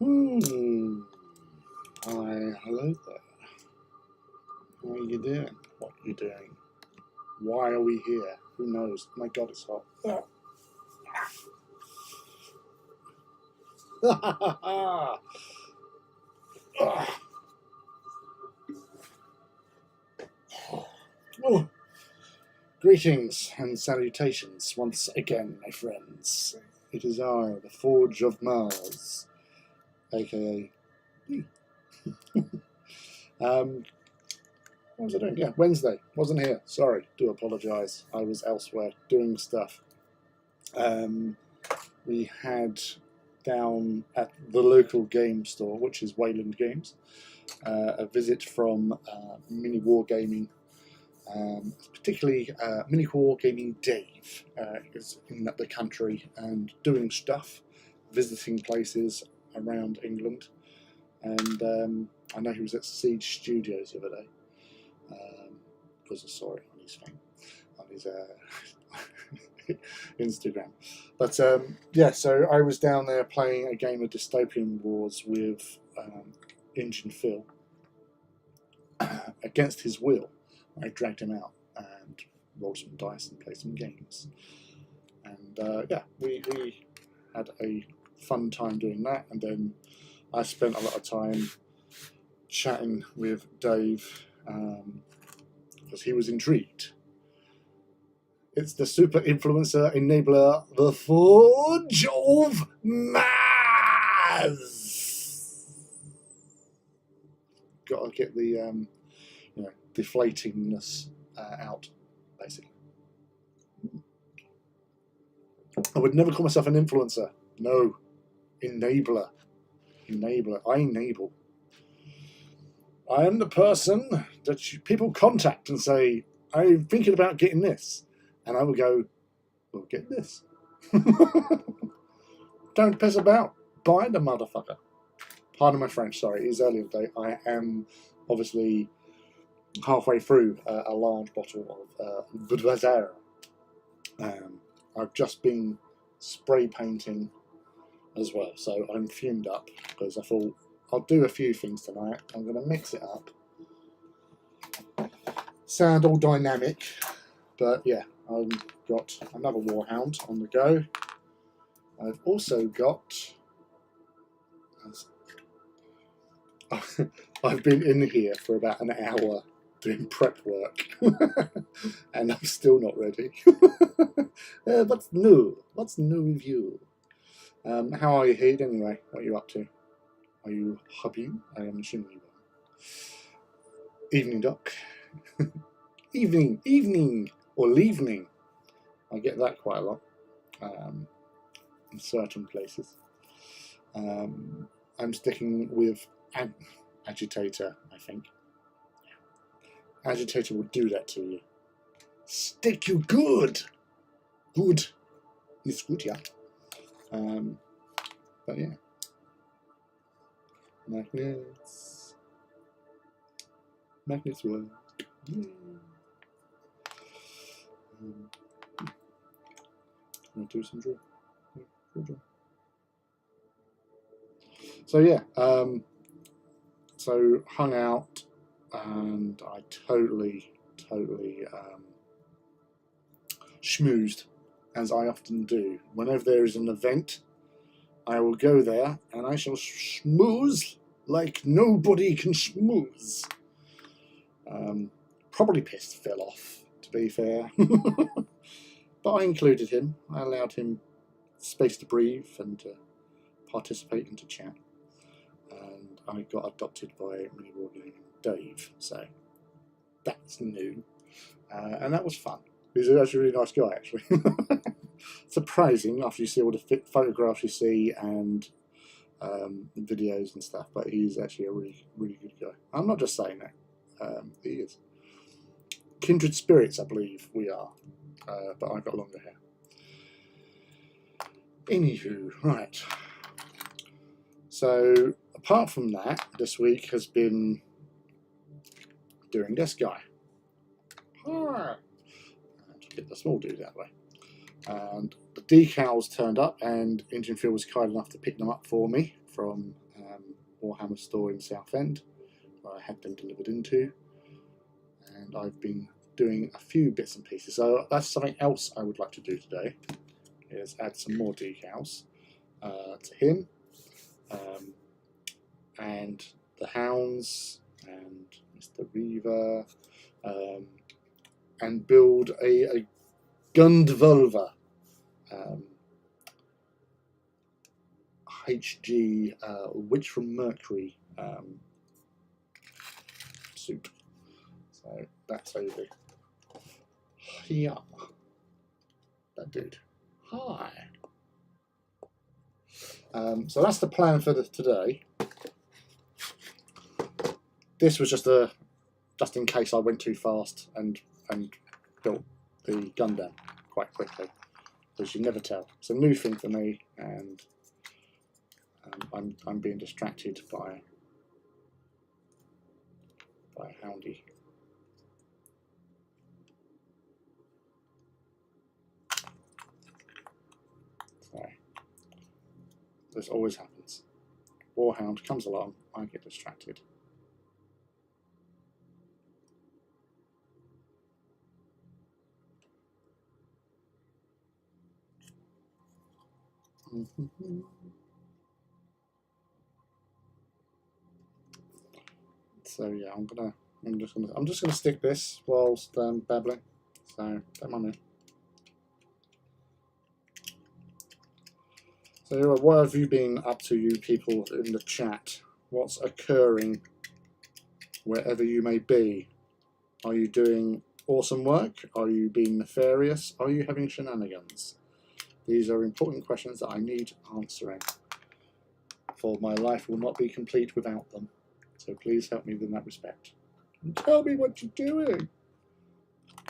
Hi, hello there. How are you doing? What are you doing? Why are we here? Who knows? My God, it's hot. Oh, greetings and salutations once again, my friends. It is I, the Forge of Mars, aka what was I doing? Yeah, Wednesday. Wasn't here. Sorry. Do apologise. I was elsewhere doing stuff. We had down at the local game store, which is Wayland Games, a visit from Mini Wargaming, particularly Mini Wargaming Dave is in the country and doing stuff, visiting places around England. And I know he was at Siege Studios the other day. Because I saw it on his thing, on his Instagram. But yeah, so I was down there playing a game of Dystopian Wars with Engine Phil against his will. I dragged him out and rolled some dice and played some games. And yeah, we had a fun time doing that. And then I spent a lot of time chatting with Dave because he was intrigued. It's the super influencer enabler, the Forge of Mars. Got to get the deflatingness out, basically. I would never call myself an influencer. No, enabler. I enable. I am the person that people contact and say, I'm thinking about getting this. And I would go, well, get this. Don't piss about. Buy the motherfucker. Pardon my French, sorry. It is early in the day. I am obviously halfway through a large bottle of Budweiser. I've just been spray painting as well. So I'm fumed up because I thought I'll do a few things tonight. I'm going to mix it up. Sound all dynamic. But yeah, I've got another Warhound on the go. I've also got... I've been in here for about an hour doing prep work. And I'm still not ready. What's new? What's new with you? How are you, Heed, anyway? What are you up to? Are you hubbying? I am assuming you are. Evening, Doc. Evening, or leavening. I get that quite a lot in certain places. I'm sticking with agitator, I think. Agitator will do that to you. Stick you good. Good. It's good, yeah. But yeah. Magnets work. Yeah. I'll do some drill. So yeah, so hung out, and I totally schmoozed, as I often do. Whenever there is an event, I will go there and I shall schmooze like nobody can schmooze. Probably pissed Phil off, to be fair. But I included him. I allowed him space to breathe and to participate and to chat. And I got adopted by Mini Wargaming Dave, so that's new. And that was fun. He's actually a really nice guy, actually. Surprising after you see all the photographs you see and videos and stuff, but he's actually a really, really good guy. I'm not just saying that. He is. Kindred spirits, I believe we are. But I've got longer hair. Anywho, right. So, apart from that, this week has been doing this guy. Get the small dude that way. And the decals turned up, and Engine Phil was kind enough to pick them up for me from Warhammer store in Southend, where I had them delivered into, and I've been doing a few bits and pieces. So that's something else I would like to do today, is add some more decals to him, and the Hounds, and Mr. Reaver, and build a Gundam HG Witch from Mercury suit. So that's over here. That dude. Hi. So that's the plan for today. This was just in case I went too fast and built the Gundam quite quickly, because you never tell. It's a new thing for me, and I'm being distracted by Houndy. So this always happens. Warhound comes along, I get distracted. So yeah, I'm just gonna stick this whilst babbling. So don't mind me. So what have you been up to, you people in the chat? What's occurring wherever you may be? Are you doing awesome work? Are you being nefarious? Are you having shenanigans? These are important questions that I need answering, for my life will not be complete without them. So please help me in that respect. And tell me what you're doing.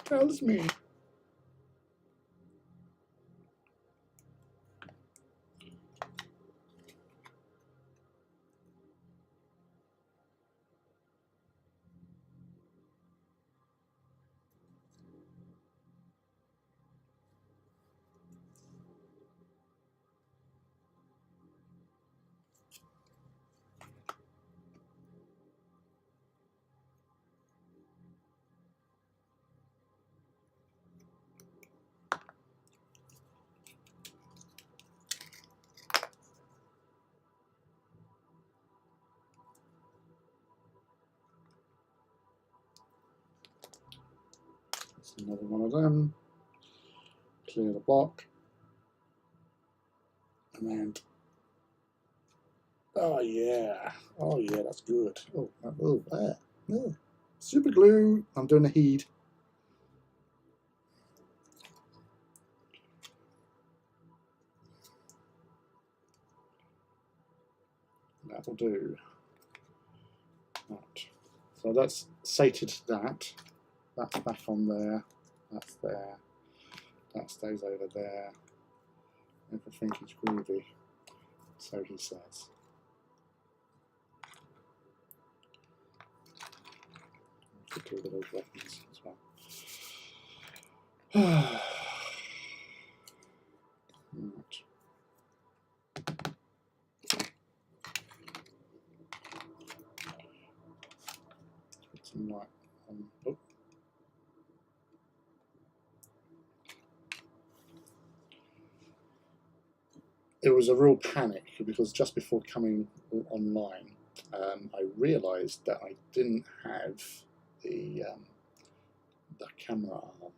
Tells me. That's another one of them. Clear the block. And oh yeah, that's good. There. Yeah. Super glue. I'm doing a heat. That will do. Right. So that's sated that. That's back on there. That's there. That stays over there. Everything is groovy. So he says. Do all those weapons as well. Right. Put some light on. Oh. It was a real panic, because just before coming online, I realised that I didn't have the camera arm.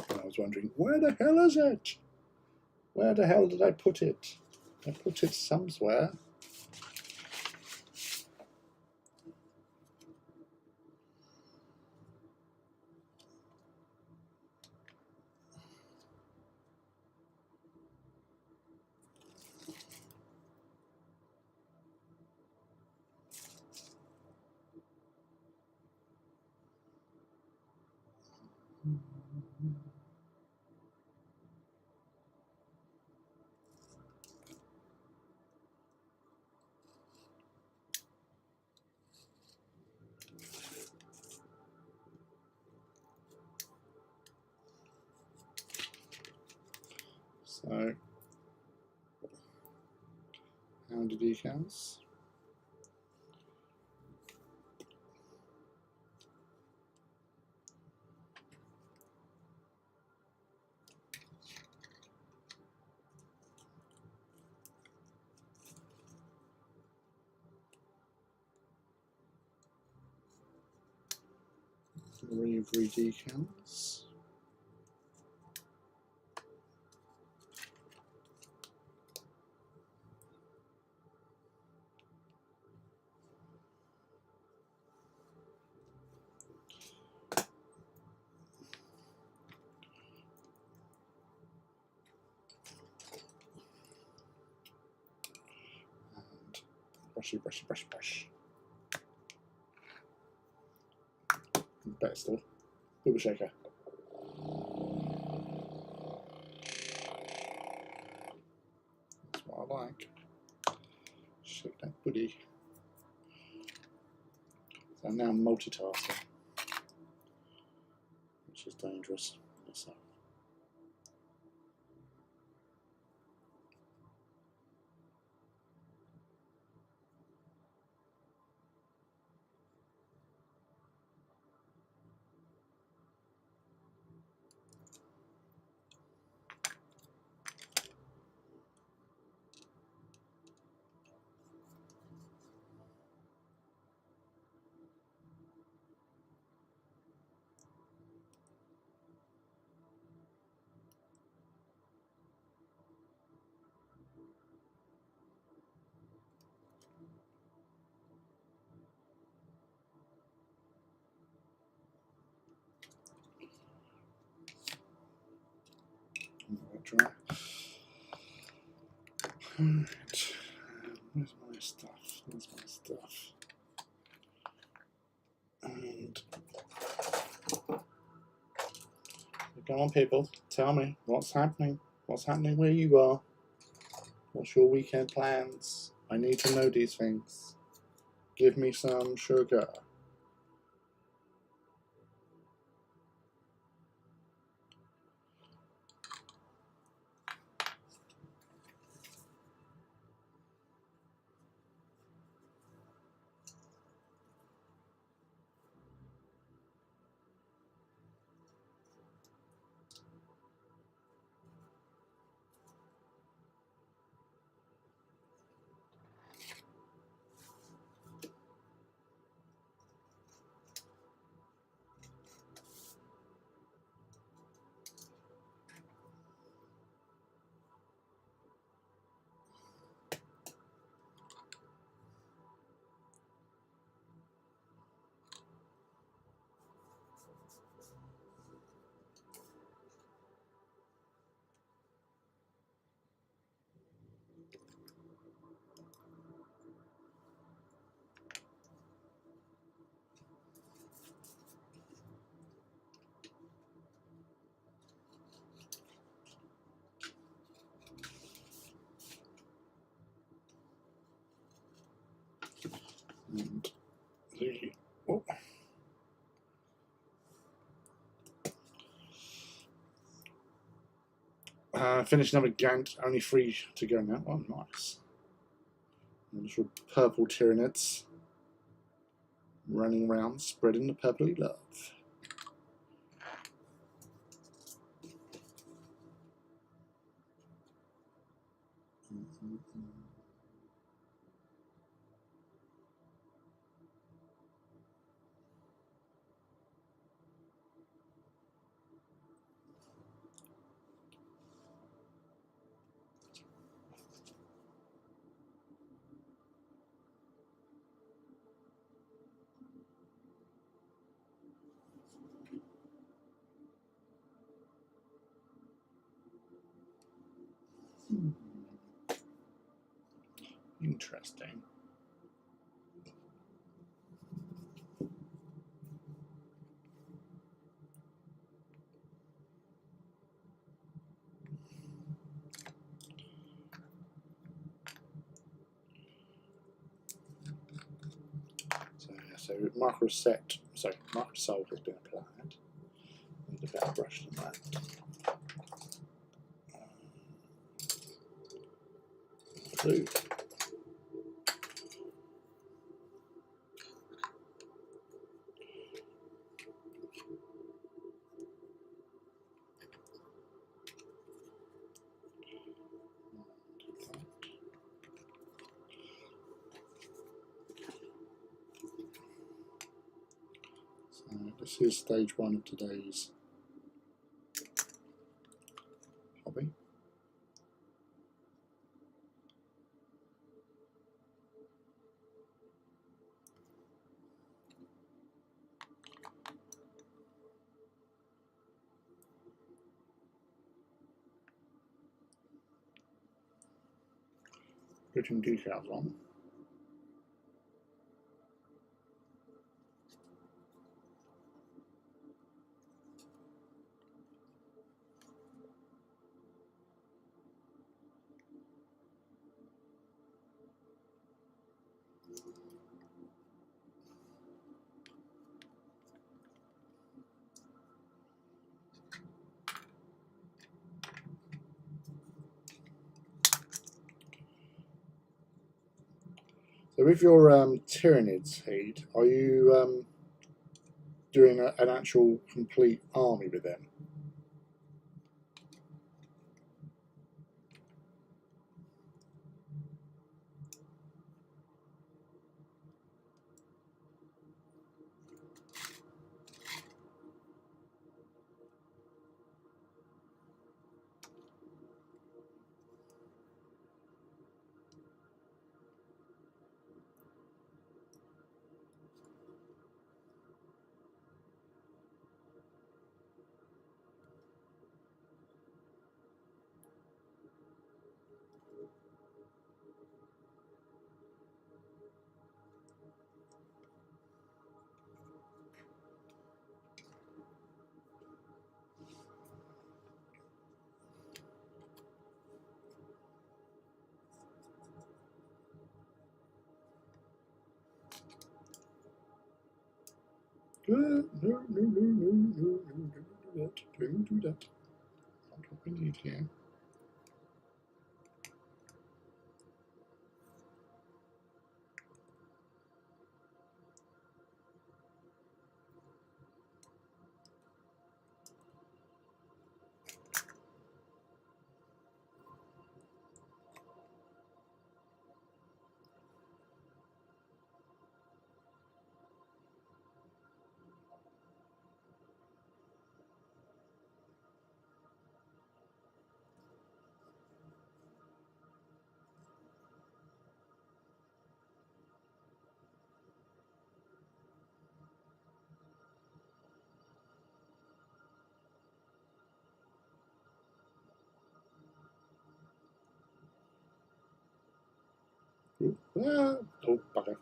I was wondering, where the hell is it? Where the hell did I put it? I put it somewhere. So under decals. Reaver decals. Brushy, brushy, brushy, brush. Better still. Booba shaker. That's what I like. Shake that booty. So I'm now multitasking, which is dangerous in itself. Dry. Right. Where's my stuff? Where's my stuff? And come on, people, tell me what's happening. What's happening where you are? What's your weekend plans? I need to know these things. Give me some sugar. And the finish another Gant, only 3 to go now. Oh, nice. Little purple Tyranids running around, spreading the purpley love. Interesting. So marker set, sorry, marker soul has been applied. Need a better brush than that. Blue. This is stage 1 of today's hobby. Putting decals on. So with your Tyranids, Heed, are you doing an actual complete army with them? No, no, no, no, no, no, don't do that. Don't do that. Not what we need here. Oh, bugger.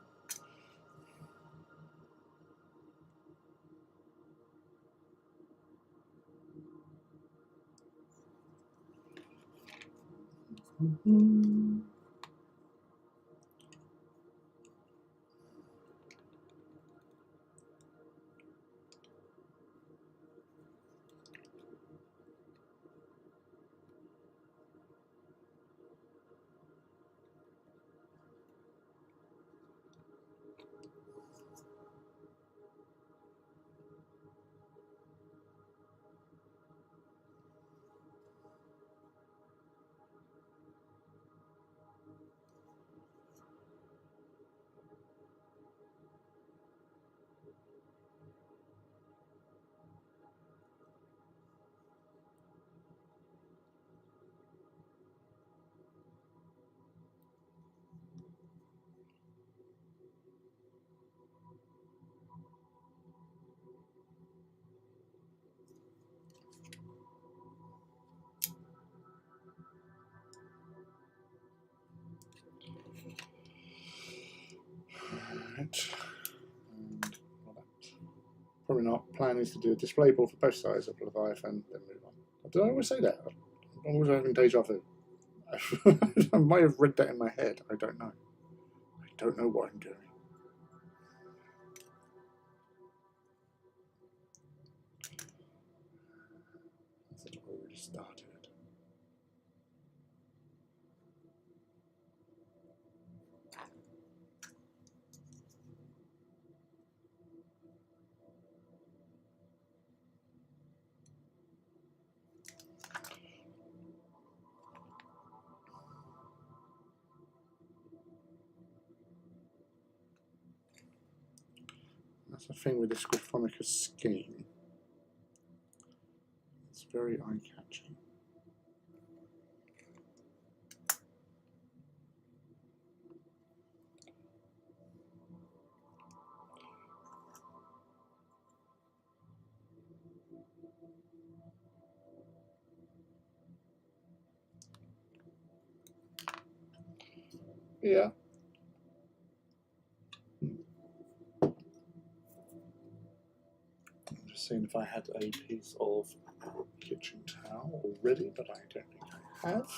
Right. And probably not. Plan is to do a display board for both sides of Leviathan, then move on. Did I always say that? I'm always having deja vu. I might have read that in my head. I don't know. I don't know what I'm doing. It's already started. That's the thing with this Graphonica scheme. It's very eye-catching. Yeah. I'm just seeing if I had a piece of kitchen towel already, but I don't think I have.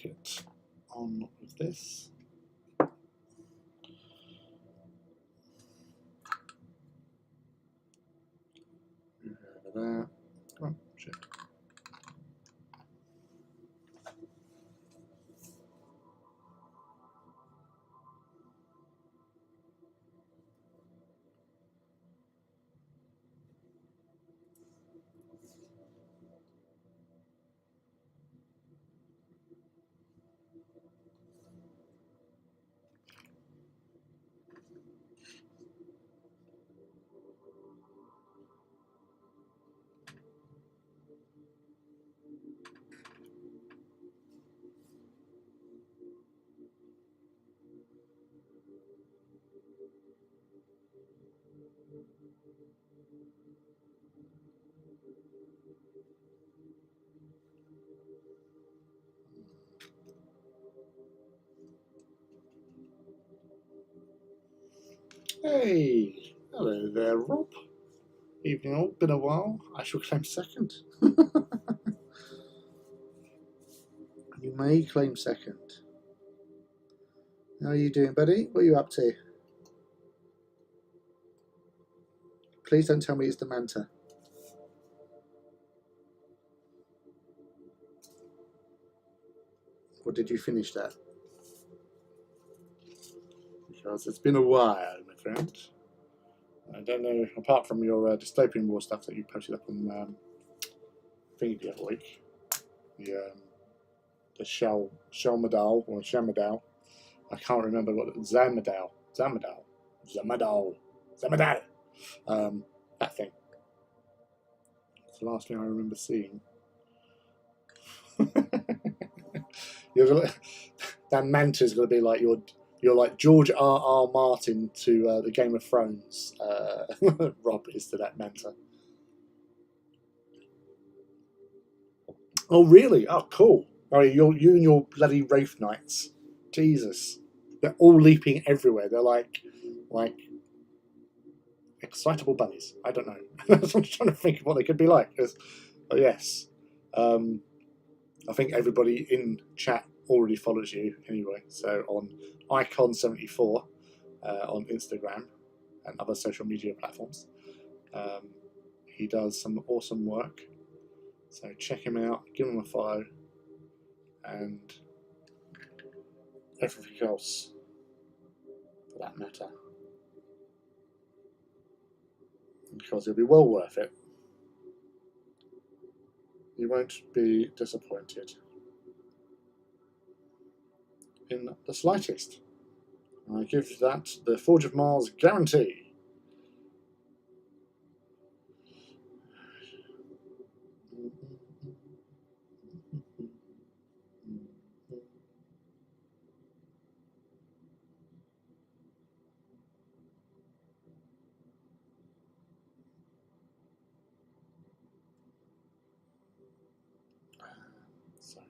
Get on with this. Over there. Come on, shit. Hey, hello there, Rob. Evening all, been a while. I shall claim second. You may claim second. How are you doing, buddy? What are you up to? Please don't tell me it's the Manta. Or did you finish that? Because it's been a while, my friend. I don't know, apart from your dystopian war stuff that you posted up on thingy the other week, the Shelmadal or Shamadal. I can't remember what Zamadal. That thing. It's the last thing I remember seeing. That Manta's going to be like you're like George R. Martin to the Game of Thrones. Rob is to that Manta. Oh really? Oh cool. Oh, you and your bloody Wraith Knights. Jesus, they're all leaping everywhere. They're like excitable bunnies. I don't know. I'm trying to think of what they could be like. But yes, I think everybody in chat already follows you anyway. So on Icon74 on Instagram and other social media platforms, he does some awesome work. So check him out, give him a follow, and everything else for that matter, because it'll be well worth it. You won't be disappointed in the slightest. I give that the Forge of Mars guarantee. Sorry.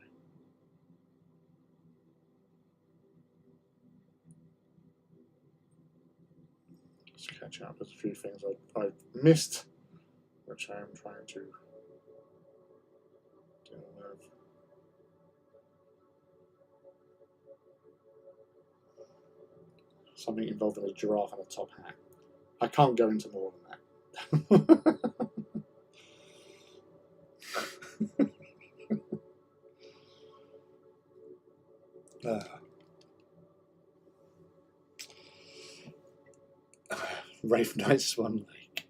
Let's catch up with a few things I've missed, which I am trying to deal with. Something involving a giraffe and a top hat. I can't go into more than that. Rave Night Swan Lake.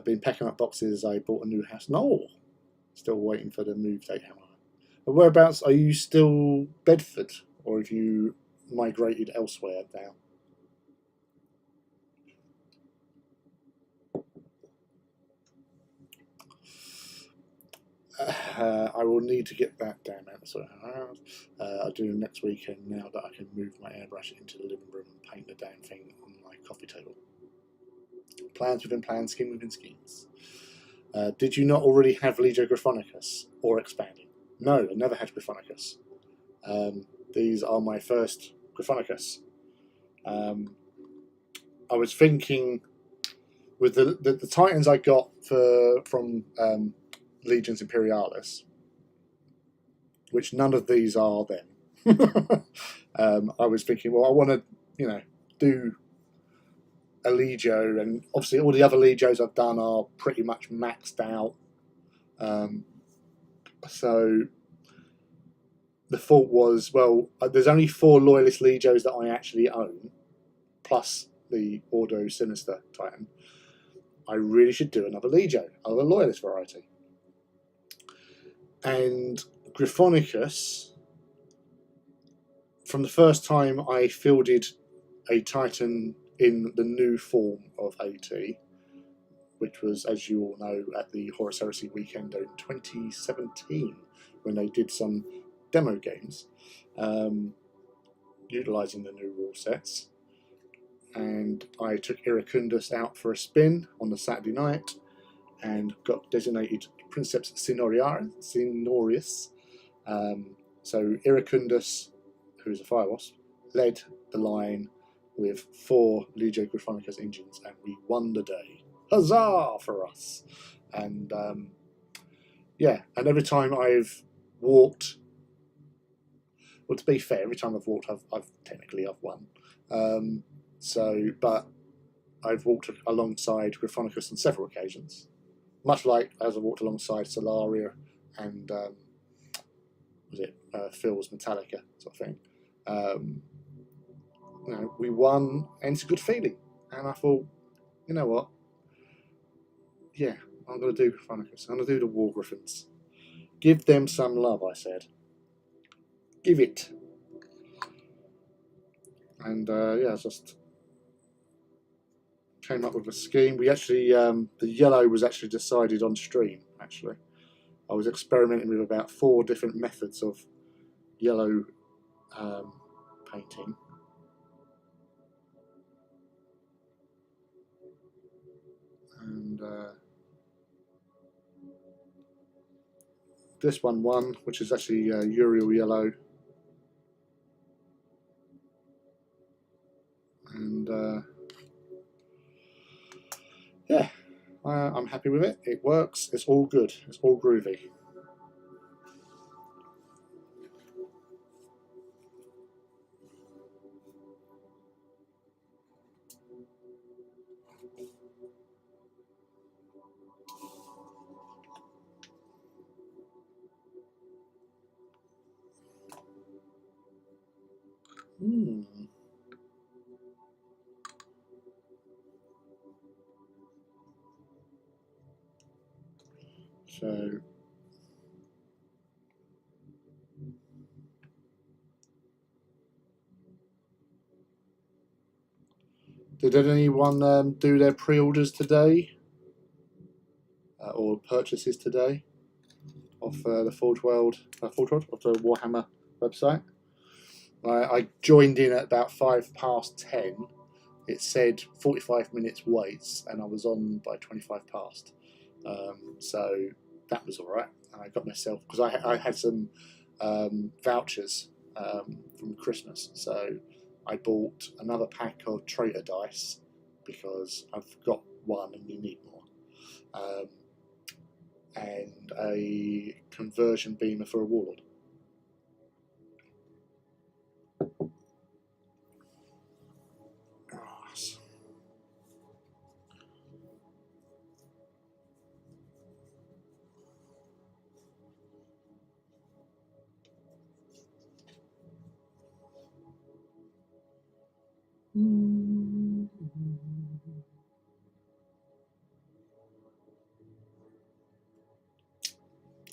Been packing up boxes. I bought a new house. No, still waiting for the move date, however. But whereabouts are you? Still Bedford, or have you migrated elsewhere now? I will need to get that down out of the house. I'll do next weekend now that I can move my airbrush into the living room and paint the damn thing on my coffee table. Plans within plans, scheme within schemes. Did you not already have Legio Gryphonicus or expanding? No, I never had Gryphonicus. These are my first Gryphonicus. I was thinking with the Titans I got from Legions Imperialis, which none of these are then. I was thinking, well, I want to, do a Legio, and obviously all the other Legios I've done are pretty much maxed out. So the thought was, well, there's only 4 Loyalist Legios that I actually own, plus the Ordo Sinister Titan. I really should do another Legio, another Loyalist variety. And Gryphonicus, from the first time I fielded a Titan in the new form of AT, which was, as you all know, at the Horus Heresy weekend in 2017, when they did some demo games, utilising the new rule sets. And I took Iracundus out for a spin on the Saturday night and got designated Princeps Sinorius. So Iracundus, who is a fire wasp, led the line with 4 Legio Gryphonicus engines, and we won the day. Huzzah for us! And and every time I've walked, well, to be fair, every time I've walked, I've technically won. But I've walked alongside Gryphonicus on several occasions, much like as I walked alongside Solaria and Phil's Metallica sort of thing. We won, and it's a good feeling. And I thought, you know what? Yeah, I'm going to do Gryphonicus. I'm going to do the War Griffins. Give them some love, I said. Give it. And I just came up with a scheme. We actually, the yellow was actually decided on stream, actually. I was experimenting with about 4 different methods of yellow painting. And this one won, which is actually Uriel yellow. And I'm happy with it. It works. It's all good. It's all groovy. So, did anyone do their pre-orders today or purchases today off the Forge World of the Warhammer website? I joined in at about 10:05. It said 45 minutes waits, and I was on by 25 past. So that was all right. I got myself, because I had some vouchers from Christmas, so I bought another pack of traitor dice because I've got one and you need more, and a conversion beamer for a warlord.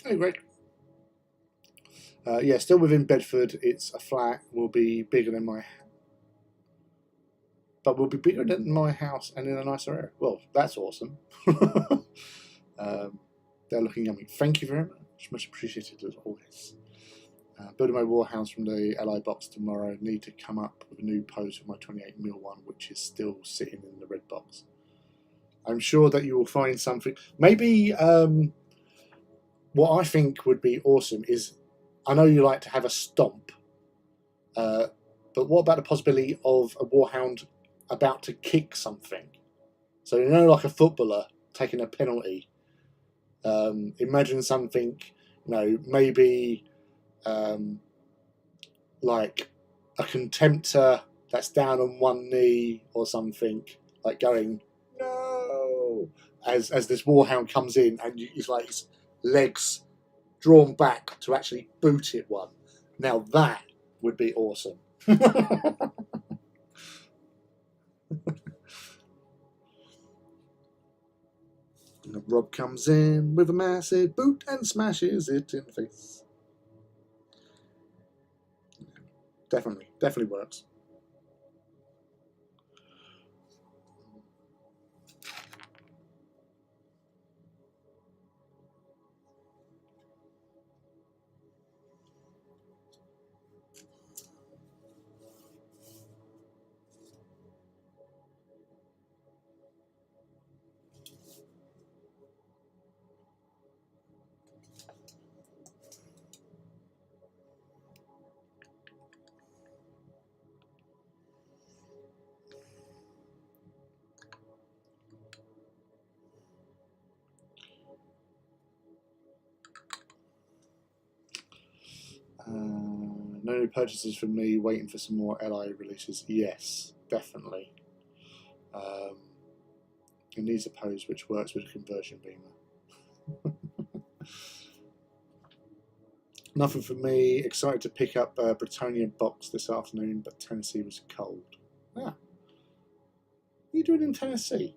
Hey, Greg. Yeah, still within Bedford. It's a flat. Will be bigger than my house and in a nicer area. Well, that's awesome. They're looking yummy. Thank you very much. Much appreciated as always. Building my warhounds from the LI box tomorrow. Need to come up with a new pose for my 28mm one, which is still sitting in the red box. I'm sure that you will find something. Maybe what I think would be awesome is, I know you like to have a stomp, but what about the possibility of a warhound about to kick something? So, you know, like a footballer taking a penalty. Imagine something, you know, maybe like a contemptor that's down on one knee or something, like going no, as this warhound comes in, and he's like his legs drawn back to actually boot it one. Now that would be awesome. Rob comes in with a massive boot and smashes it in the face. Definitely works. No new purchases from me. Waiting for some more LI releases. Yes, definitely. It needs a pose which works with a conversion beamer. Nothing for me. Excited to pick up a Bretonian box this afternoon, but Tennessee was cold. Ah, what are you doing in Tennessee?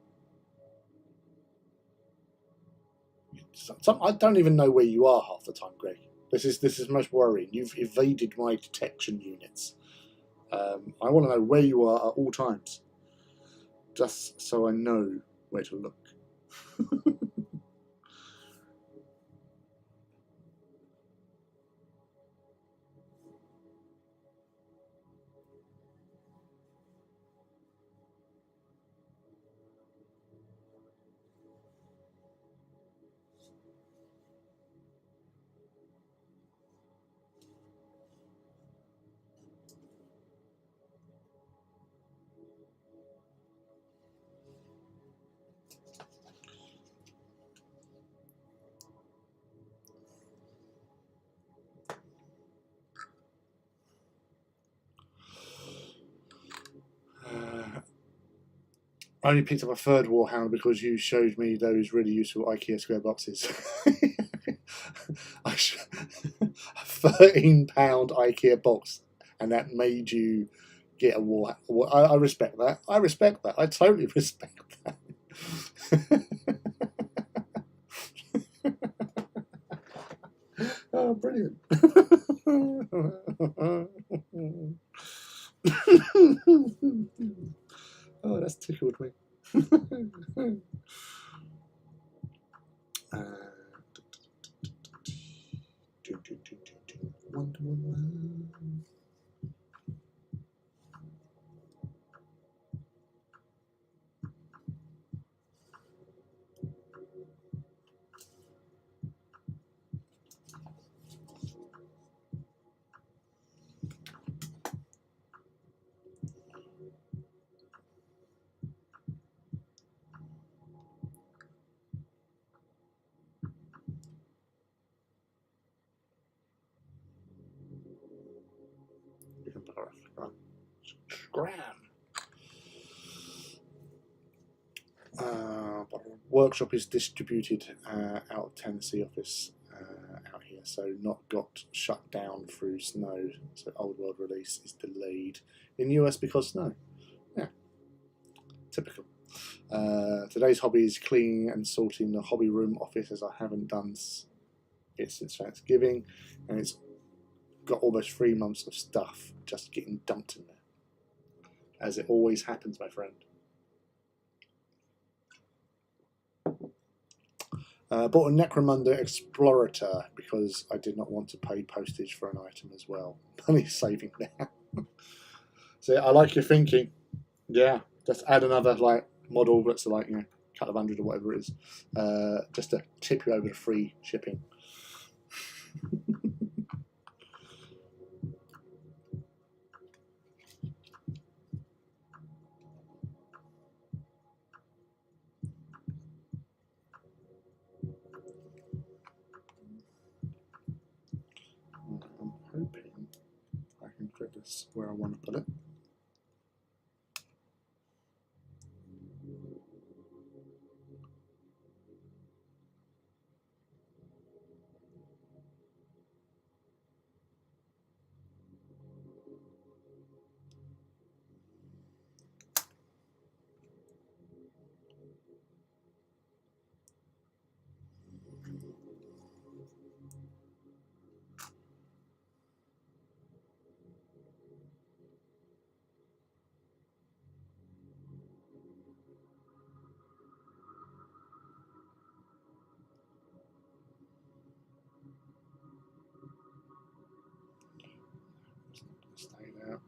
I don't even know where you are half the time, Greg. This is most worrying. You've evaded my detection units. I want to know where you are at all times, just so I know where to look. I only picked up a third Warhammer because you showed me those really useful IKEA square boxes. A £13 IKEA box, and that made you get a Warhammer. I respect that. I respect that. I totally respect that. Oh, brilliant. Oh, that's tickled me. Wonder Woman. Scram. Workshop is distributed out of Tennessee office out here, so not got shut down through snow. So Old World release is delayed in the US because snow. Yeah, typical. Today's hobby is cleaning and sorting the hobby room office, as I haven't done it since Thanksgiving, and it's got almost 3 months of stuff just getting dumped in there, as it always happens, my friend. Bought a Necromunda Explorator because I did not want to pay postage for an item as well. Money saving there. So I like your thinking. Yeah, just add another like model that's like, you know, a couple of hundred or whatever it is, just to tip you over the free shipping. I'm hoping I can put this where I want to put it. Stay there.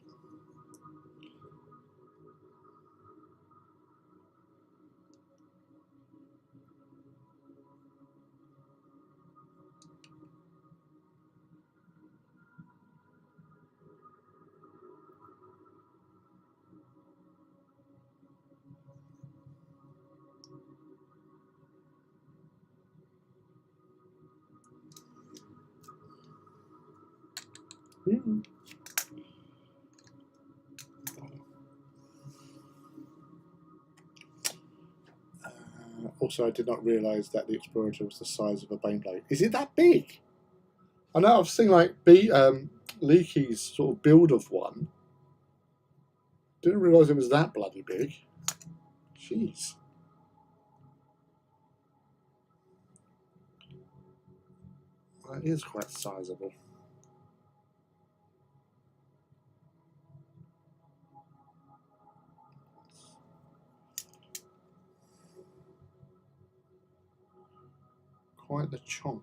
Also, I did not realise that the Explorator was the size of a Baneblade. Is it that big? I know I've seen like Leakey's sort of build of one. Didn't realise it was that bloody big. Jeez. That is quite sizable. Quite the chonk.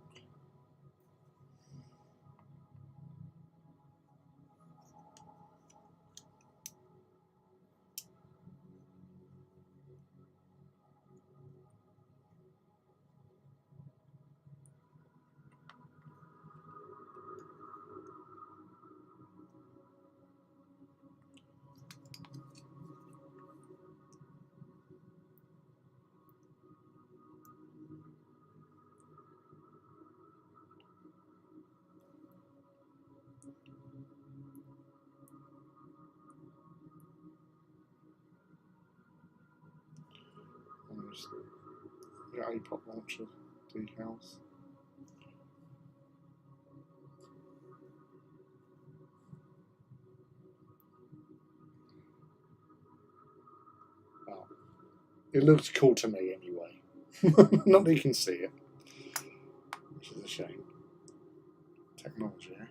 Got APOC launcher decals. Oh. It looks cool to me anyway. Not that you can see it, which is a shame. Technology, eh?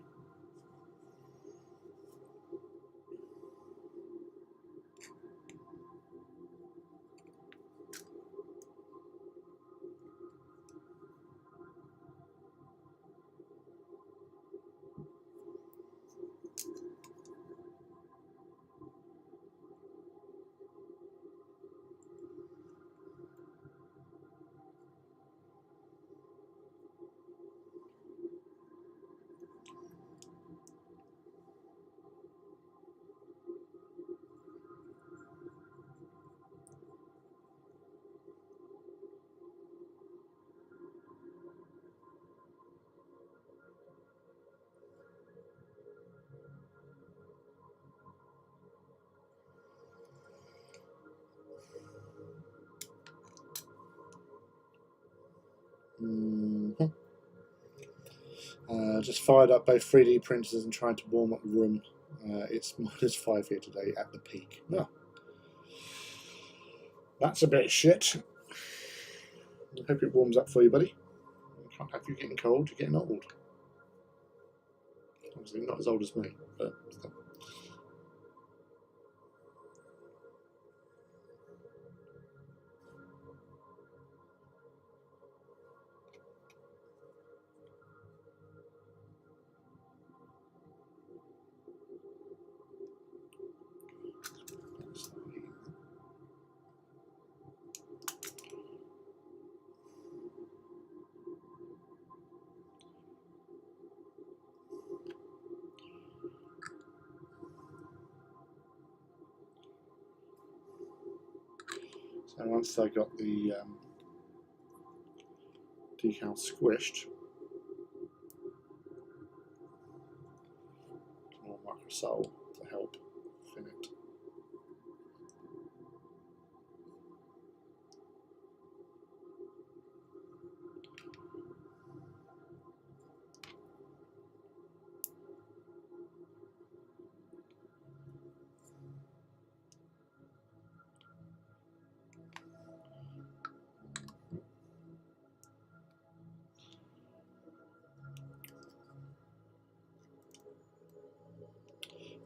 Just fired up both 3D printers and tried to warm up the room. It's -5 here today at the peak. No. That's a bit shit. I hope it warms up for you, buddy. I can't have you getting cold, you're getting old. Obviously not as old as me, but still. So once I got the decal squished, more microsol to help thin it.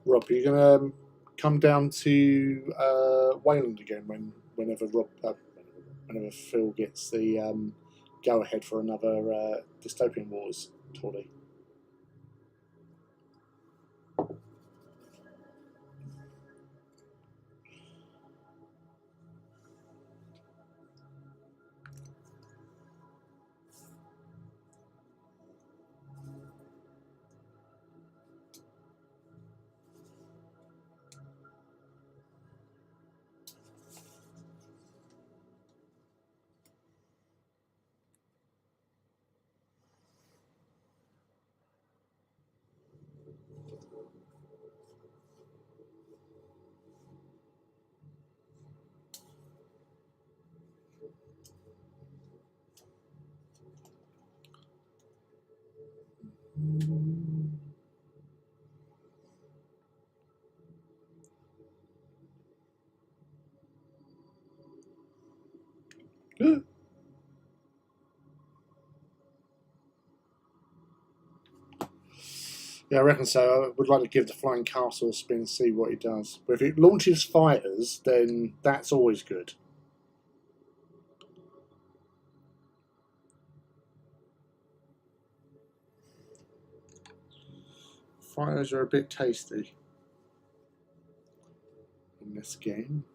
Rob, are you going to come down to Wayland again whenever Phil gets the go ahead for another Dystopian Wars tourney? Yeah, I reckon so. I would like to give the Flying Castle a spin and see what it does. But if it launches fighters, then that's always good. Fighters are a bit tasty in this game.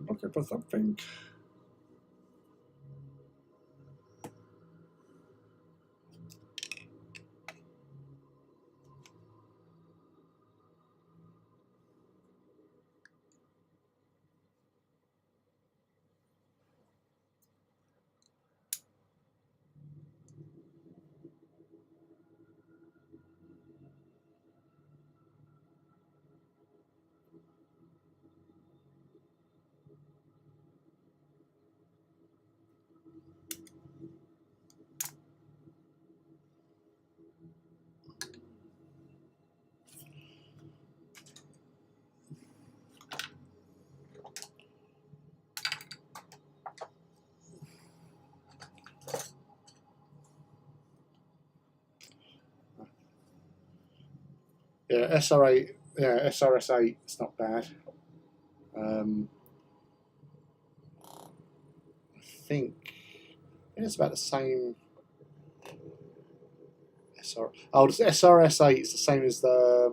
Looking for something. Yeah, SR8. Yeah, SRS8. It's not bad. I think it's about the same. Oh, the SRS8 is the same as the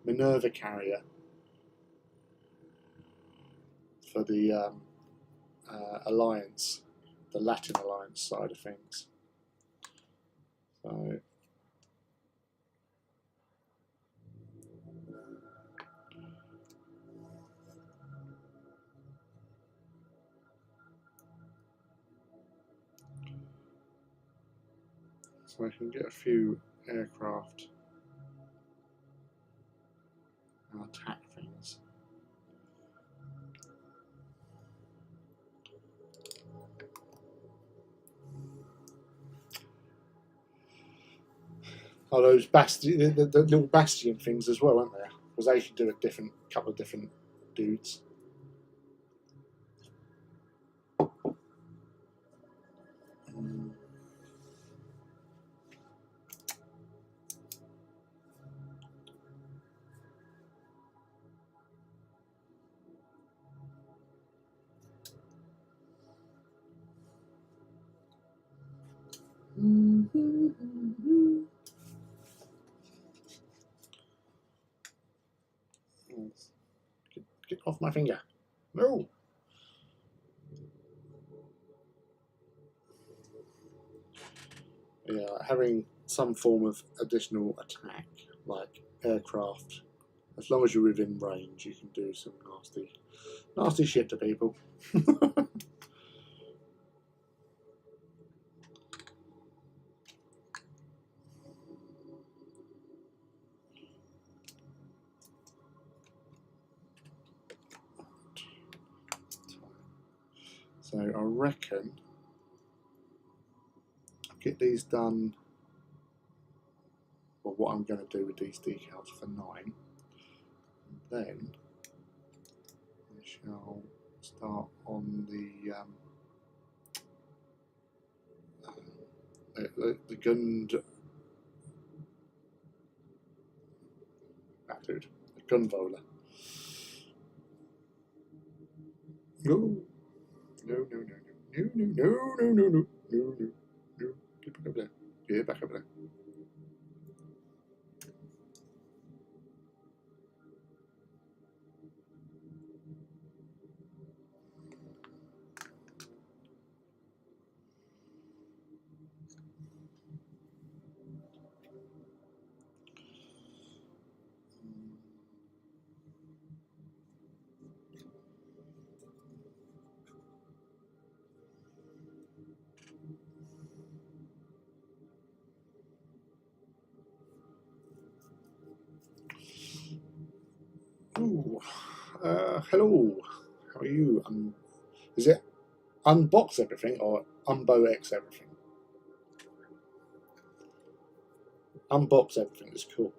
Minerva carrier for the Alliance, the Latin Alliance side of things. So I can get a few aircraft and attack things. Oh, those the little bastion things as well, aren't there? Because they should do a couple of different dudes. Get off my finger. No. Yeah, having some form of additional attack, like aircraft, as long as you're within range, you can do some nasty shit to people. So I reckon I'll get these done. Well, what I'm going to do with these decals for 9, then I shall start on the Gund. Dude, the Gunvola. No, no, no, no, no, no, no, no, no, no, no, no, no. Get back up there. Get back up there. Ooh, hello. How are you? Is it unbox everything or unbo X everything? Unbox everything is cool.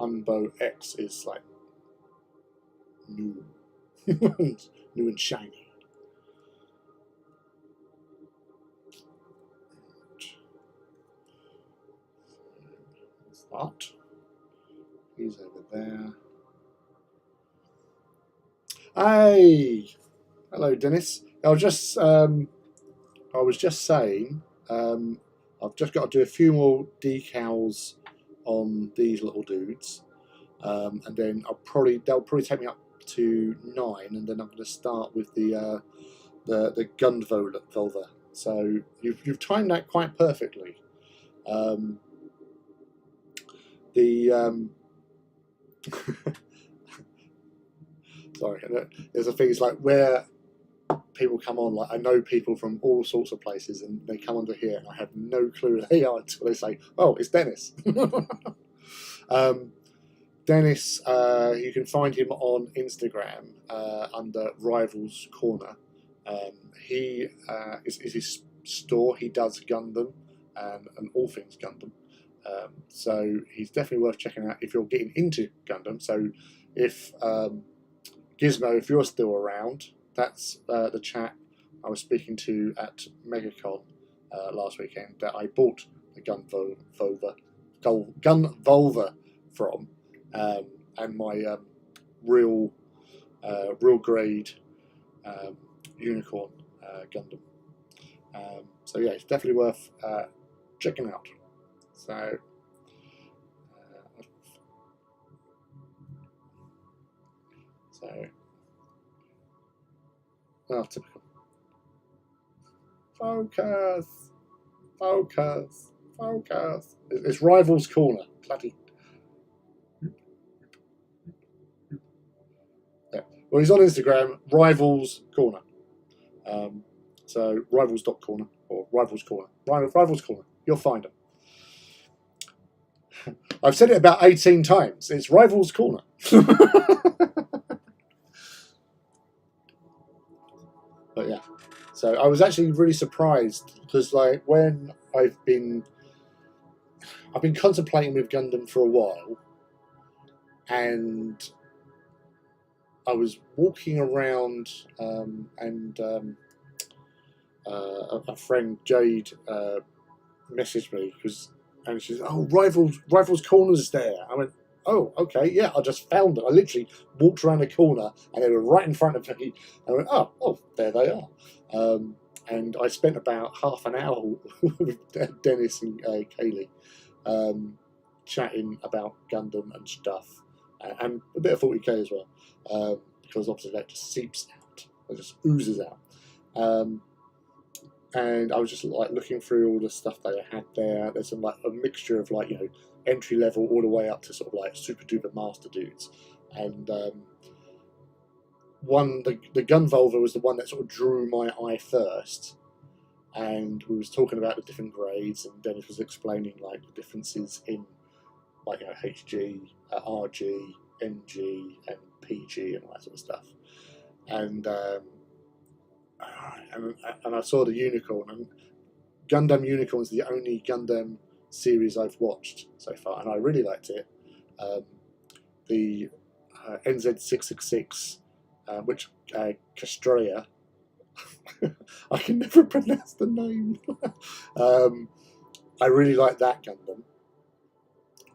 Unbo X is like new, new and shiny. That. He's over there. Hey, hello, Dennis. I was just saying, I've just got to do a few more decals on these little dudes, and then they'll probably take me up to 9, and then I'm going to start with the Gundvolver. So you've timed that quite perfectly. Sorry, there's a thing. It's like where people come on. Like I know people from all sorts of places, and they come under here, and I have no clue who they are until they say, "Oh, it's Dennis." Dennis, you can find him on Instagram under Rivals Corner. He is his store. He does Gundam and all things Gundam. So he's definitely worth checking out if you're getting into Gundam. So if Gizmo, if you're still around, that's the chap I was speaking to at MegaCon last weekend that I bought the Gunvolver from, and my real grade unicorn Gundam. So yeah, it's definitely worth checking out. So oh, typical. Focus. It's Rivals Corner. Bloody. Yeah. Well, he's on Instagram, Rivals Corner. So rivals.corner or Rivals Corner. Rivals Corner. You'll find him. I've said it about 18 times. It's Rivals Corner. But yeah. So I was actually really surprised because like when I've been contemplating with Gundam for a while, and I was walking around and a friend Jade messaged me and she said, "Oh, Rivals Corner's there." I went, "Oh, okay, yeah." I just found them. I literally walked around the corner and they were right in front of me. I went, "Oh, there they are." And I spent about half an hour with Dennis and Kaylee chatting about Gundam and stuff, and a bit of 40k as well, because obviously that just seeps out, it just oozes out. And I was just like looking through all the stuff they had there. There's some like a mixture of like entry level all the way up to sort of like super duper master dudes, and the Gunvolver was the one that sort of drew my eye first. And we was talking about the different grades, and Dennis was explaining like the differences in like HG, RG, MG, and PG, and all that sort of stuff. And I saw the Unicorn, and Gundam Unicorn is the only Gundam series I've watched so far, and I really liked it. The NZ666, which Castraya, I can never pronounce the name. I really like that Gundam,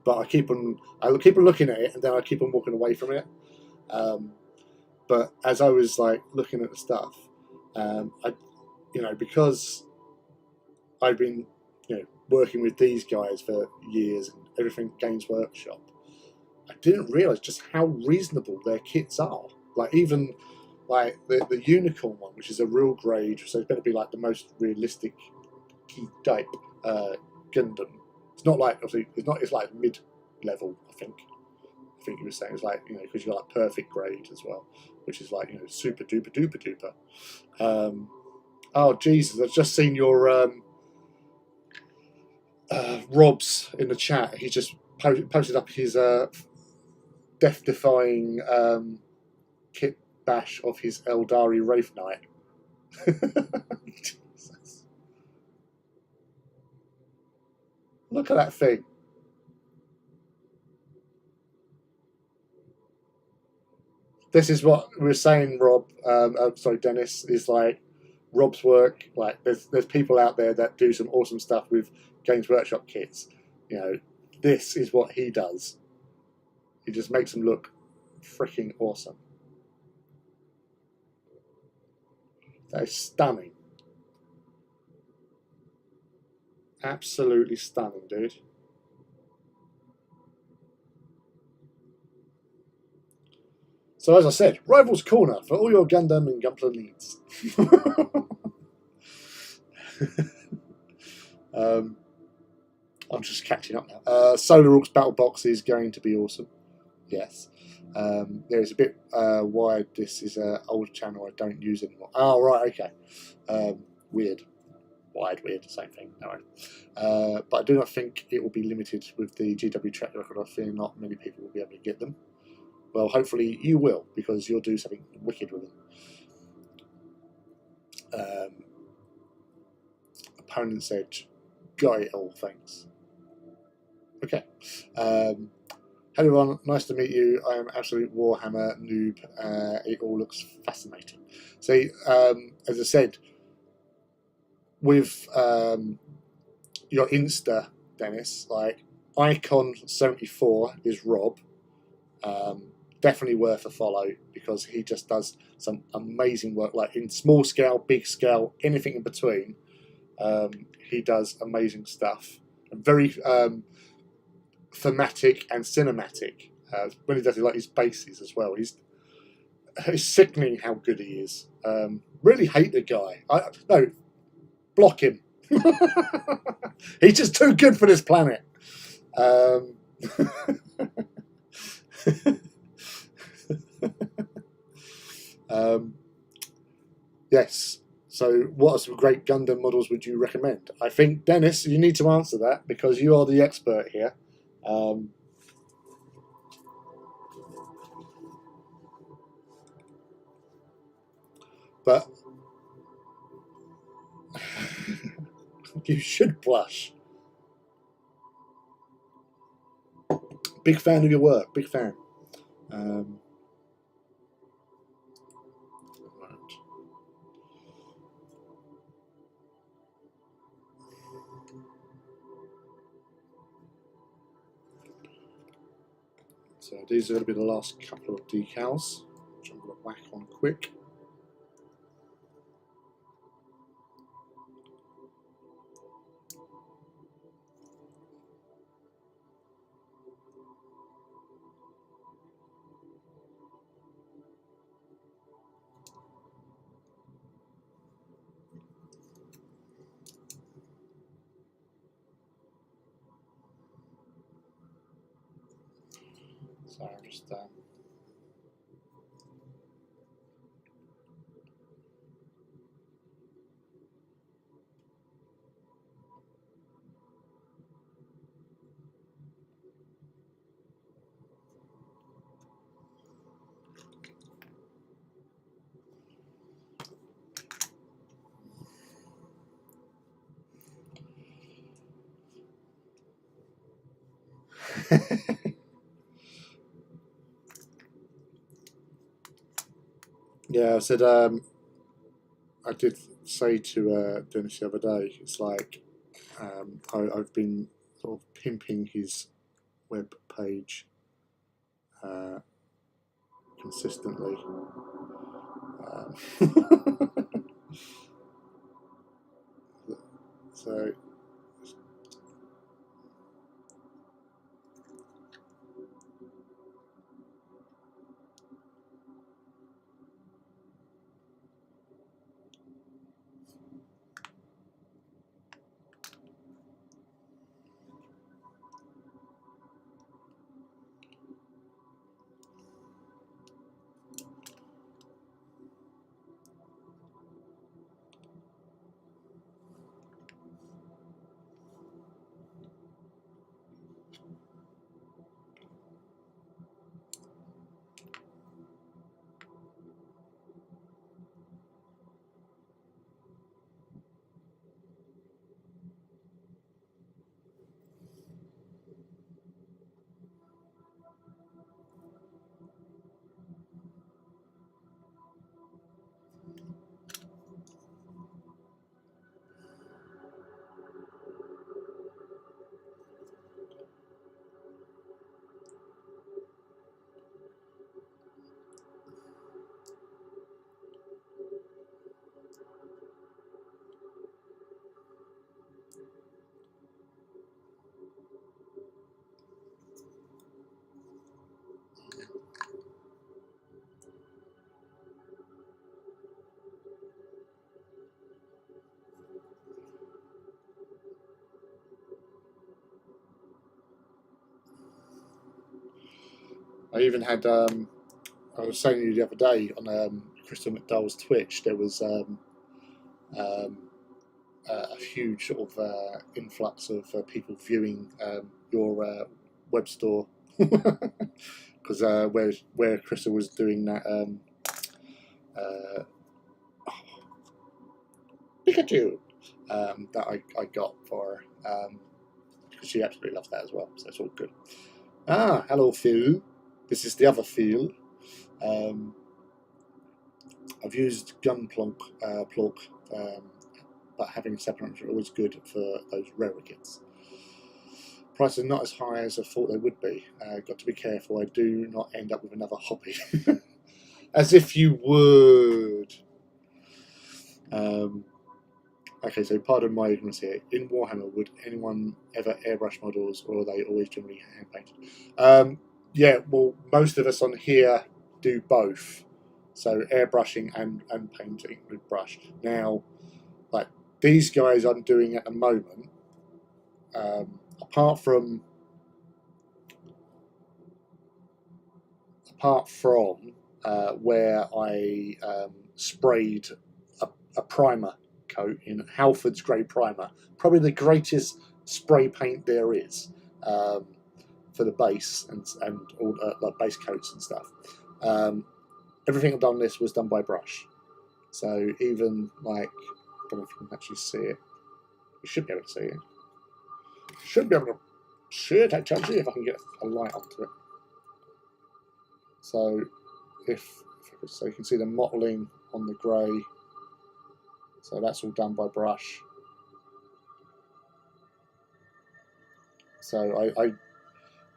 but I keep on looking at it, and then I keep on walking away from it. But as I was like looking at the stuff, because I've been working with these guys for years and everything Games Workshop, I didn't realise just how reasonable their kits are. Like even like the Unicorn one, which is a real grade, so it's better be like the most realistic key type Gundam. It's not like obviously it's like mid level. I think you were saying it's like because you got like perfect grade as well, which is like super duper duper duper. Oh Jesus! I've just seen your Rob's in the chat. He just posted up his death-defying kit bash of his Eldari Wraith Knight. Jesus. Look at that thing. This is what we were saying, Rob. Sorry, Dennis. Is like Rob's work. Like there's people out there that do some awesome stuff with Games Workshop kits. This is what he does. He just makes them look freaking awesome. That is stunning. Absolutely stunning, dude. So as I said, Rivals Corner for all your Gundam and Gunpla needs. I'm just catching up now. Solar Orcs Battle Box is going to be awesome. Yes. There's a bit wide. This is an old channel I don't use anymore. Oh, right, okay. Weird. Wide, weird, same thing. No. But I do not think it will be limited with the GW track record. I fear not many people will be able to get them. Well, hopefully you will, because you'll do something wicked with them. Opponent's Edge. Got it all, thanks. Okay. Hello everyone, nice to meet you. I am absolute Warhammer noob. It all looks fascinating. See, as I said, with your Insta, Dennis, like Icon 74 is Rob. Definitely worth a follow because he just does some amazing work, like in small scale, big scale, anything in between. He does amazing stuff. And very thematic and cinematic. When he does it, like his bases as well. It's sickening how good he is. Really hate the guy. No, block him. He's just too good for this planet. Yes. So, what are some great Gundam models would you recommend? I think, Dennis, you need to answer that because you are the expert here. But you should blush. Big fan of your work. Big fan. Right. So these are going to be the last couple of decals, which I'm going to whack on quick. So I'm just yeah, I said I did say to Dennis the other day, it's like I've been sort of pimping his web page consistently. So I even had. I was saying to you the other day on Crystal McDowell's Twitch, there was a huge sort of influx of people viewing your web store because where Crystal was doing that uh, Pikachu that I got for her because she absolutely loves that as well, so it's all good. Ah, hello Phil. This is the other Phil. I've used Gunplunk, but having separate are always good for those rarer kits. Prices are not as high as I thought they would be. Got to be careful I do not end up with another hobby. As if you would. Okay, so pardon my ignorance here. In Warhammer, would anyone ever airbrush models, or are they always generally hand painted? Yeah, well, most of us on here do both. So airbrushing and painting with brush. Now, like these guys I'm doing at the moment, apart from where I sprayed a primer coat in Halford's Grey Primer, probably the greatest spray paint there is for the base and all like base coats and stuff. Everything I've done this was done by brush. So even like, I don't know if you can actually see it. You should be able to see it. Should be able to see it actually if I can get a light onto it. So so you can see the mottling on the grey. So that's all done by brush. So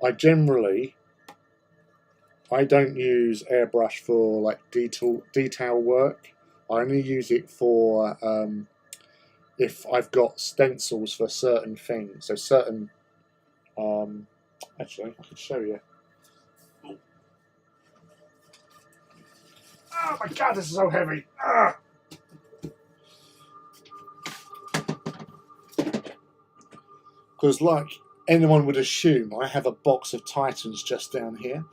I generally I don't use airbrush for like detail work. I only use it for if I've got stencils for certain things. So certain actually I can show you. Oh my god, this is so heavy. Ah! Because like anyone would assume, I have a box of Titans just down here.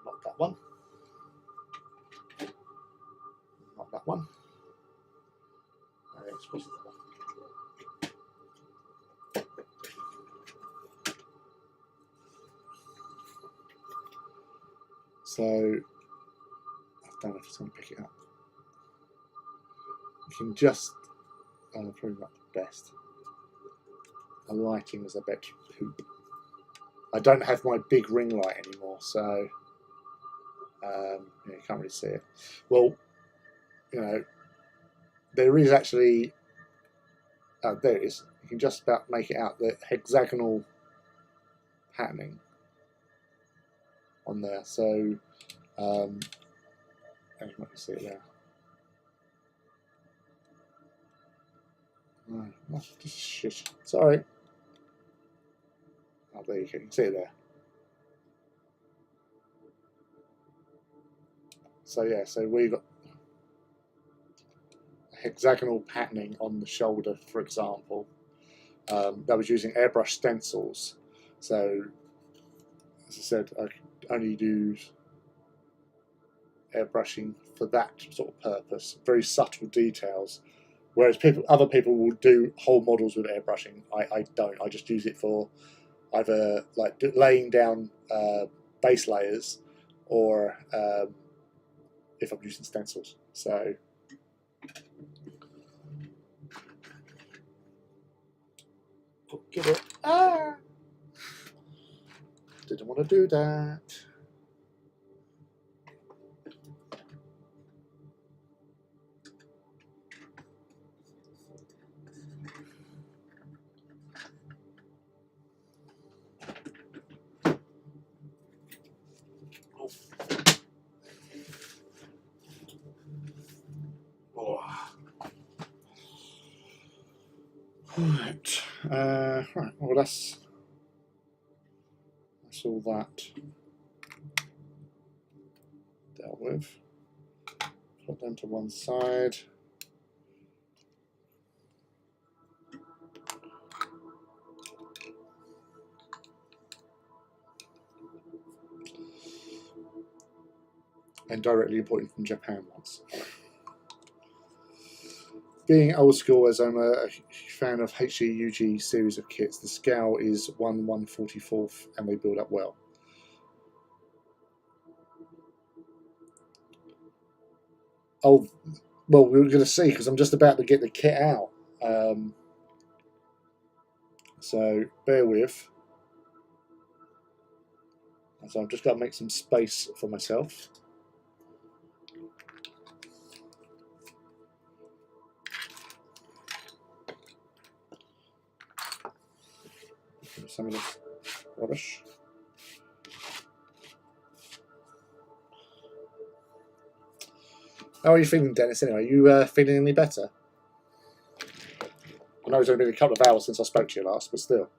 Not that one. Not that one. So I don't know if it's going to pick it up. You can just probably not the best. The lighting is a bit poop. I don't have my big ring light anymore, so you can't really see it. Well, there is actually there it is. You can just about make it out, the hexagonal patterning on there. So you can see it there. Oh, shit. Sorry. Oh, there you can see it there. So yeah, so we've got hexagonal patterning on the shoulder, for example. That was using airbrush stencils. So, as I said, I only use airbrushing for that sort of purpose. Very subtle details. Whereas other people will do whole models with airbrushing. I don't. I just use it for either like laying down base layers, or if I'm using stencils. So get it. Ah! Didn't want to do that. Right. Right. Well, that's all that dealt with. Put them to one side. And directly imported from Japan once. Being old school, as I'm a fan of HGUG series of kits, the scale is 1/144th and they build up well. Oh, well, we're going to see because I'm just about to get the kit out. So bear with. So I've just got to make some space for myself. Some of this rubbish. How are you feeling, Dennis? Anyway, are you feeling any better? I know it's only been a couple of hours since I spoke to you last, but still.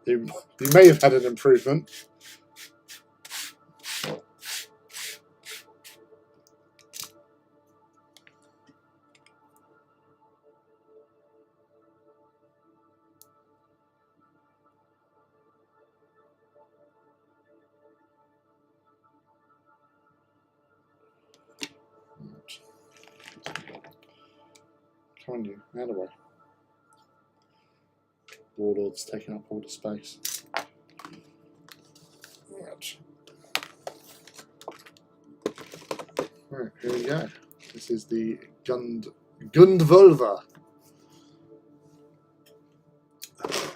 you may have had an improvement. Come on, you. Out of the way. Warlord's taking up all the space. Right, here we go. This is the Gundvolva.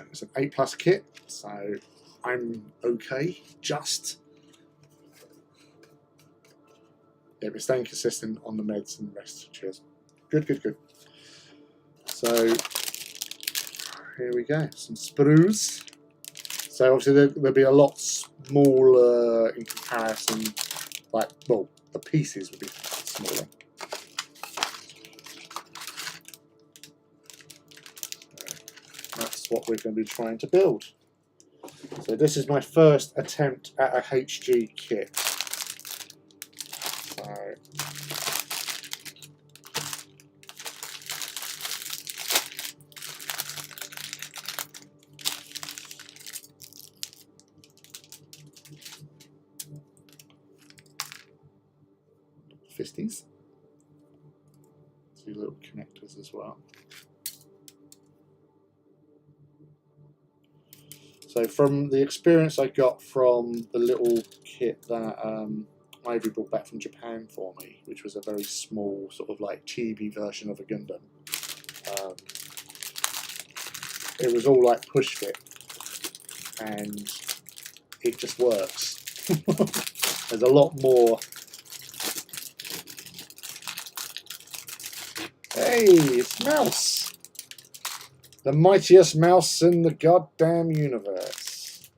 It's an 8+ kit, so I'm okay. Just. Yeah, we're staying consistent on the meds and the rest. Cheers. Good, good, good. So here we go. Some sprues. So obviously there'll be a lot smaller in comparison. Like, well, the pieces will be smaller. That's what we're going to be trying to build. So this is my first attempt at a HG kit. So 50s. Two little connectors as well. So from the experience I got from the little kit that Ivy brought back from Japan for me, which was a very small sort of like chibi version of a Gundam, it was all like push fit, and it just works. There's a lot more. Hey, it's Mouse! The mightiest mouse in the goddamn universe.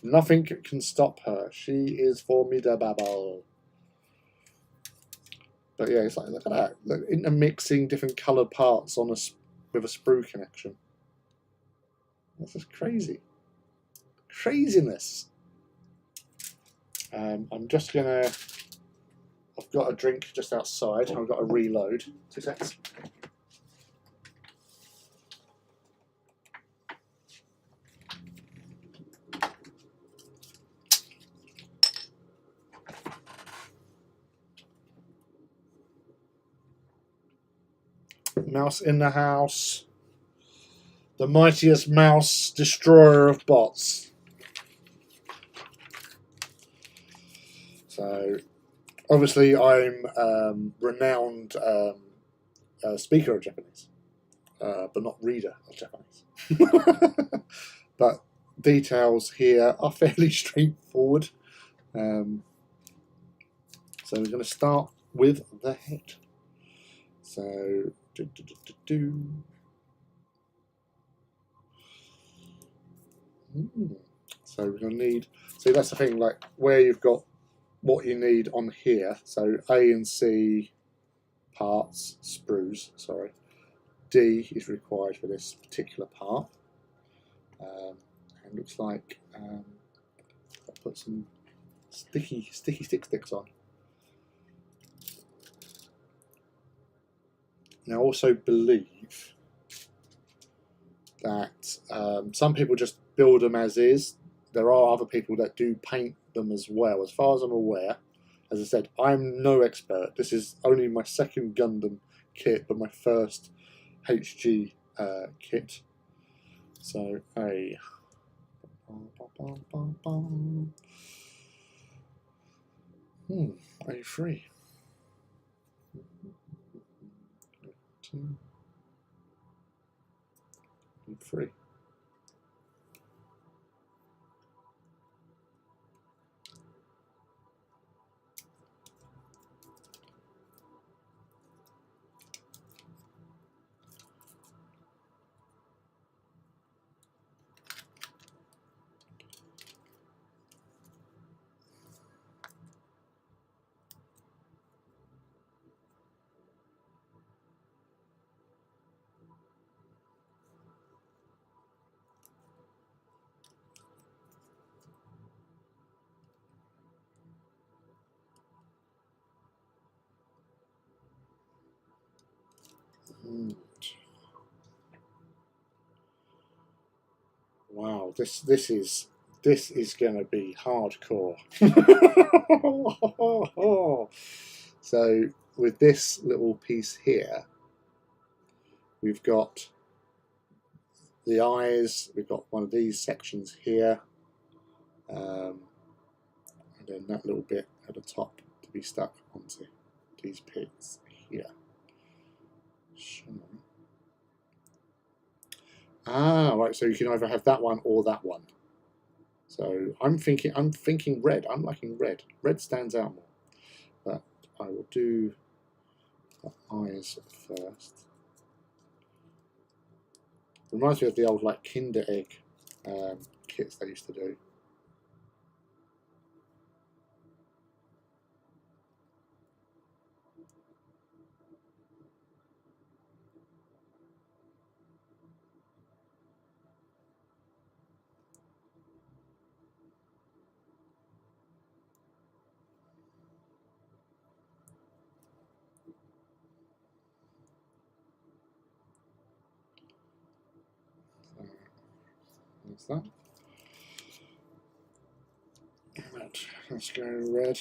Nothing can stop her. She is formidable. But yeah, it's like, look at that. Look, intermixing different coloured parts on with a sprue connection. That's just crazy. Craziness. I'm just gonna. I've got a drink just outside. I've got to reload. 2 seconds. Mouse in the house. The mightiest mouse, destroyer of bots. So, obviously, I'm renowned speaker of Japanese, but not reader of Japanese. But details here are fairly straightforward. So we're going to start with the head. So, So we're going to need. See, that's the thing. Like where you've got what you need on here. So A and C parts, sprues. Sorry, D is required for this particular part. And looks like I'll put some sticky stick sticks on. Now, I also believe that some people just build them as is. There are other people that do paint them as well. As far as I'm aware, as I said, I'm no expert. This is only my second Gundam kit, but my first HG kit. So, A. A3. A3. Wow, this is going to be hardcore. So with this little piece here, we've got the eyes. We've got one of these sections here, and then that little bit at the top to be stuck onto these pits here. Ah, right. So you can either have that one or that one. So I'm thinking red. I'm liking red. Red stands out more. But I will do the eyes first. Reminds me of the old like Kinder Egg kits they used to do. That's that. Right, let's go red.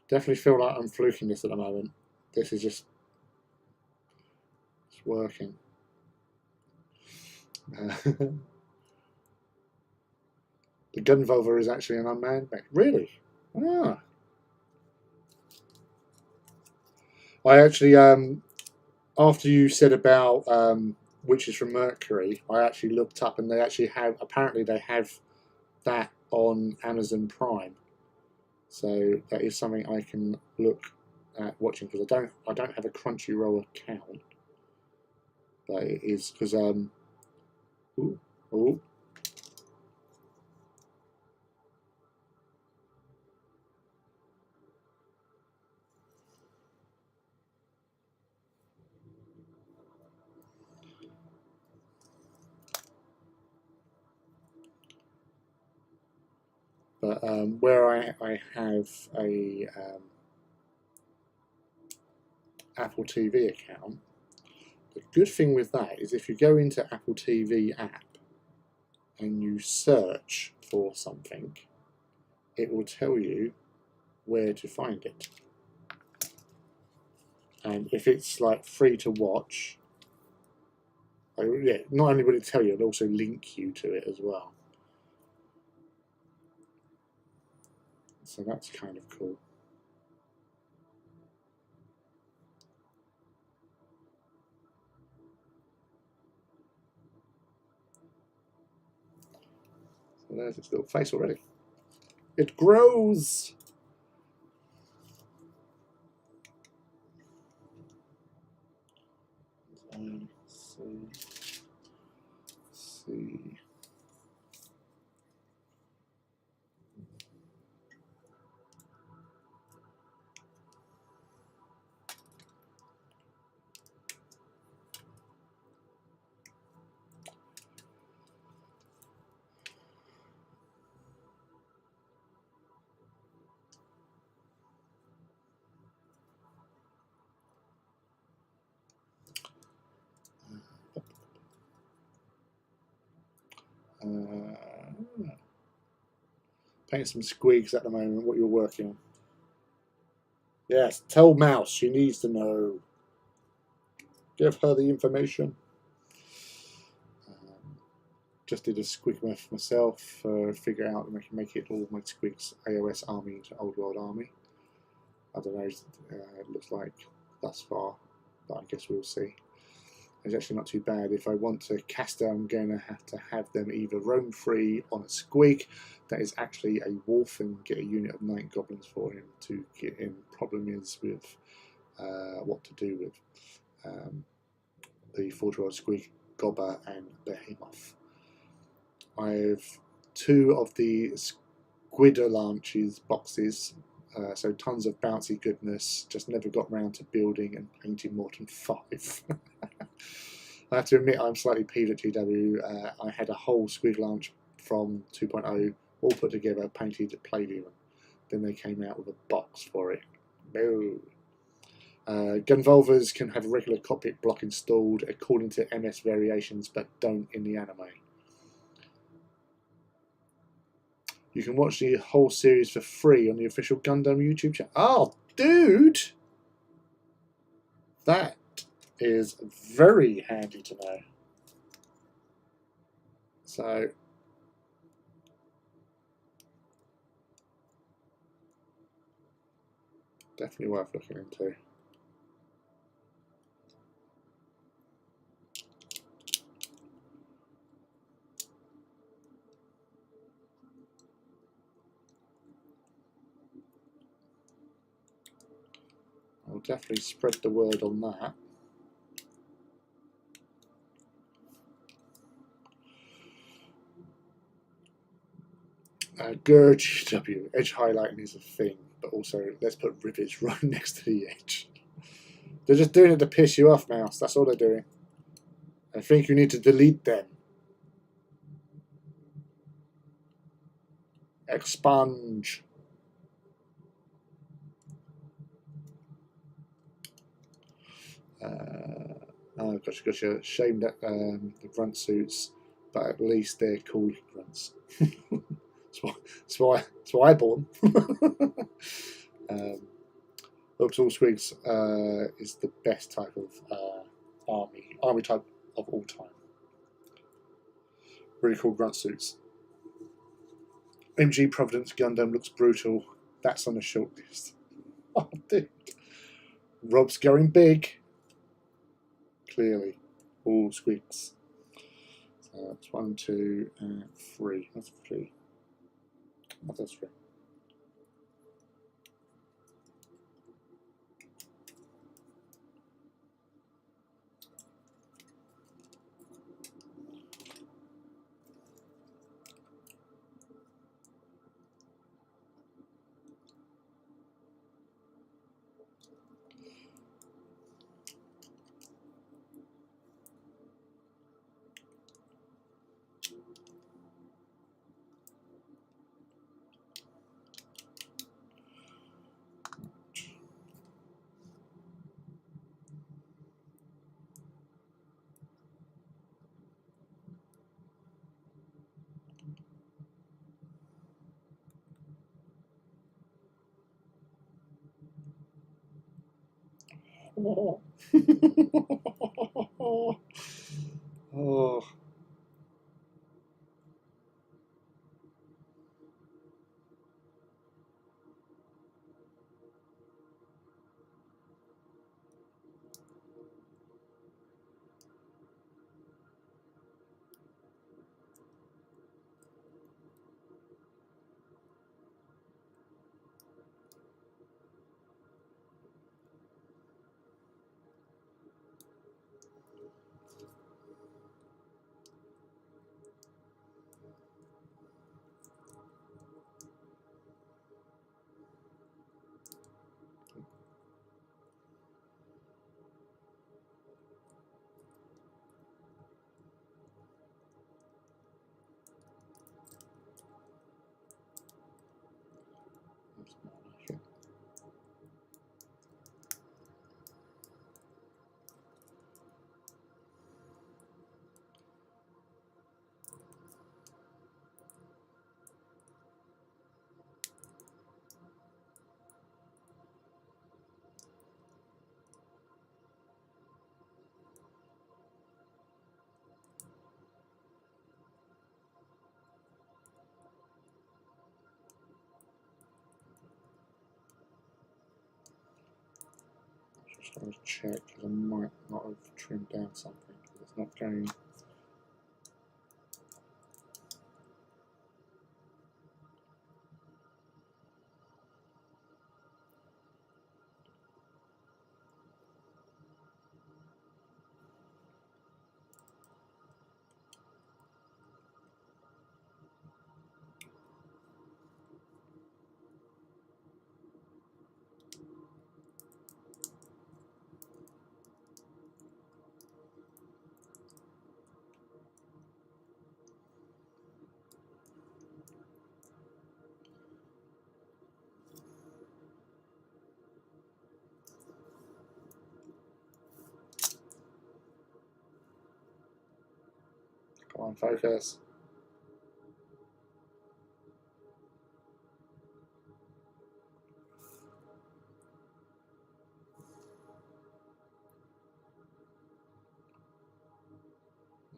Definitely feel like I'm fluking this at the moment. This is just it's working. The Gunvolva is actually an unmanned mech. Really? Ah. I actually, after you said about Witches from Mercury, I actually looked up and they actually have, apparently they have that on Amazon Prime. So that is something I can look at watching because I don't have a Crunchyroll account, but it is because ooh, ooh. But where I have a Apple TV account, the good thing with that is if you go into Apple TV app and you search for something, it will tell you where to find it. And if it's like free to watch, yeah, not only will it tell you, it'll also link you to it as well. So that's kind of cool. So there's its little face already. It grows! See. Painting some squigs at the moment. What you're working on? Yes, tell Mouse. She needs to know. Give her the information. Just did a squig myself. Figure out and make it all my squigs AOS army into Old World army. I don't know. It looks like thus far, but I guess we'll see. It's actually not too bad. If I want to cast them, I'm going to have them either roam free on a squig that is actually a wolf and get a unit of 9 goblins for him to get in. Problem is with what to do with the 4-year-old squig, Gobber and Behemoth. I have 2 of the Squidder launches boxes, so tons of bouncy goodness, just never got round to building and painting more than 5. I have to admit I'm slightly peeved at GW. I had a whole squig launch from 2.0 all put together, painted, played even. Then they came out with a box for it. No. Gunvolvers can have a regular cockpit block installed according to MS variations, but don't in the anime. You can watch the whole series for free on the official Gundam YouTube channel. Oh, dude! That is very handy to know. So, definitely worth looking into. I'll definitely spread the word on that. Good GW. Edge highlighting is a thing, but also let's put rivets right next to the edge. They're just doing it to piss you off, Mouse. That's all they're doing. I think you need to delete them. Expunge. Oh, gotcha. Shame that the grunt suits, but at least they're cool grunts. That's why I bought them. Orbital Squigs is the best type of army type of all time. Really cool grunt suits. MG Providence Gundam looks brutal. That's on the short list. Oh, dude. Rob's going big. Clearly. All squigs. So that's 1, 2, and 3. That's 3. That's 3. Oh. Oh. Just want to check because I might not have trimmed down something because it's not going. Come on, focus.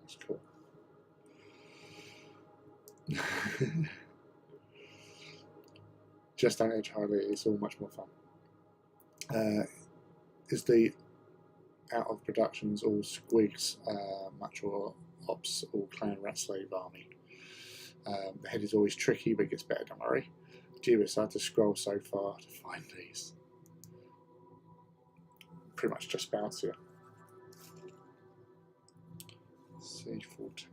That's cool. Just don't edge hardly, it's all much more fun. Is the out of productions all squigs, mature ops, or clan rat slave army? The head is always tricky, but it gets better, don't worry. Jeebus, I had to scroll so far to find these. Pretty much just bounce here. C14.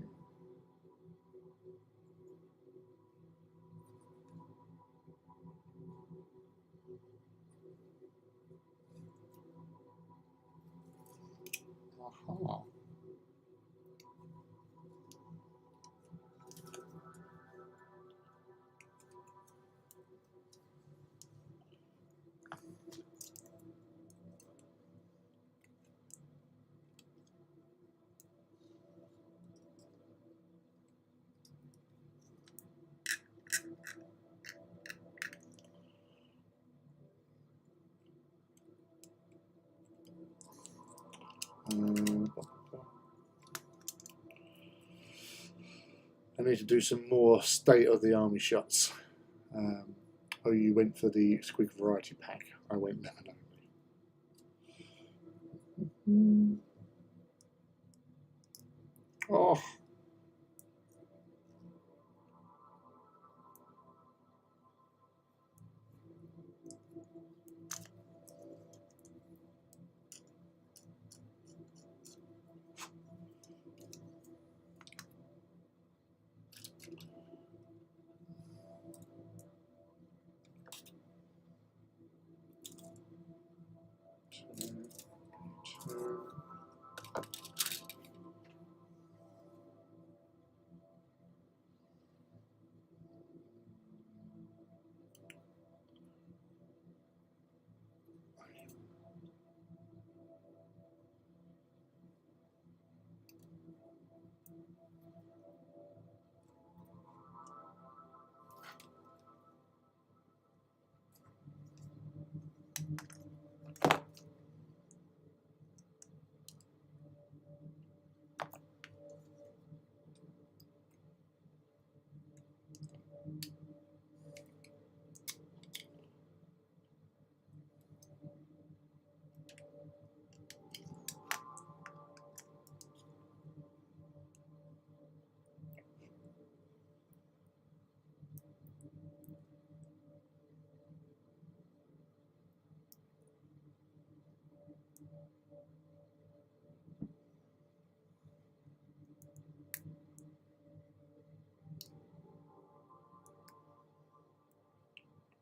Aha. I need to do some more state of the army shots. Oh, you went for the squig variety pack. I went never know. Oh.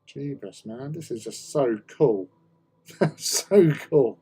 Jeebus, man, this is just so cool. So cool.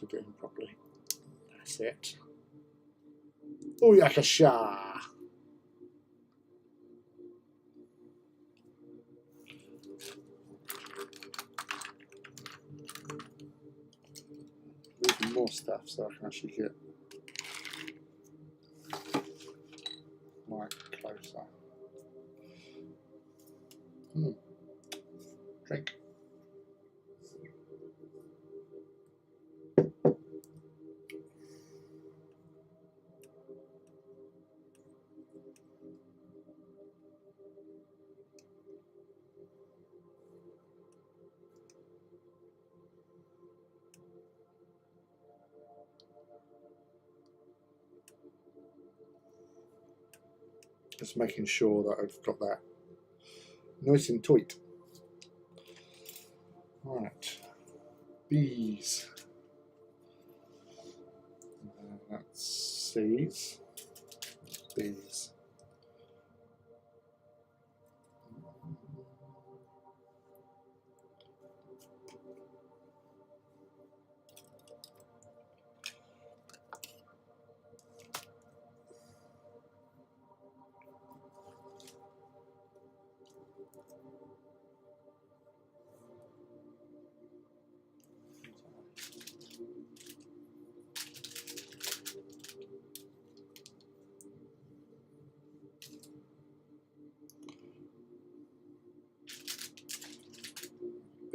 loaded it in properly. That's it. Oyakasha! Even more stuff so I can actually get right closer. Drink. Just making sure that I've got that nice and tight. Right, B's. That's C's. B's.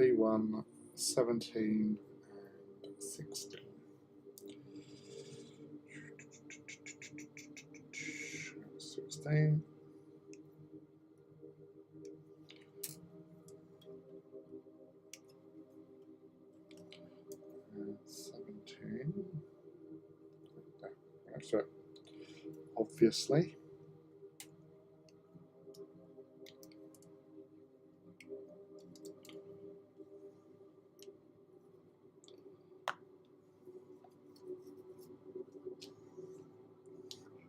B1, 17 and 16. 16. And 17. That's it. Obviously.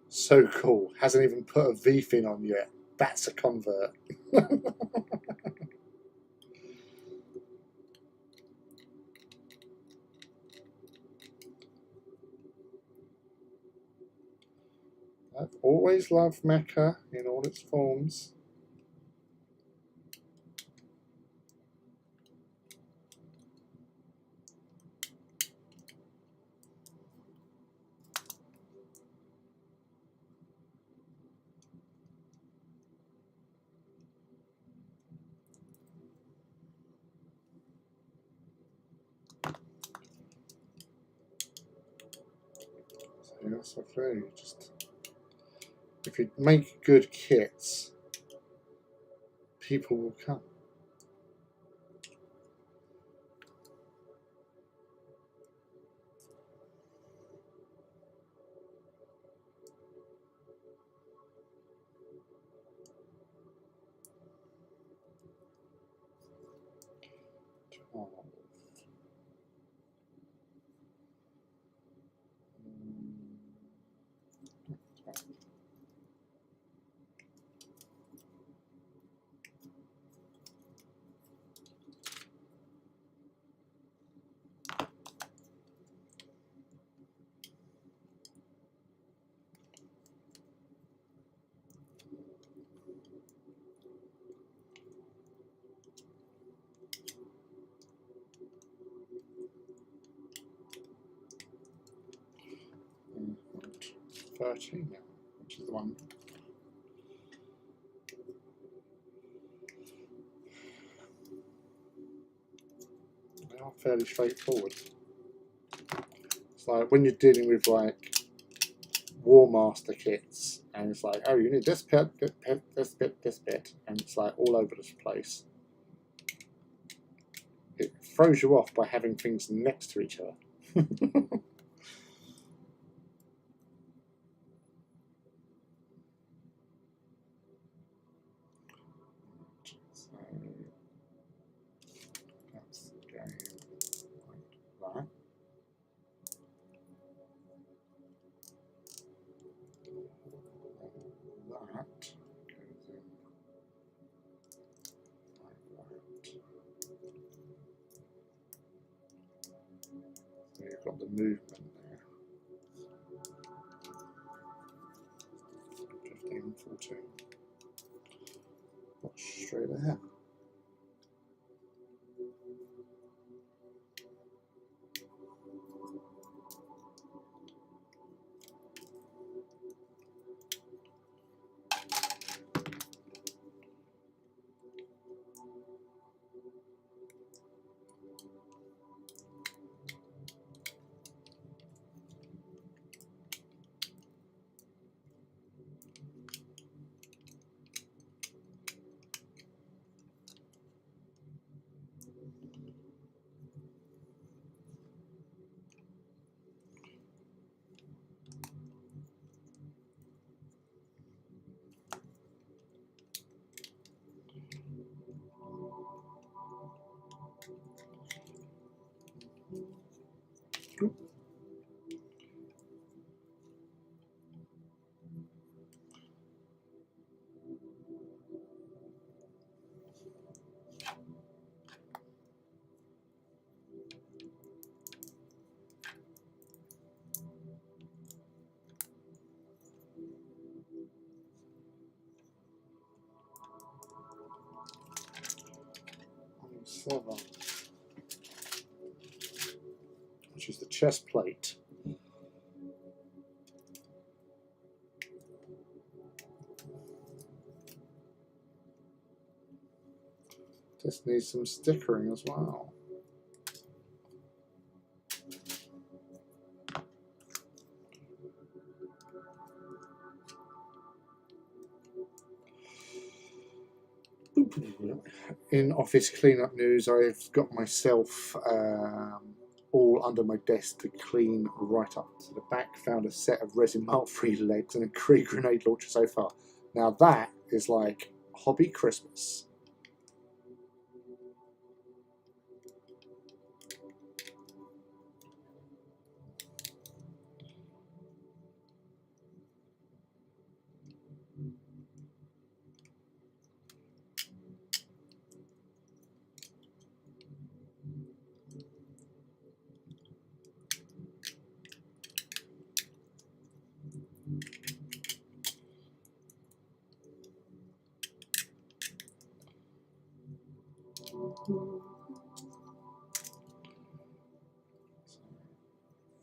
So cool. Hasn't even put a V fin on yet. That's a convert. I've always loved mecha in all its forms. So that's what I do. Just if you make good kits, people will come. Oh. 13 now, which is the one. They are fairly straightforward. It's like when you're dealing with like War Master kits, and it's like, oh, you need this bit, this bit, and it's like all over the place. It throws you off by having things next to each other. So that's going like that. That goes in like that. So you've got the movement there. 15, 14. Watch straight ahead. Seven, which is the chest plate. This needs some stickering as well. In office cleanup news, I've got myself all under my desk to clean right up to the back. Found a set of resin melt-free legs and a Kree grenade launcher so far. Now that is like hobby Christmas.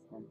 Front.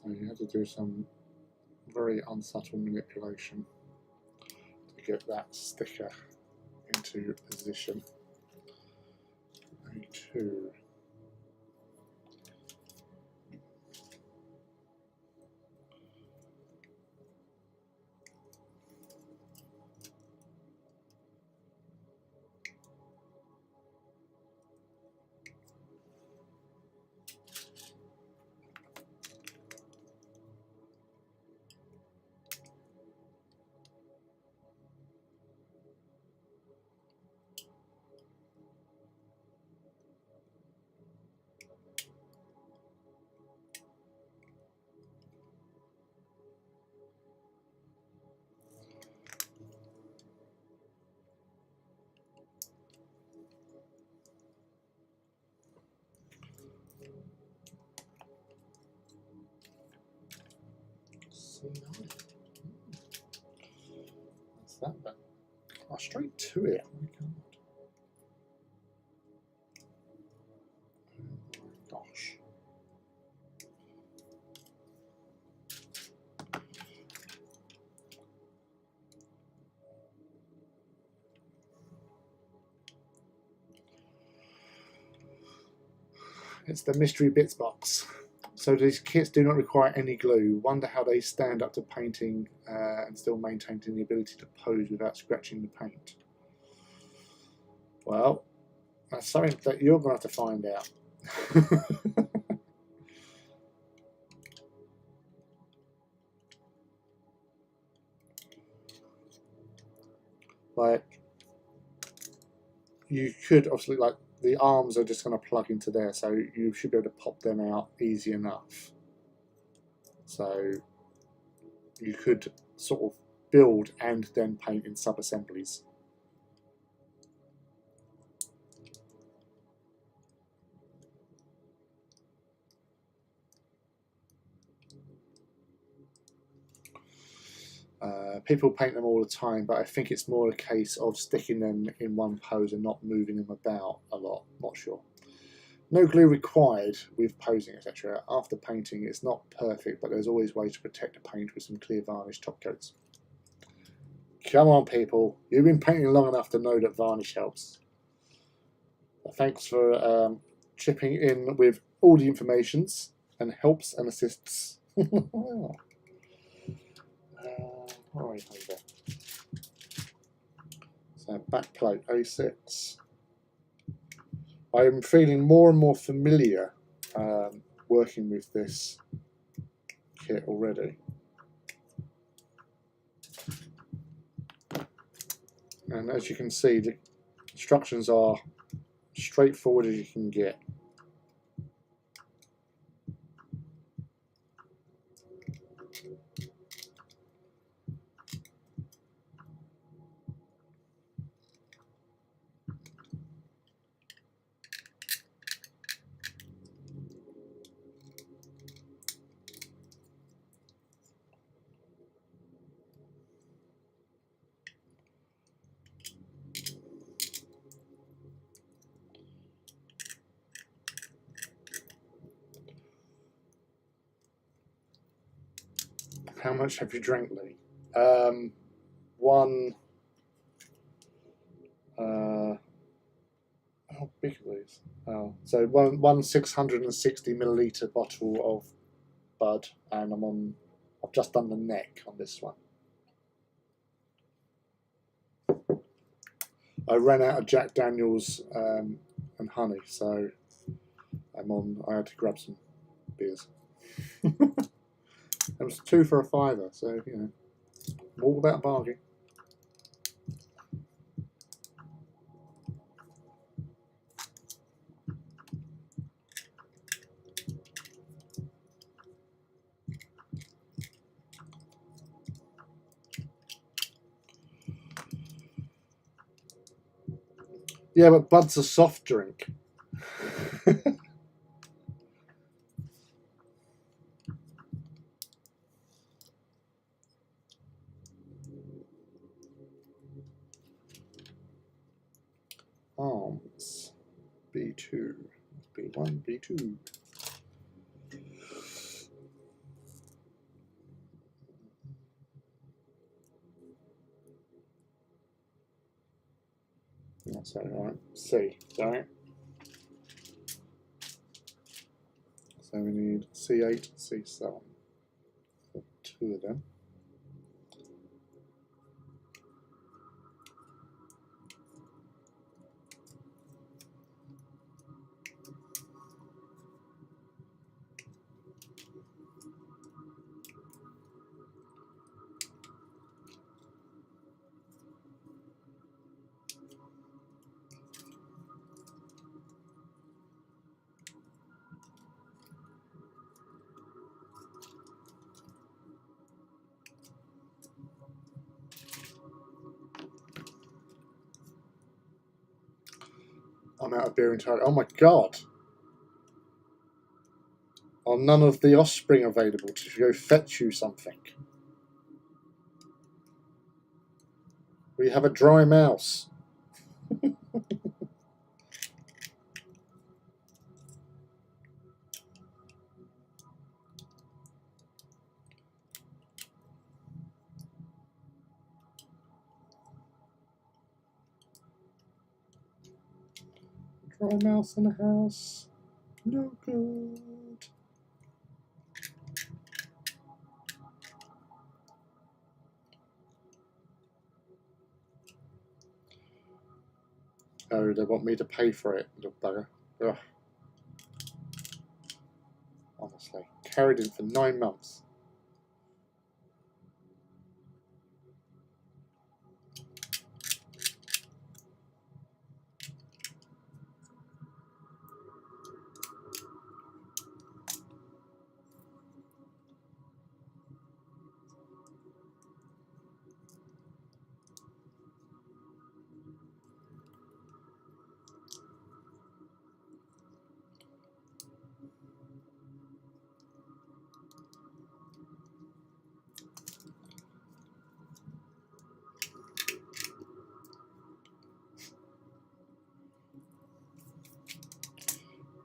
So you have to do some very unsubtle manipulation to get that sticker into position. A2. C9. What's that then? Oh, straight to it. Oh my god. Oh my gosh. It's the mystery bits box. So these kits do not require any glue. Wonder how they stand up to painting and still maintaining the ability to pose without scratching the paint. Well, that's something that you're going to have to find out. Like, you could obviously, like, the arms are just going to plug into there, so you should be able to pop them out easy enough. So you could sort of build and then paint in sub-assemblies. People paint them all the time, but I think it's more a case of sticking them in one pose and not moving them about a lot. Not sure. No glue required with posing, etc. After painting, it's not perfect, but there's always ways to protect the paint with some clear varnish top coats. Come on, people. You've been painting long enough to know that varnish helps. But thanks for chipping in with all the informations and helps and assists. Alright, so back plate A6. I am feeling more and more familiar working with this kit already. And as you can see, the instructions are straightforward as you can get. How much have you drank, Lee? One. How big are these? Oh, so one 660 milliliter bottle of Bud, and I've just done the neck on this one. I ran out of Jack Daniels and honey, so I had to grab some beers. It was 2 for a $5, so you know, all about bargain. Yeah, but Bud's a soft drink. Arms. B2. B1, B2. That's right. C, sorry. So we need C8, C7. 2 of them. I'm out of beer entirely. Oh my god! Are none of the offspring available to go fetch you something? We have a dry mouse. Dry mouse in the house. No good. Oh, they want me to pay for it, little bugger. Ugh. Honestly. Carried in for 9 months.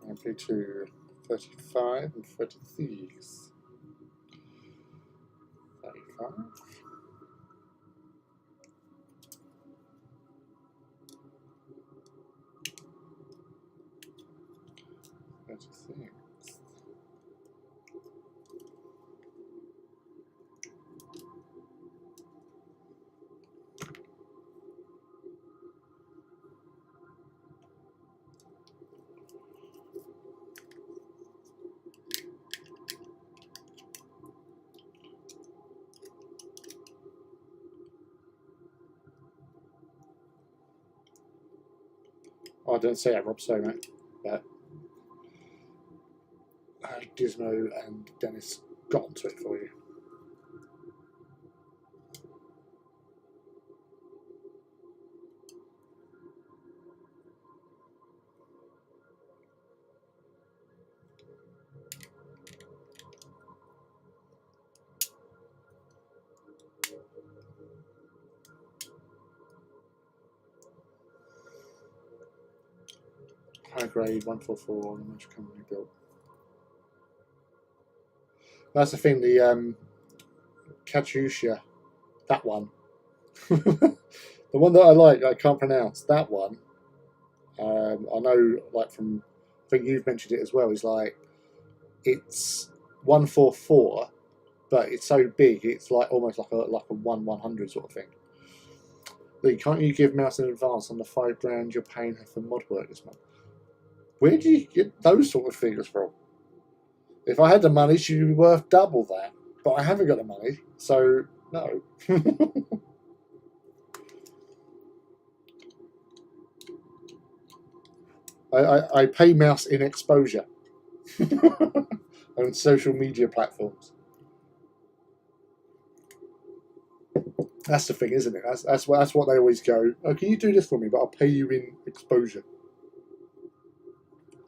Happy to 35 and 36. 35. 36. Oh, I don't say that, Rob, so mate. But Gizmo and Dennis got onto it for you. High grade 144 on the Motor Company built. That's the thing, the Katyusha, that one. The one that I like, I can't pronounce. That one, I know, like from, I think you've mentioned it as well, is like, it's 144, but it's so big, it's like almost like a 1/100 sort of thing. Lee, can't you give Mouse an advance on the £5 you're paying her for mod work this month? Where do you get those sort of figures from? If I had the money, she'd be worth double that. But I haven't got the money, so no. I pay Mouse in exposure on social media platforms. That's the thing, isn't it? That's what they always go. Oh, can you do this for me? But I'll pay you in exposure.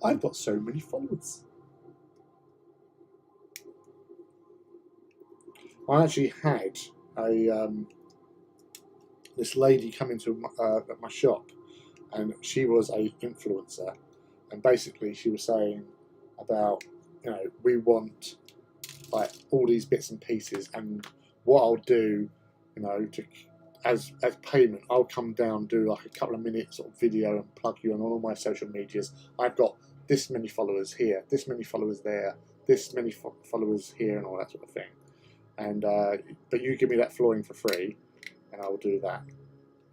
I've got so many followers. I actually had a this lady come into my shop, and she was a influencer, and basically she was saying about, you know, we want like all these bits and pieces, and what I'll do, you know, to as payment, I'll come down, do like a couple of minutes sort of video and plug you on all my social medias. I've got this many followers here, this many followers there, this many followers here, and all that sort of thing. And but you give me that flooring for free, and I will do that.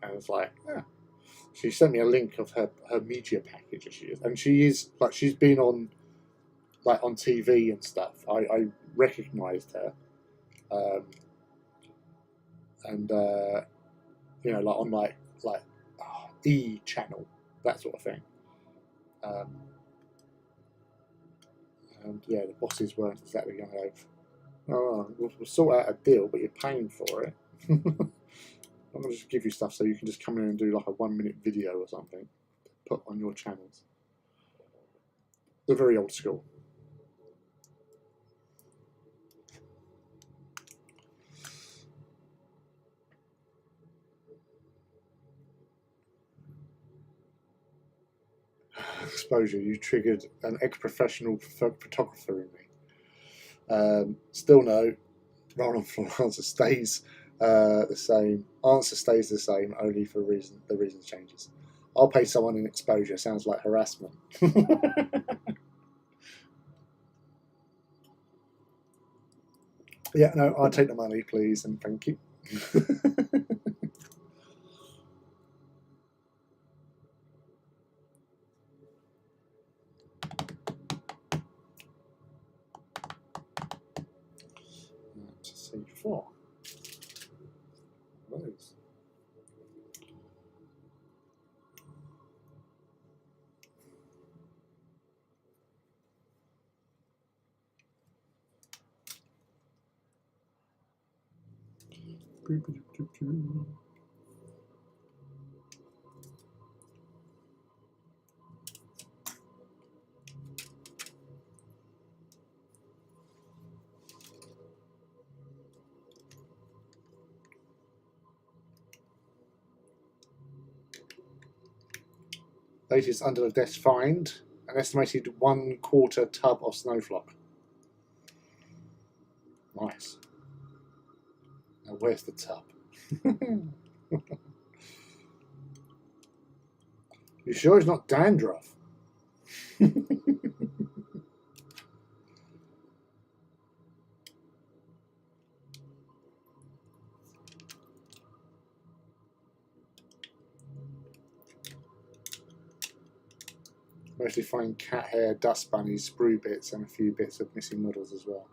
And it's like, yeah. She sent me a link of her media package, and she is like, she's been on like on TV and stuff. I recognised her, and you know, like on like E channel, that sort of thing. And yeah, the bosses weren't exactly going to go, oh, we'll sort out a deal, but you're paying for it. I'm going to just give you stuff so you can just come in and do like a 1-minute video or something to put on your channels. They're very old school. exposure. You triggered an ex-professional photographer in me. Still no. Roll on floor answer stays the same. Answer stays the same, only for the reason changes. I'll pay someone in exposure. Sounds like harassment. Yeah, no, I'll take the money, please, and thank you. Let's see, 4. Those. Latest under the desk find an estimated 1/4 tub of snowflock. Nice. Now where's the tub? You sure it's not dandruff? Mostly find cat hair, dust bunnies, sprue bits, and a few bits of missing models as well.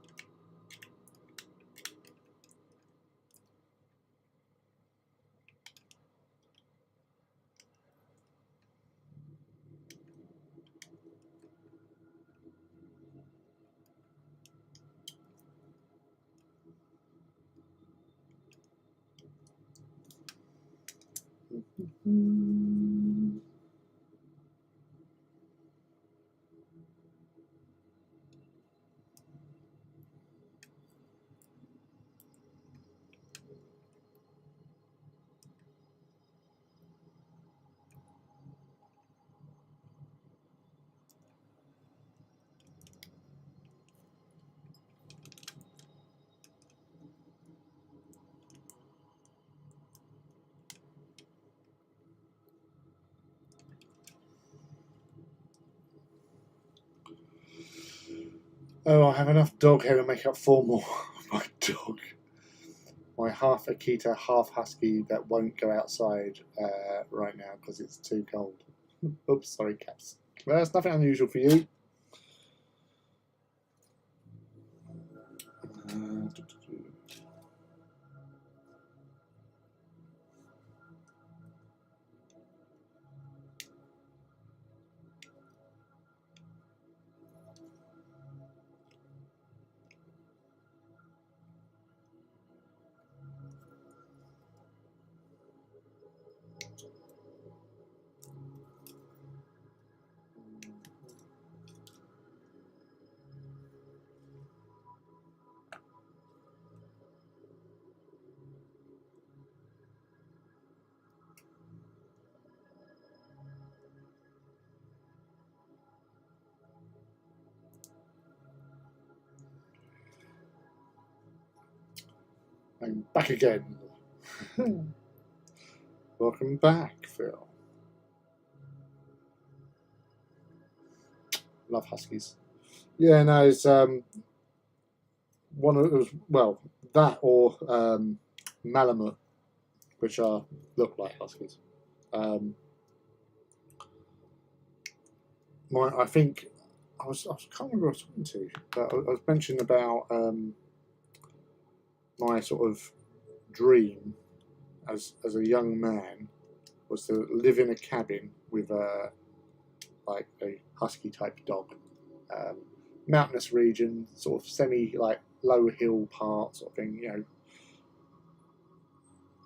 Oh, I have enough dog hair to make up 4 more of my dog. My half Akita, half husky that won't go outside right now because it's too cold. Oops, sorry, cats. Well, that's nothing unusual for you. I'm back again. Welcome back, Phil. Love huskies. Yeah, no, it's one of those. Well, that or Malamute, which look like huskies. I think I can't remember who I was talking to, but I was mentioning about my sort of dream as a young man was to live in a cabin with like a husky type dog, mountainous region, sort of semi like low hill part sort of thing. You know,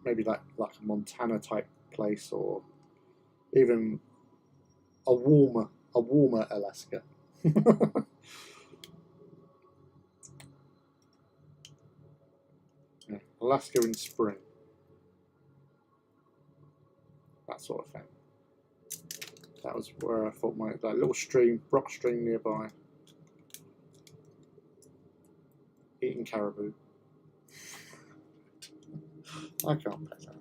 maybe like a Montana type place, or even a warmer Alaska. Yeah, Alaska in spring, that sort of thing. That was where I thought that little stream, rock stream nearby. Eating caribou. I can't pet that.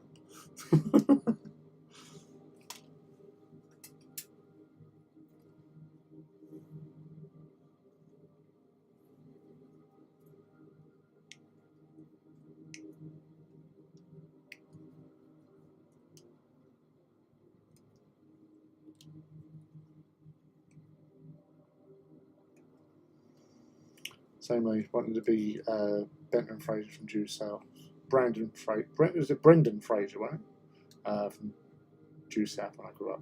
Same way, wanted to be Benton Fraser from Due South. Brendan Fraser, was it Brendan Fraser, wasn't it? From Due South when I grew up.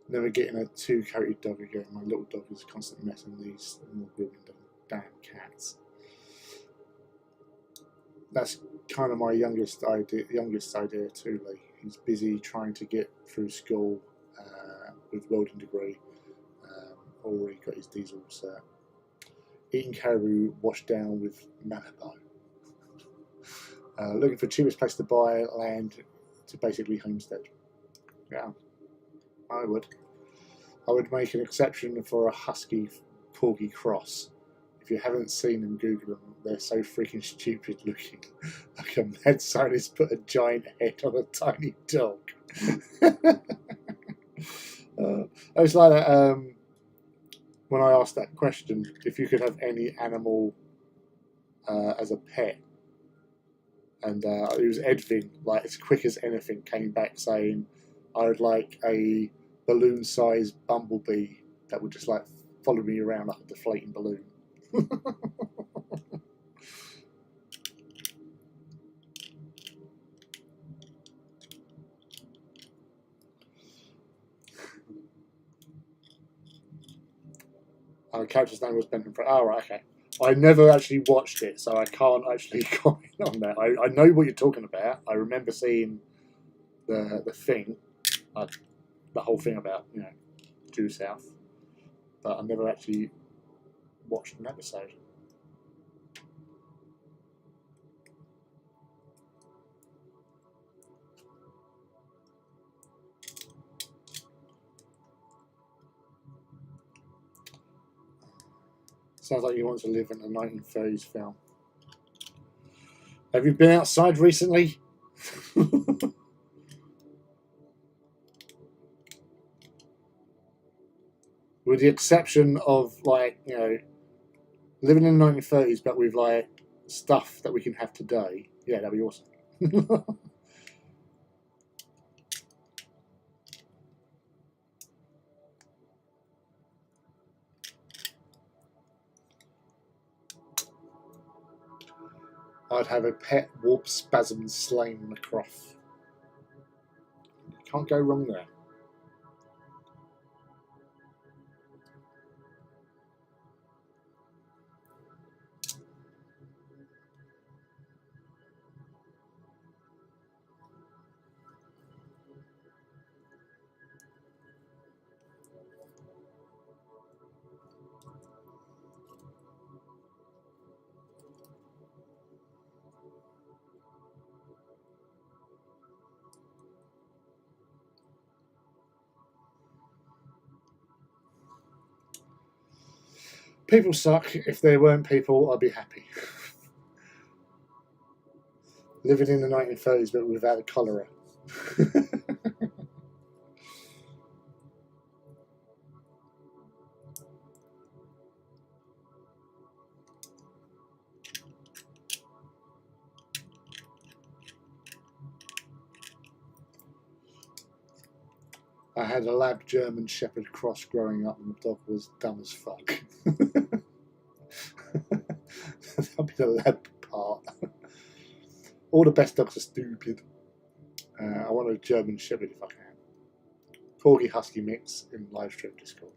Never getting a two-coated dog again. My little dog is constantly messing these more grooming damn cats. That's kind of my youngest idea too, Lee. He's busy trying to get through school with welding degree. Already got his diesel cert. Eating caribou washed down with Malibu. Looking for cheapest place to buy land to basically homestead. Yeah, I would. I would make an exception for a husky corgi cross. If you haven't seen them, Google them. They're so freaking stupid looking. Like a mad scientist put a giant head on a tiny dog. I was like that when I asked that question, if you could have any animal as a pet. And it was Edvin, like as quick as anything, came back saying, I would like a balloon-sized bumblebee that would just like follow me around like a deflating balloon. Our character's name was Benton Fraser. Oh, right, okay. I never actually watched it, so I can't actually comment on that. I know what you're talking about. I remember seeing the thing, the whole thing about Due South, but I never actually watched an episode. Sounds like you want to live in a 1930s film. Have you been outside recently? With the exception of living in the 1930s, but with like stuff that we can have today. Yeah, that'd be awesome. I'd have a pet warp spasm slain Macross. Can't go wrong there. People suck. If there weren't people, I'd be happy. Living in the 1930s, but without a cholera. I had a lab German Shepherd cross growing up, and the dog was dumb as fuck. That'll be the lab part. All the best dogs are stupid. I want a German Shepherd if I can. Corgi Husky mix in live stream Discord.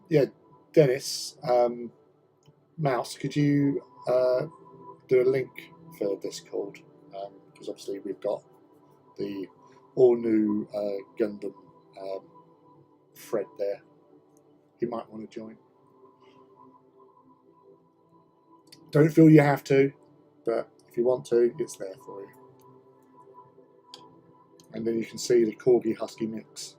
yeah, Dennis, Mouse, could you do a link for Discord? Because obviously we've got the all new Gundam thread there. You might want to join. Don't feel you have to, but if you want to, it's there for you. And then you can see the Corgi Husky mix.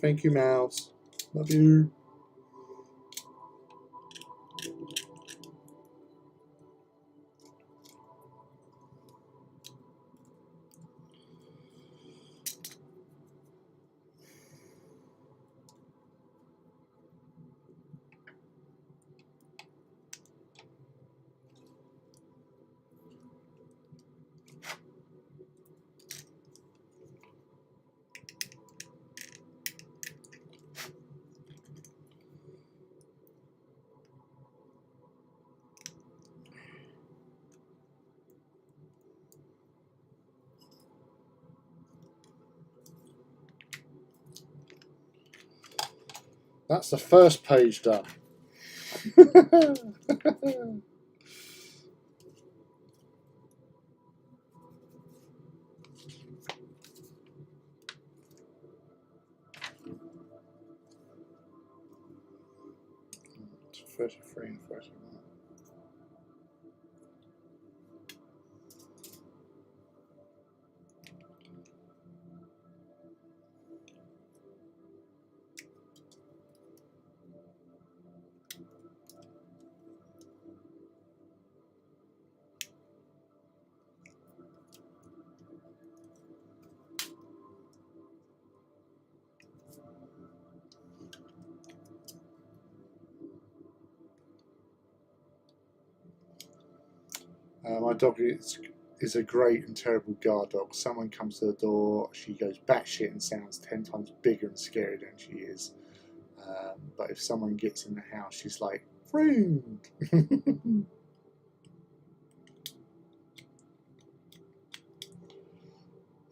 Thank you, Mouse. Love you. That's the first page done. It's 33 and 31. My dog is a great and terrible guard dog. Someone comes to the door, she goes batshit and sounds 10 times bigger and scarier than she is. But if someone gets in the house, she's like, friend.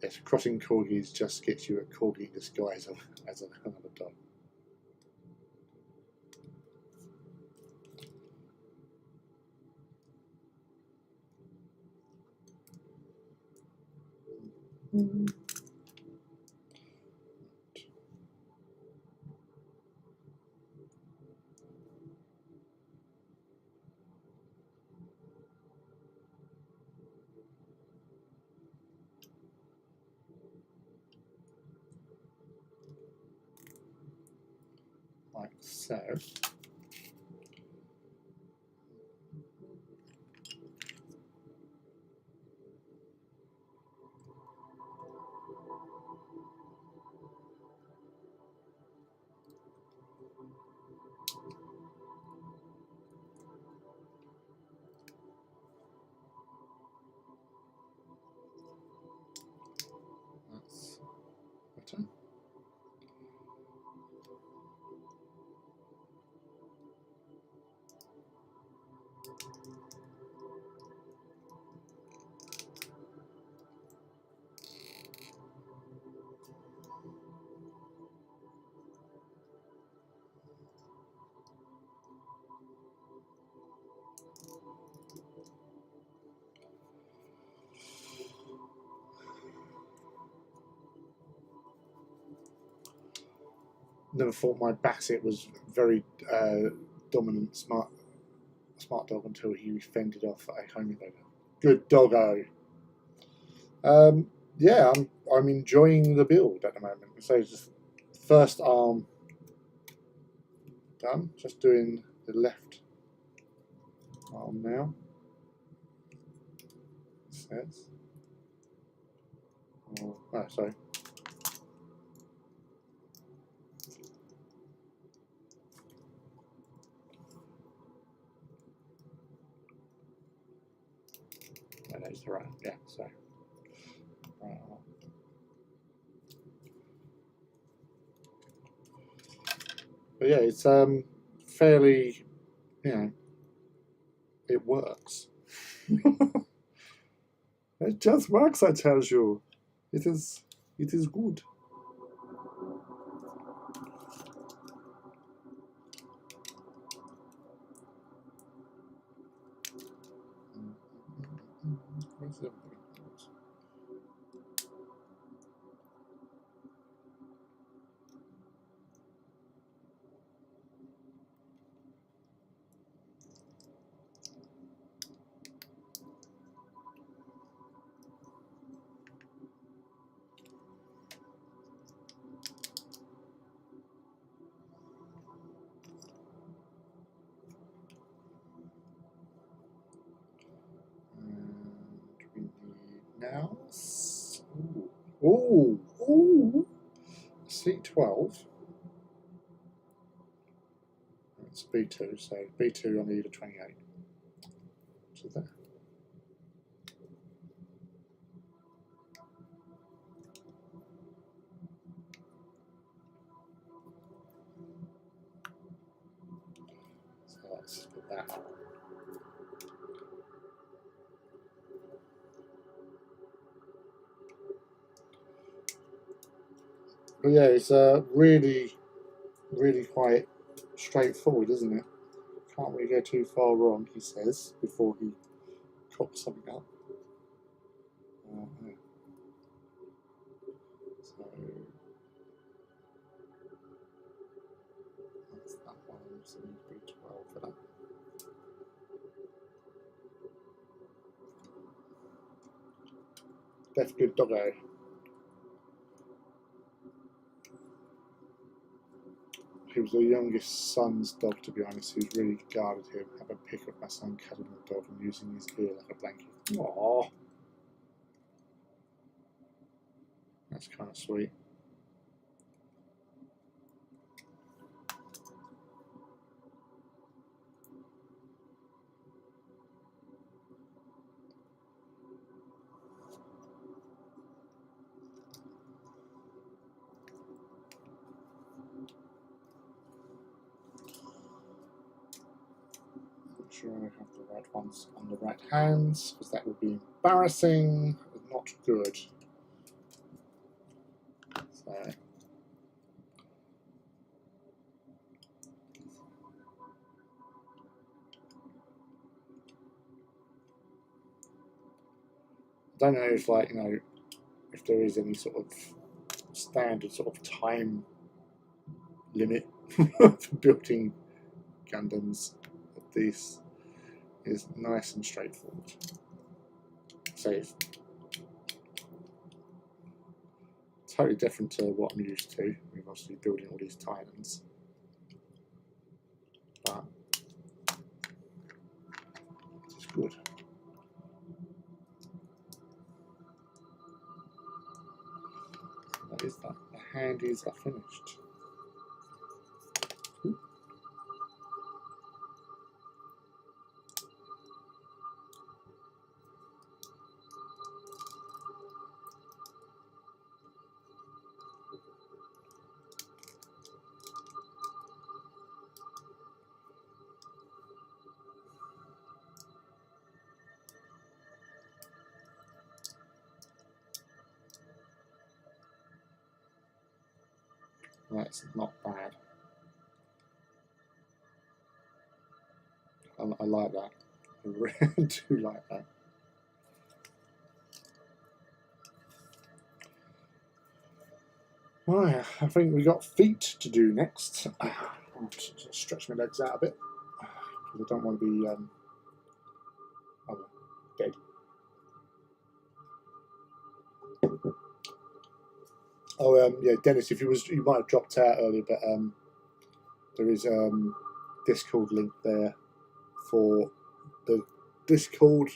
Yes, crossing corgis just gets you a corgi disguise as another dog. Like so. That's better. Never thought my Basset was very dominant, smart dog until he fended off a homing dog. Good doggo. Yeah, I'm enjoying the build at the moment. So just first arm done. Just doing the left arm now. It says. Oh, sorry. That is the right. Yeah, sorry. Right arm. But yeah, it's fairly, you know, it works. It just works, I tell you. It is good. Where's the other thing? And we need now. Ooh. C12. It's B2, so B2 I need a 28. So there. So let's put that on. But yeah, it's really quite straightforward, isn't it? Can't really go too far wrong, he says, before he cocks something up. Yeah. So that's that one. So we need B12 for that. That's good doggo. He was the youngest son's dog, to be honest. He's really guarded him. Have a pic of my son cuddling the dog and using his ear like a blanket. Aww. That's kind of sweet. Make sure I have the right ones on the right hands, because that would be embarrassing, but not good. So I don't know if, like, if there is any sort of standard sort of time limit for building Gundams. This is nice and straightforward. So it's totally different to what I'm used to. We're obviously building all these Titans, but it's good. That is that. The handies are finished. Ooh. That's not bad. I like that. I really do like that. Right, I think we got feet to do next. I'll stretch my legs out a bit because I don't want to be dead. Oh, yeah, Dennis, if you might have dropped out earlier, but there is Discord link there for the Discord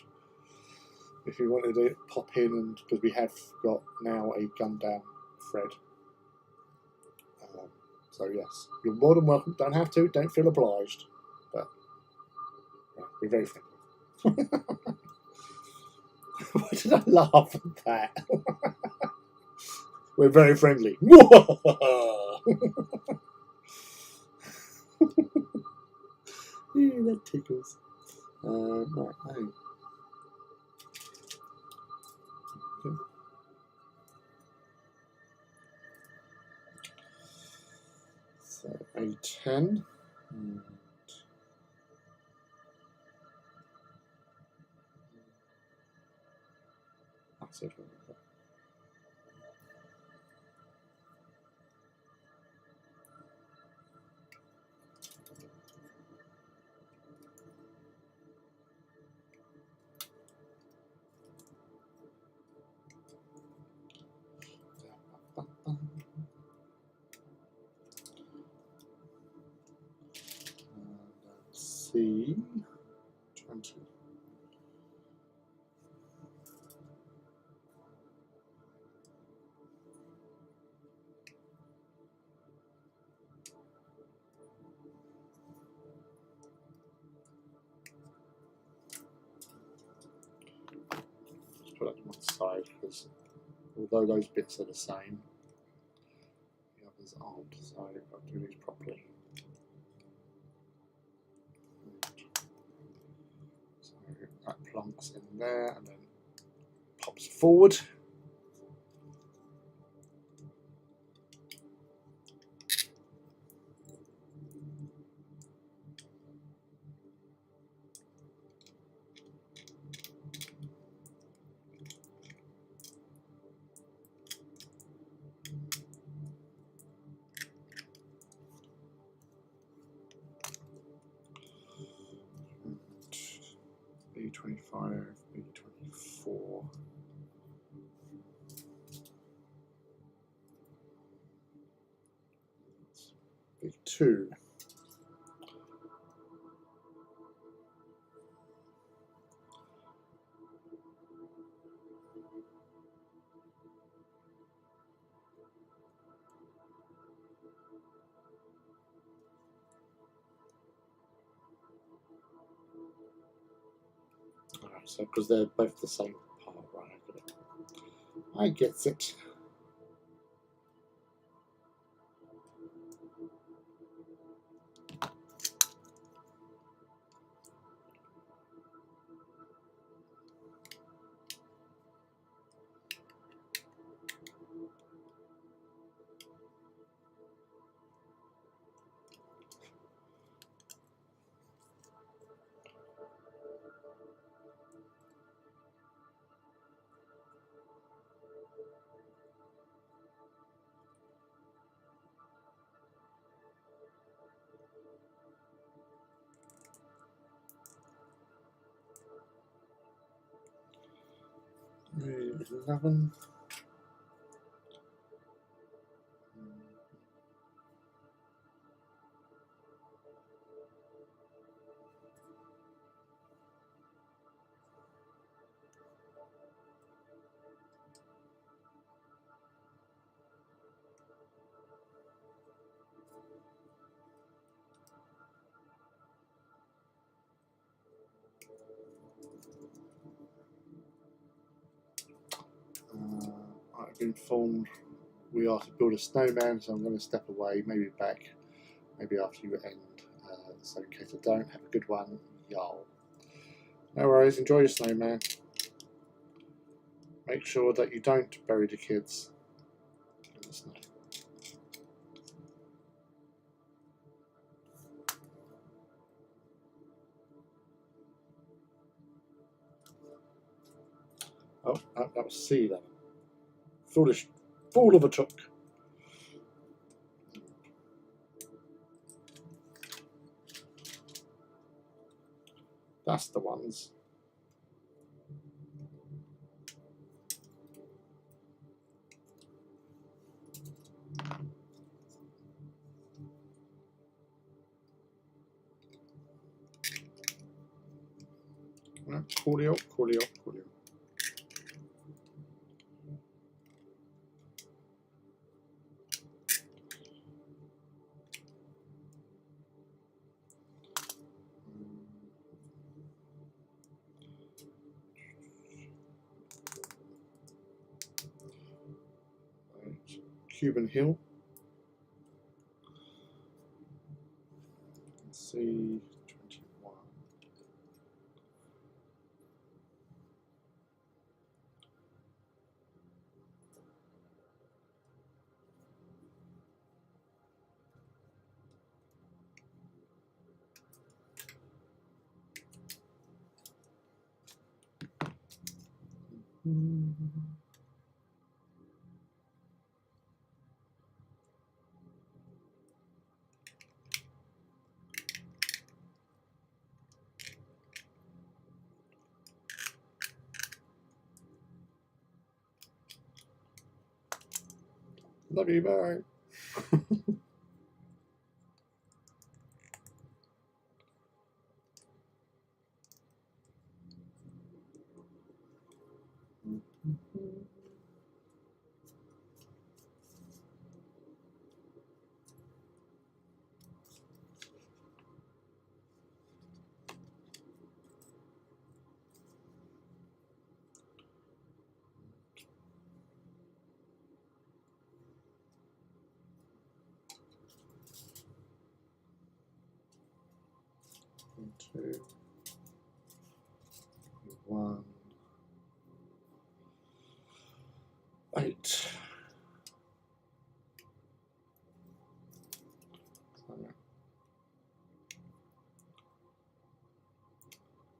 if you wanted to pop in, and because we have got now a Gundam thread. So yes, you're more than welcome. Don't have to. Don't feel obliged. But yeah, we're very friendly. Why did I laugh at that? We're very friendly. Yeah, that tickles. Right, hey. Okay. So A10. And that's it. C 20. Let's put that to one side because although those bits are the same, the others aren't. So I've got to do these properly. So that plonks in there and then pops forward. B25, B24. B2. Alright, so because they're both the same part, right? I get it. B11. I've been informed we are to build a snowman, so I'm going to step away, maybe back, maybe after you end. So in case I don't, have a good one, y'all. No worries, enjoy your snowman. Make sure that you don't bury the kids in the snow. Oh, that was C then. Foolish fool of a truck. That's the ones. Coolio, coolio, coolio. Cuban Hill. C21. Love you, bye. Two, 1, 8.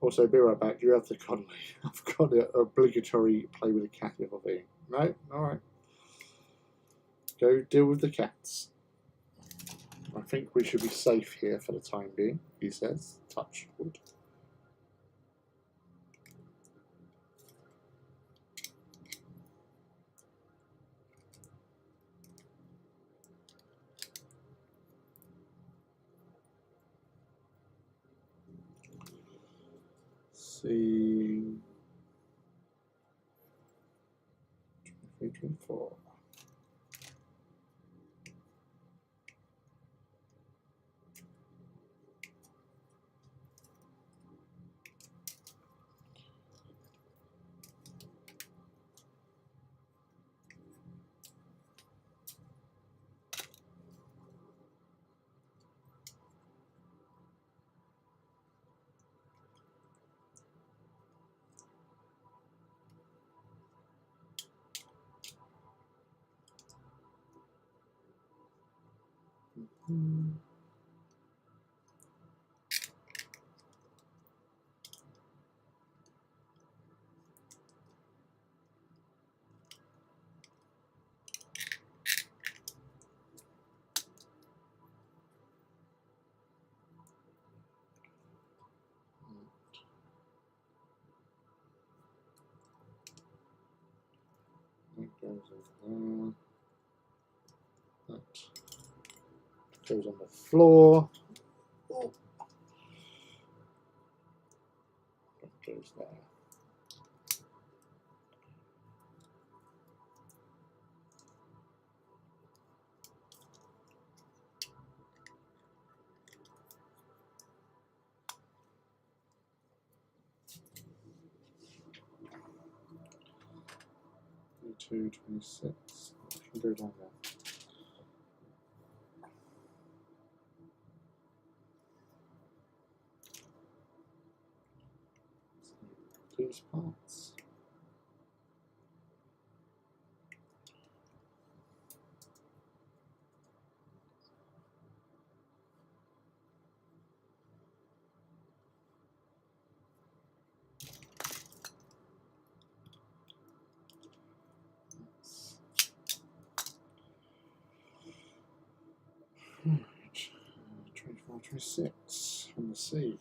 Also, be right back. You have the cuddly. I've got the obligatory play with the cat if I've been. No? Alright. Go deal with the cats. I think we should be safe here for the time being, he says. Touch wood. See. 324. That goes over there. That goes on the floor. Oh. That goes there. Two 26. I can go down there. These parts. Right. 24, 26 on the sea.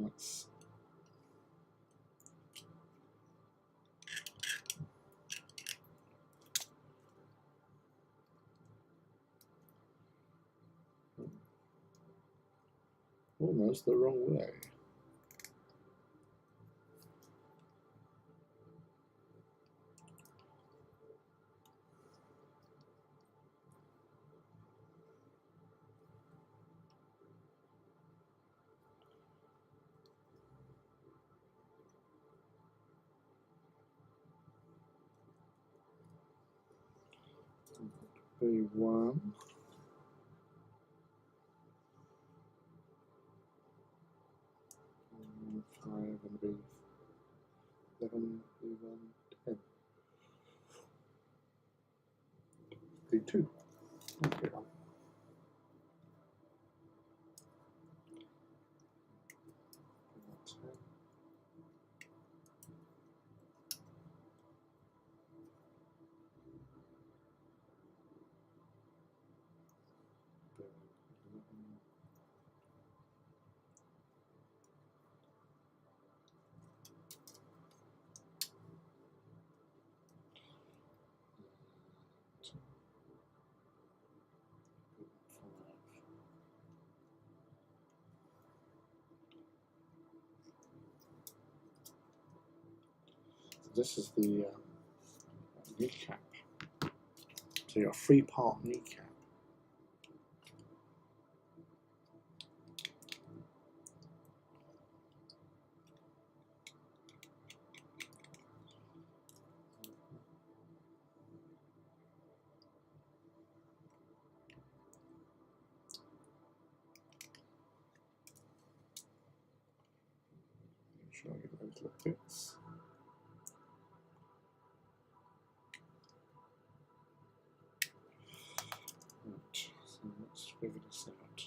That's almost the wrong way. B1. B5 and B11, B1, 10. B2. Okay. This is the kneecap. So your 3-part kneecap. Make sure I get those little bits. Right, so let's figure this out.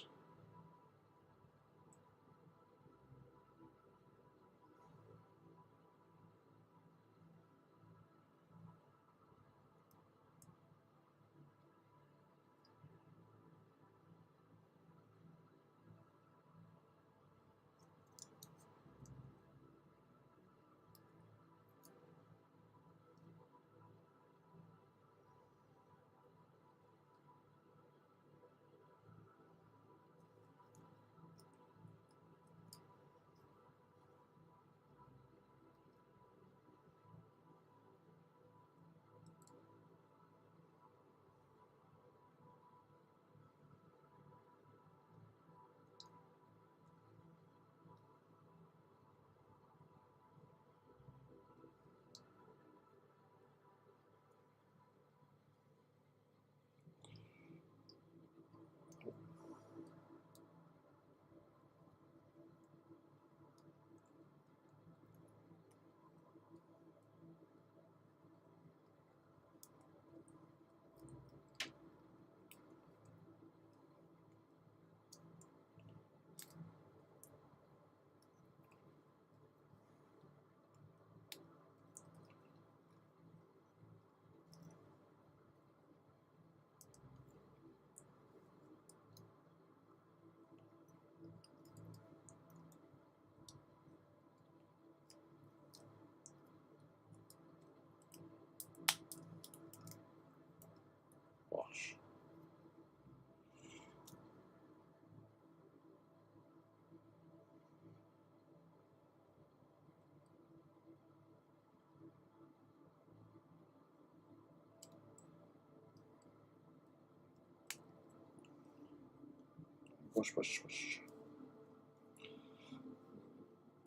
Wash. Wash, wash, wash.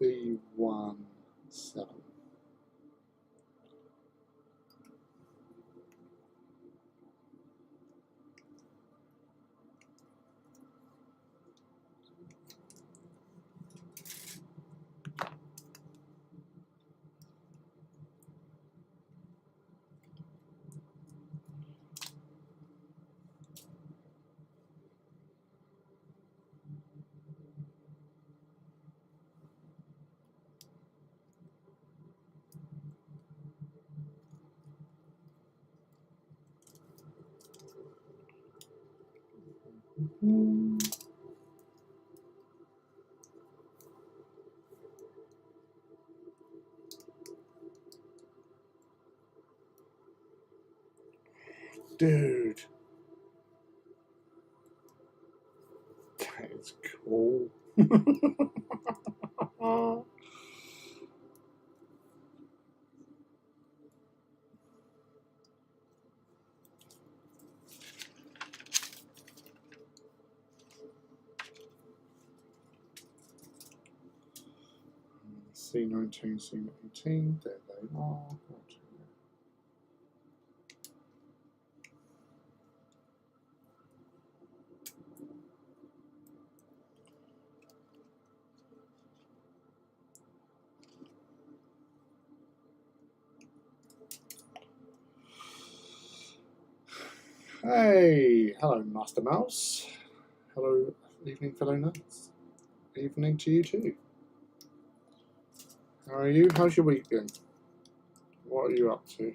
B1, 7. Dude, that is cool. C19, C18, there they are. Hey, hello, Master Mouse. Hello, evening, fellow nerds. Evening to you too. How are you? How's your week been? What are you up to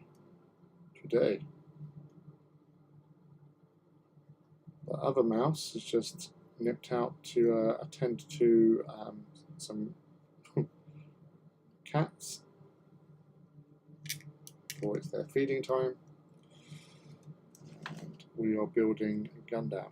today? The other mouse has just nipped out to attend to some cats for it's their feeding time. And we are building Gundam.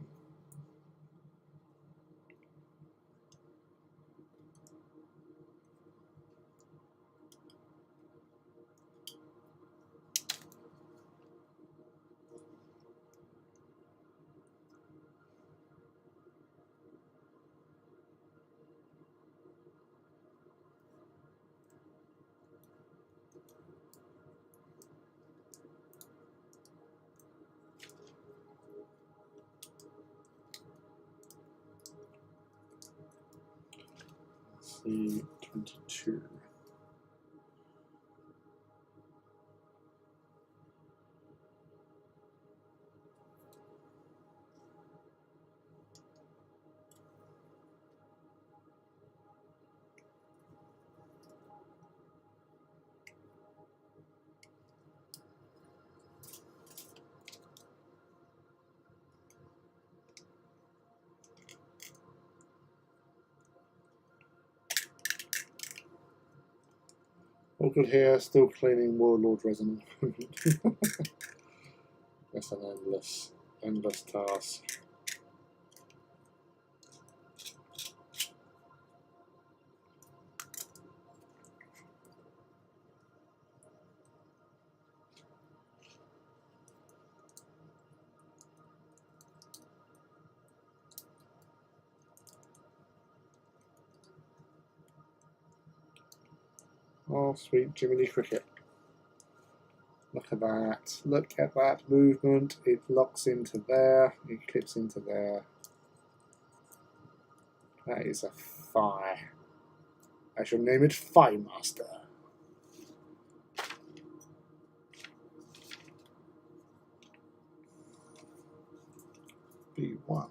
C-22. All good here, still cleaning Warlord resin. That's an endless task. Oh, sweet Jiminy Cricket. Look at that. Look at that movement. It locks into there. It clips into there. That is a Phi. I shall name it Phi Master. B1.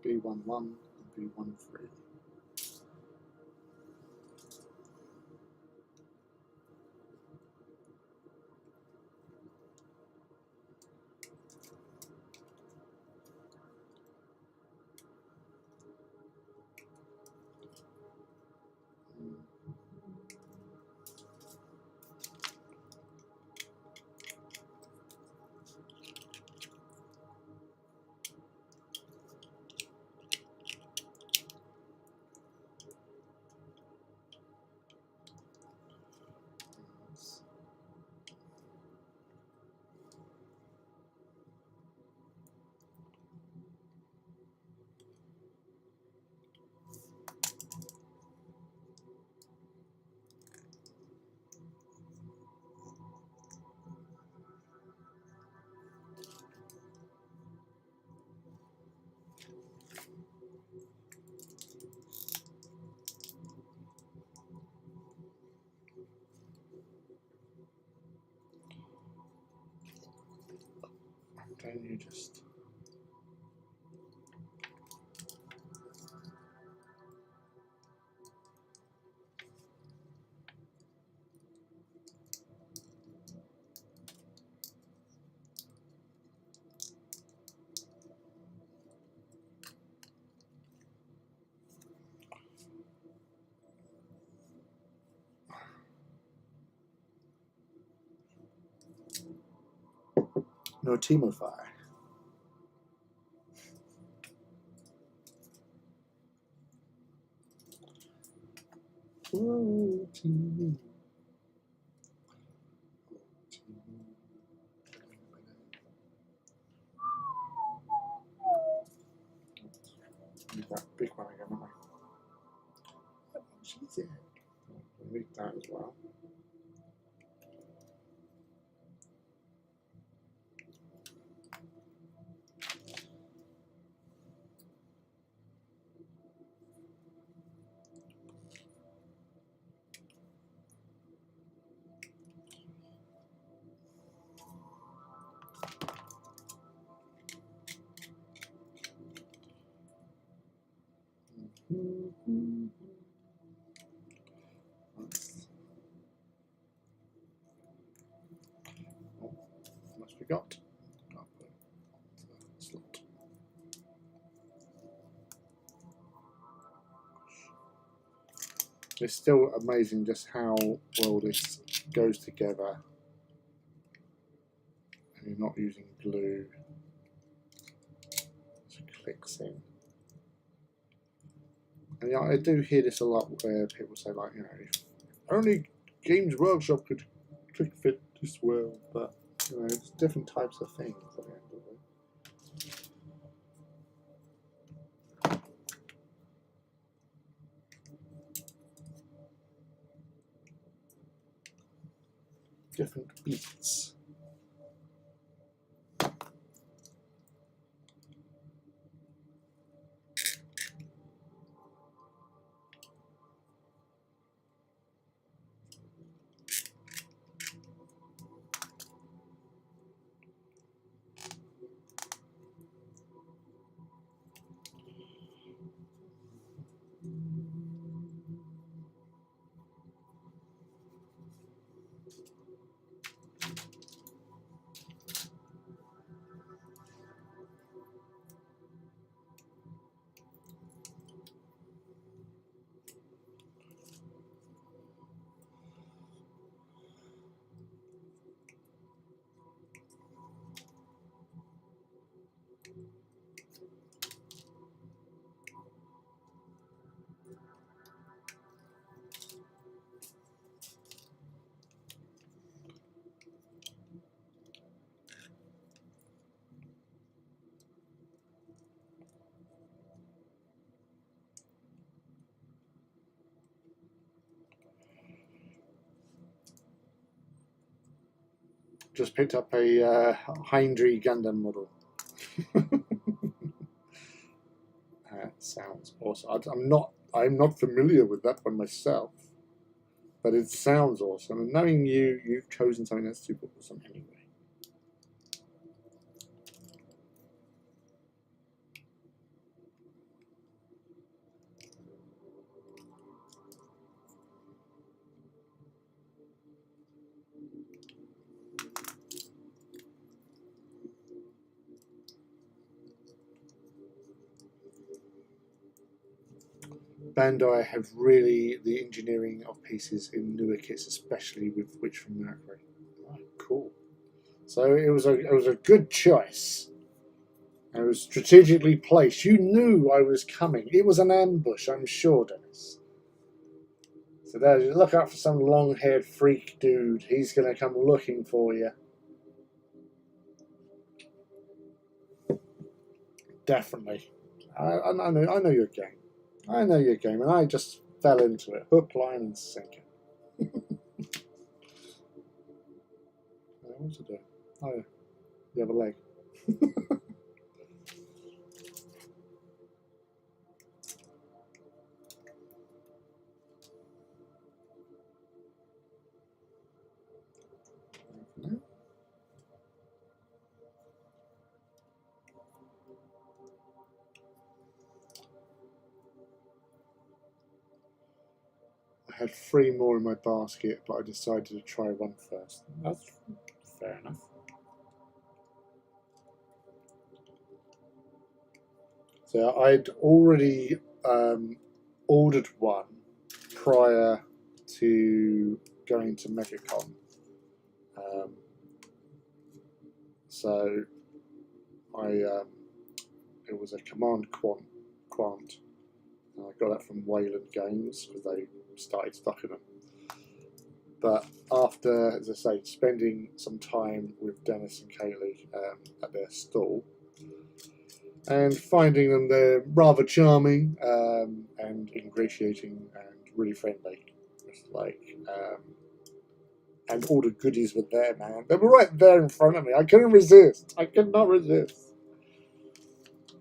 B11 and B13. Don't you just... No Timo Phi. Oh, Timo. That big one again, haven't I? Oh, she's in. I'll read that as well. Almost forgot. Slot. It's still amazing just how well this goes together. And you're not using glue. It clicks in. And yeah, I do hear this a lot where people say, like, you know, if only Games Workshop could trick fit this well, but you know, it's different types of things at the end of it. Different beats. Just picked up a Hindry Gundam model. That sounds awesome. I'm not familiar with that one myself, but it sounds awesome. And knowing you've chosen something that's super awesome anyway. Bandai have really the engineering of pieces in newer kits, especially with Witch from Mercury. Oh, cool. So it was a good choice. It was strategically placed. You knew I was coming. It was an ambush, I'm sure, Dennis. So there, you look out for some long-haired freak dude. He's going to come looking for you. Definitely. I know your game. I know your game, and I just fell into it. Hook, line, and sinker. What's it doing? Oh, yeah. You have a leg. I had 3 more in my basket, but I decided to try one first. That's fair enough. So I'd already ordered one prior to going to MegaCon. So it was a Command Quant. And I got that from Wayland Games because they started stocking them. But after, as I say, spending some time with Dennis and Kaylee at their stall and finding them, they're rather charming and ingratiating and really friendly. It's like, and all the goodies were there, man. They were right there in front of me. I couldn't resist. I could not resist.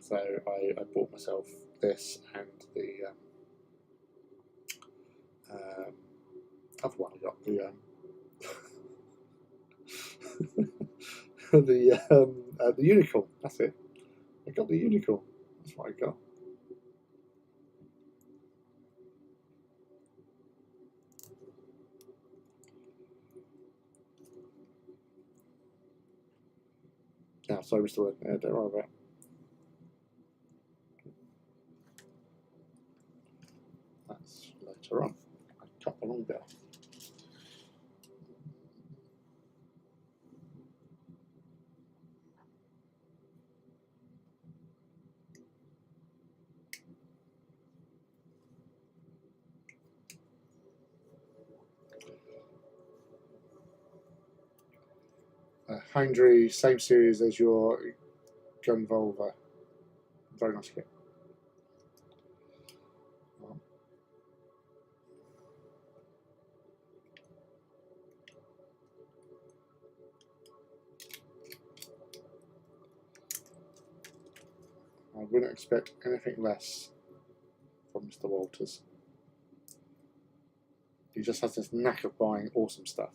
So I bought myself this and the other one. I got the the unicorn. That's it. I got the unicorn. That's what I got. Yeah, sorry, Mr. Word. Yeah, don't worry about it. That's later on. I cut the wrong bit. Hindry, same series as your Gunvolver. Very nice kit. I wouldn't expect anything less from Mr. Walters. He just has this knack of buying awesome stuff.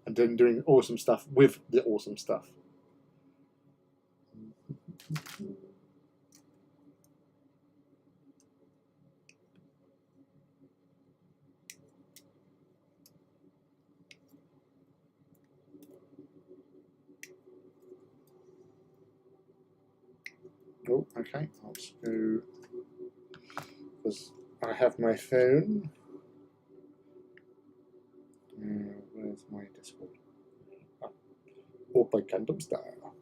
And then doing awesome stuff with the awesome stuff. Oh, okay. I'll just go, because I have my phone. Where's my Discord? Or by Gundam Style.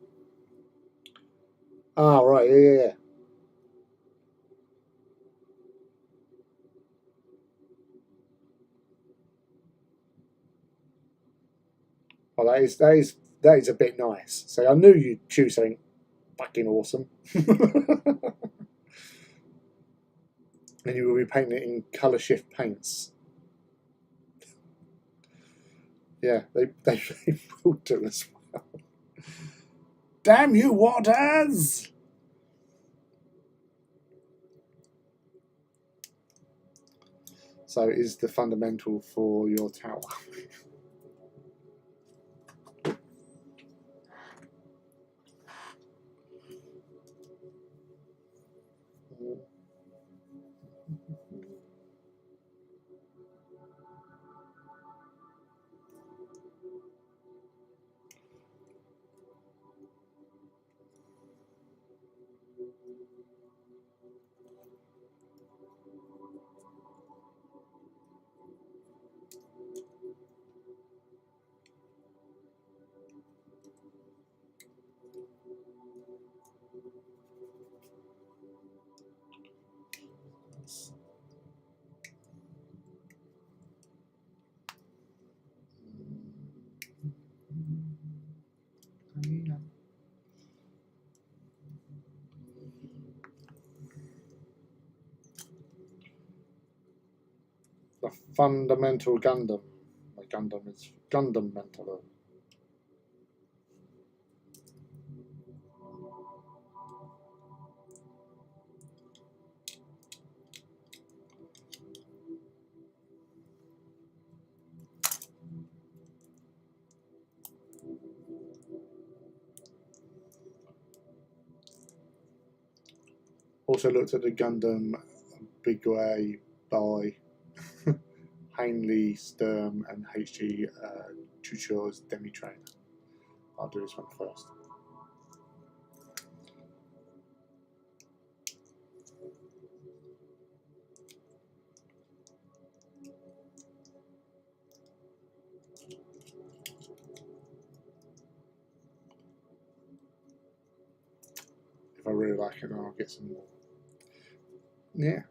Ah, right, yeah. Well, that is a bit nice. So I knew you'd choose something fucking awesome. And you will be painting it in colour shift paints. Yeah, they will do as well. Damn you, Waters! So is the fundamental for your tower. The fundamental Gundam. My Gundam is Gundam mental. Also looked at the Gundam Big Way by Hanley, Sturm, and HG Chucho's Demi Train. I'll do this one first. If I really like it, then I'll get some more. Yeah.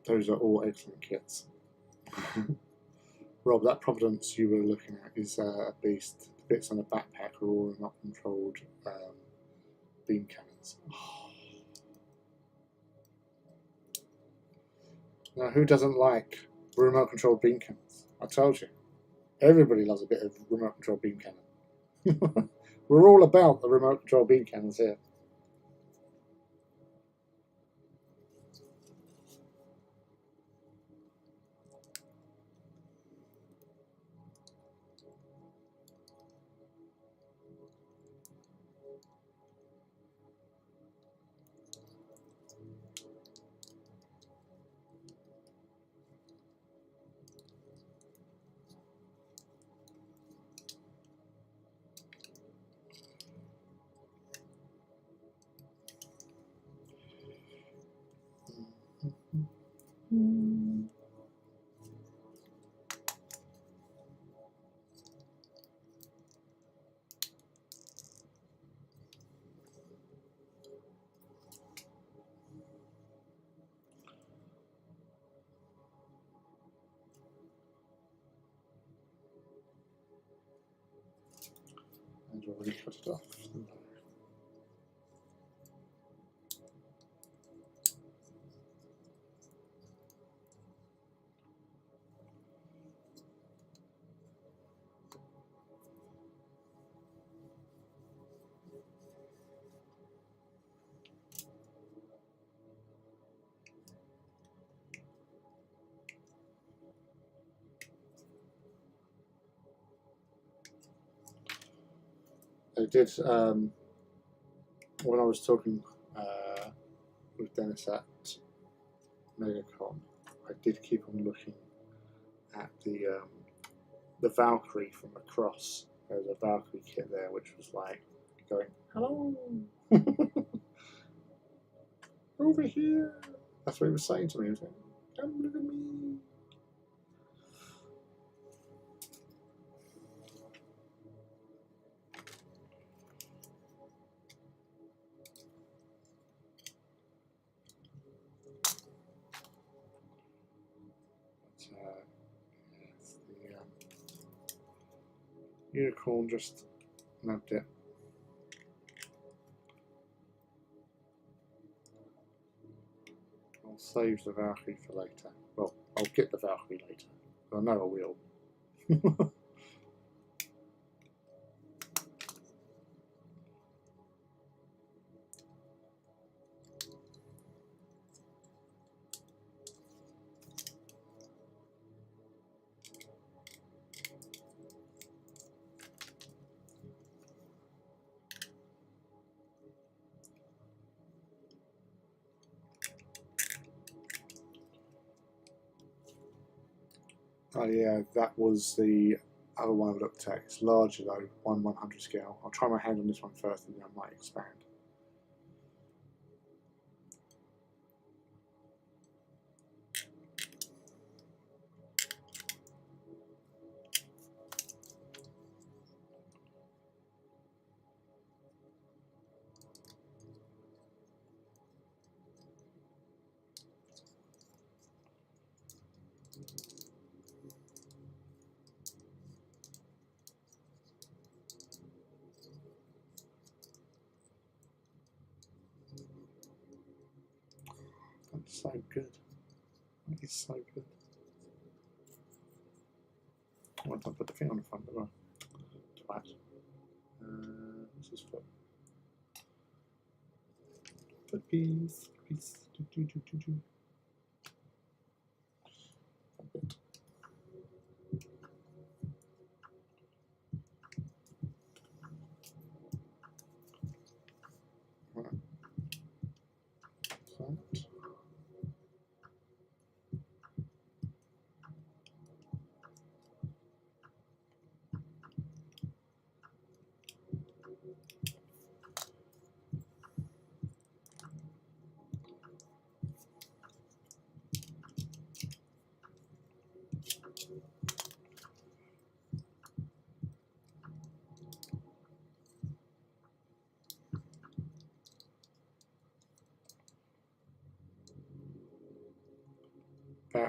Those are all excellent kits. Rob, that Providence you were looking at is a beast. The bits on the backpack are all remote controlled beam cannons. Now, who doesn't like remote controlled beam cannons? I told you. Everybody loves a bit of remote controlled beam cannon. We're all about the remote controlled beam cannons here. And already cut it off. I did, when I was talking with Dennis at MegaCon, I did keep on looking at the Valkyrie from across. There was a Valkyrie kit there which was like going, hello, over here. That's what he was saying to me. He was like, come look at me. Yes, the unicorn just nabbed it. I'll save the Valkyrie for later. Well, I'll get the Valkyrie later. I know I will. Oh yeah, that was the other one I looked at. It's larger though, 1/100 scale. I'll try my hand on this one first and then I might expand. That's so good. That is so good. I want to put the thing on the front as well. Twat. What's this for? Foot piece. Piece. A bit. Right. So.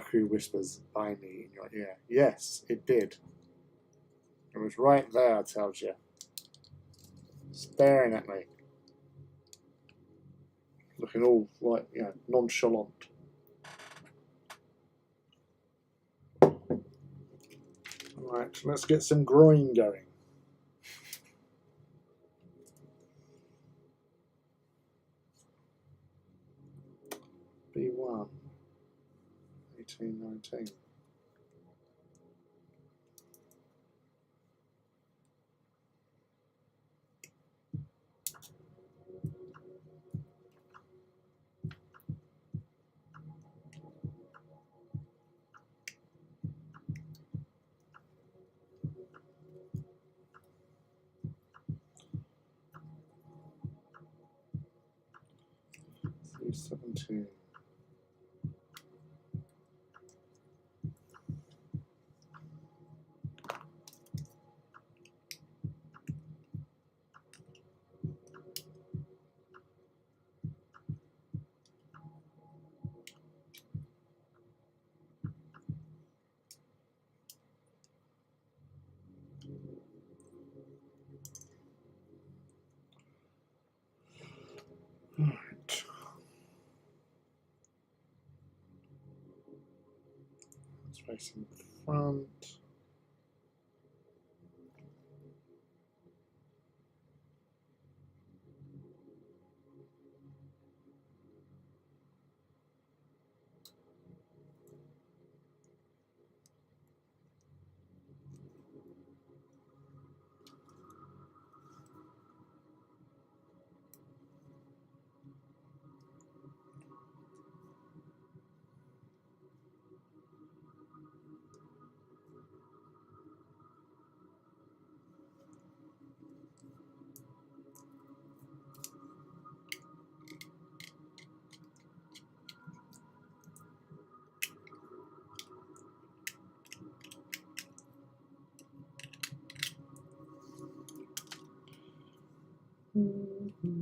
Baku whispers by me in your ear. Yes, it did. It was right there, I told you. Staring at me. Looking all like, nonchalant. Right, let's get some groin going. B1. 1819. C17. Right. Let's face in front. B1.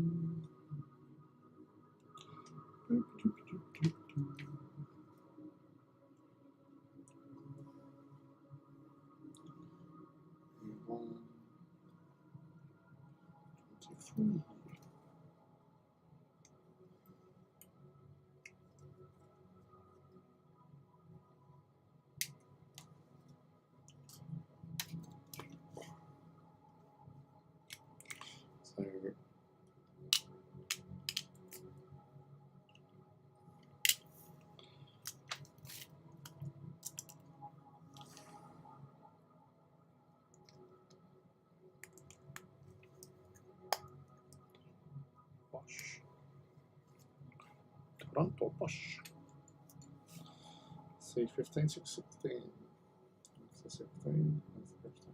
23. So Bosch. Toronto Bosch. C15, 616. That's the 16. That's the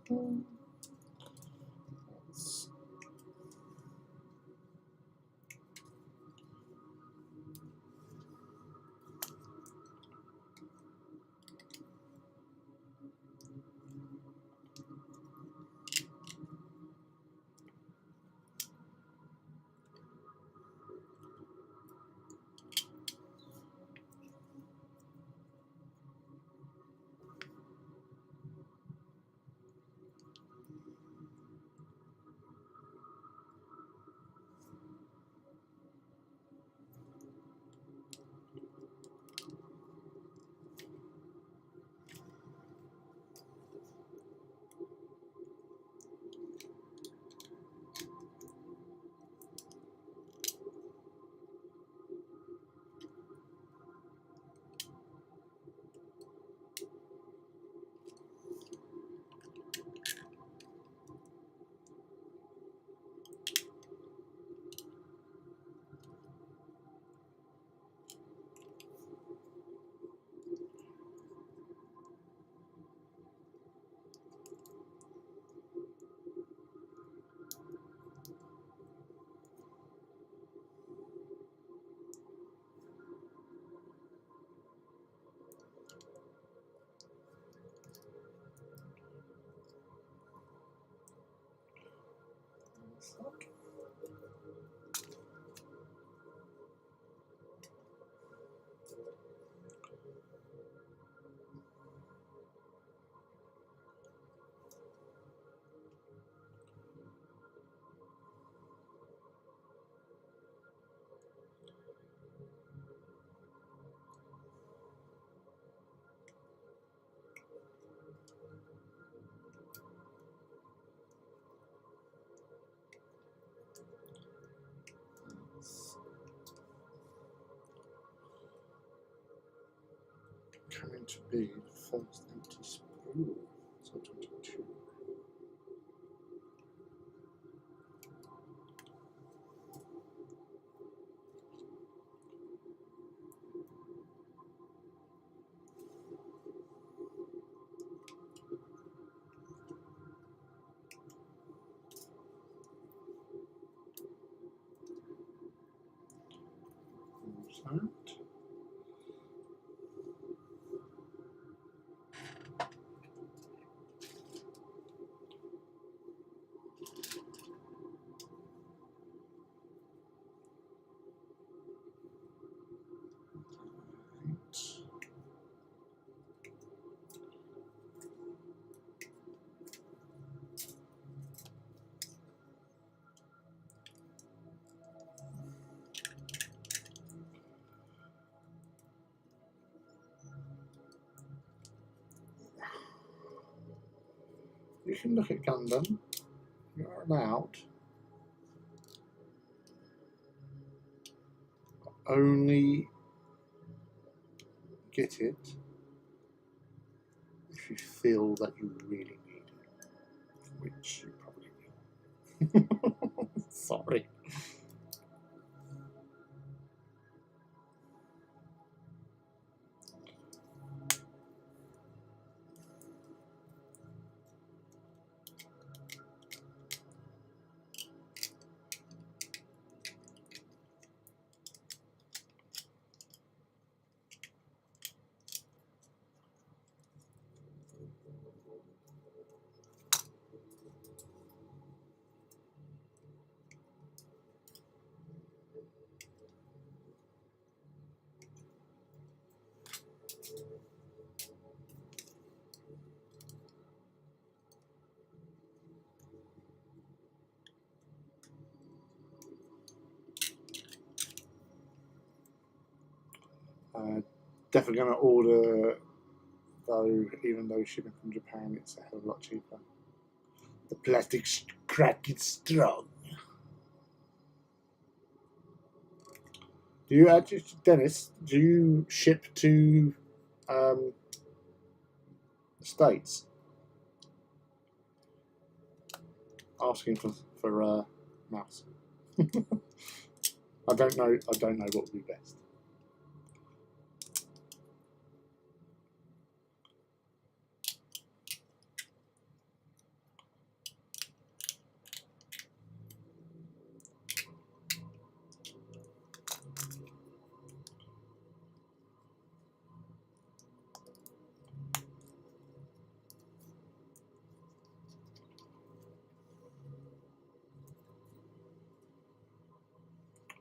15. Coming to be the first empty sprue. So 22. That. You can look at Gundam. You're allowed. Only get it if you feel that you really need it, which you probably will. Sorry. Definitely going to order, though, even though shipping from Japan, it's a hell of a lot cheaper. The plastic's cracking strong. Do you actually, Dennis, do you ship to the States? Asking for mouse. I don't know what would be best.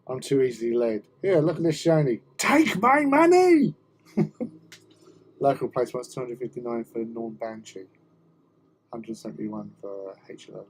I'm too easily led. Here, look at this shiny. Take my money! Local place wants 259 for Norm Banshee. 171 for HLJ.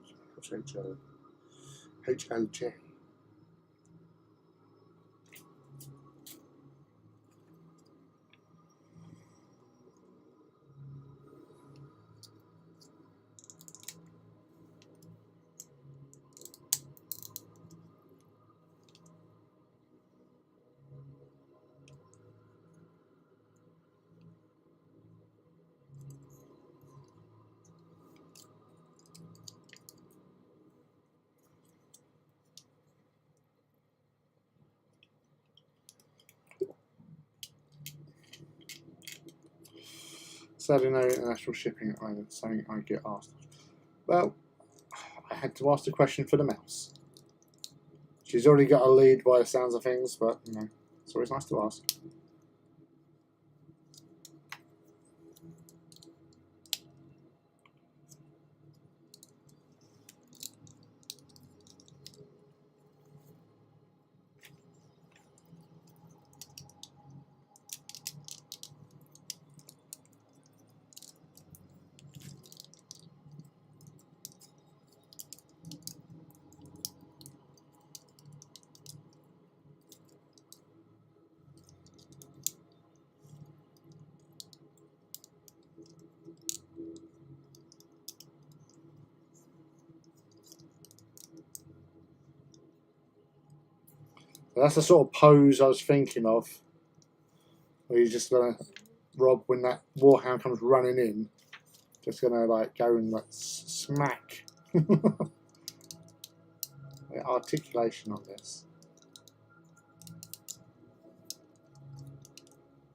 Sadly, no international shipping at the moment, something I get asked. Well, I had to ask the question for the mouse. She's already got a lead by the sounds of things, but you know, it's always nice to ask. So that's the sort of pose I was thinking of. Where you're just gonna Rob, when that warhound comes running in, just gonna like go and like smack. The articulation on this.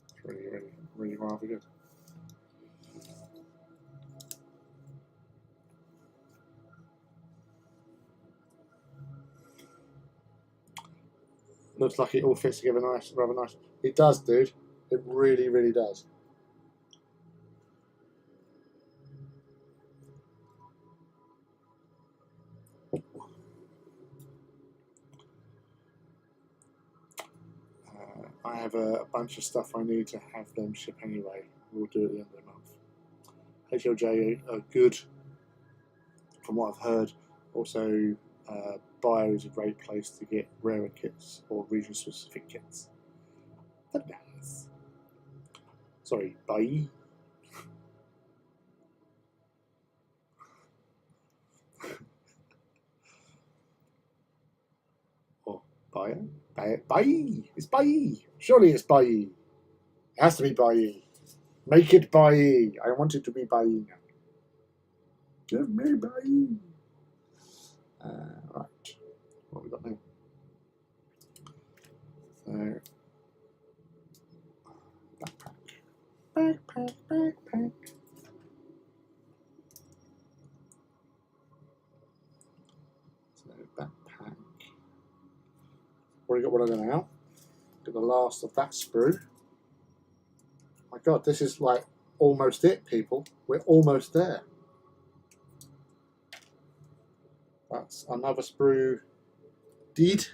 It's really rather good. Looks like it all fits together nice, rather nice. It does, dude. It really does. I have a bunch of stuff I need to have them ship anyway. We'll do it at the end of the month. HLJ are good, from what I've heard. Also, Bio is a great place to get rarer kits or region-specific kits. Nice. Sorry, bye. Or Bio? Bye. It's bye. Surely it's bye. It has to be bye. Make it bye. I want it to be bye now. Give me bye. Right. What have we got now? So, backpack. So, backpack. Already got one of them out. Got the last of that sprue. My God, this is like almost it, people. We're almost there. That's another sprue did.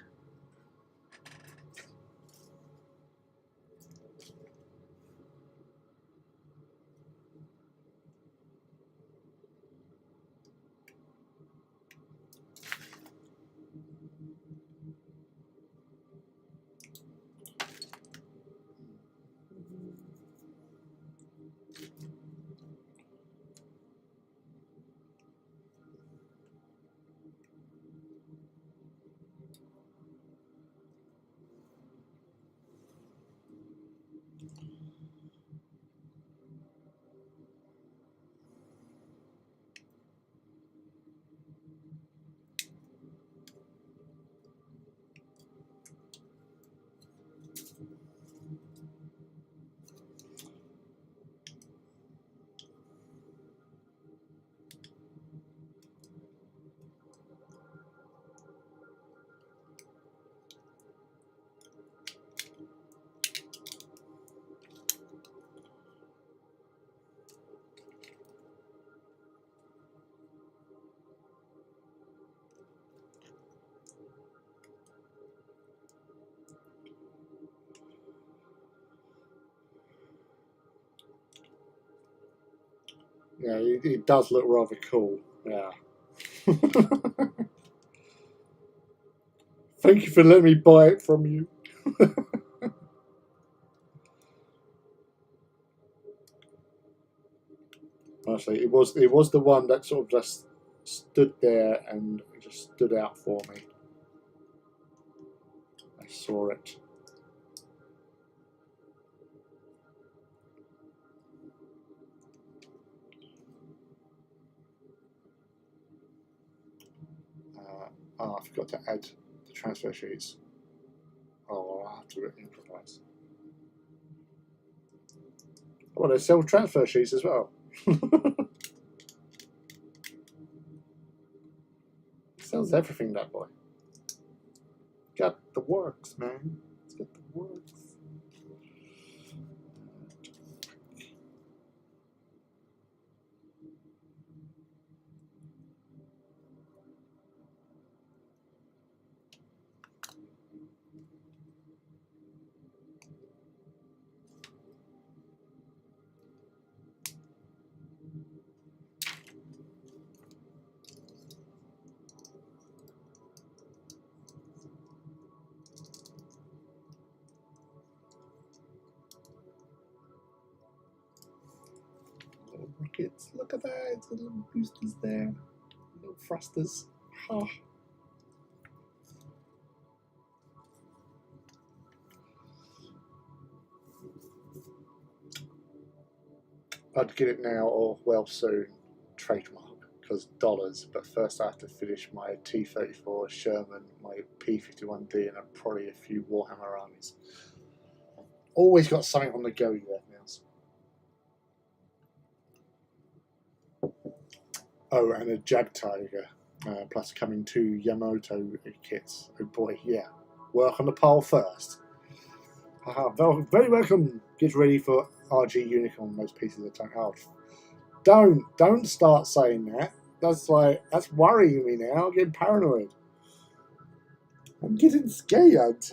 Yeah, it does look rather cool. Yeah. Thank you for letting me buy it from you. Honestly, it was the one that sort of just stood there and just stood out for me. I saw it. Oh, I forgot to add the transfer sheets. Oh, I'll have to improvise. Oh, they sell transfer sheets as well. Sells everything, that boy. Got the works, man. It's got the works. Little rockets. Look at that. It's little boosters there. Little thrusters. Oh. I'd get it now or well soon, trademark, because dollars. But first I have to finish my T-34 Sherman, my P-51D, and probably a few Warhammer armies. Always got something on the go, you have now. Oh, and a Jag Tiger, plus coming 2 Yamato kits. Oh boy, yeah. Work on the pile first. Very welcome. Get ready for RG Unicorn, those pieces of tank. Oh, don't start saying that. That's worrying me now. I'm getting paranoid. I'm getting scared.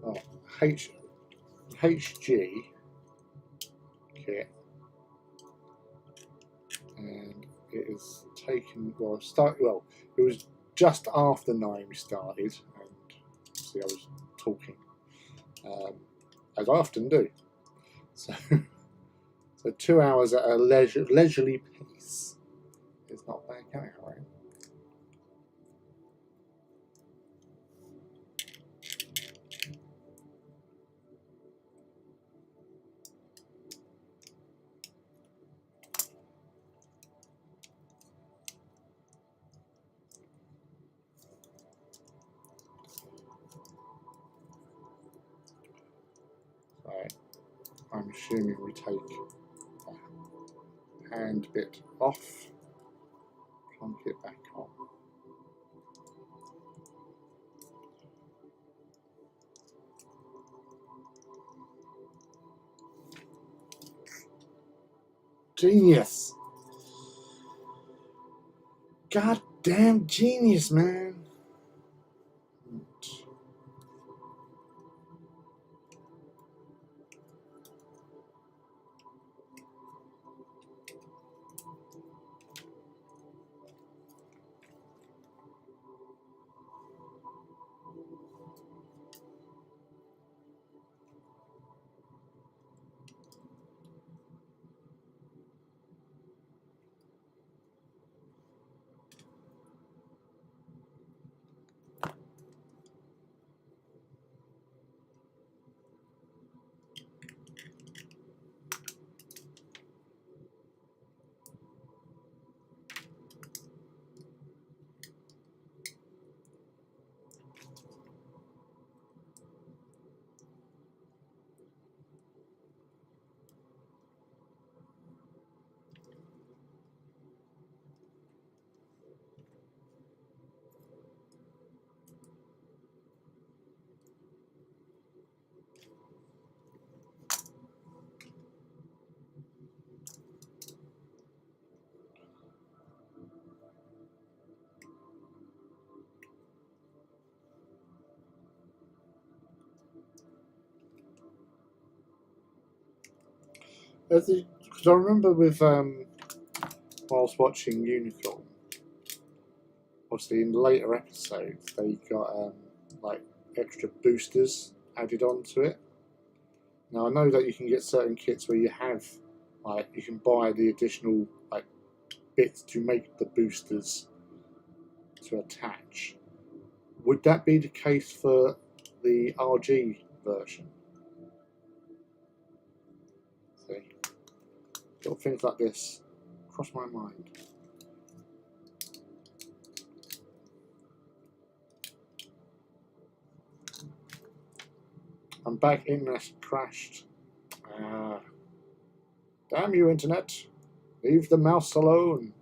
Oh, HG kit, and it is taken. Well, it was just after 9 we started, and see, I was talking, as I often do. So, so 2 hours at a leisurely pace is not bad going, right? So I'm assuming we take a hand bit off, plonk it back on. Genius! Goddamn genius, man! Because I remember whilst watching Unicorn, obviously in later episodes they got like extra boosters added onto it. Now I know that you can get certain kits where you have you can buy the additional bits to make the boosters to attach. Would that be the case for the RG version? See, little things like this cross my mind. I'm back in this crashed. Damn you, internet! Leave the mouse alone.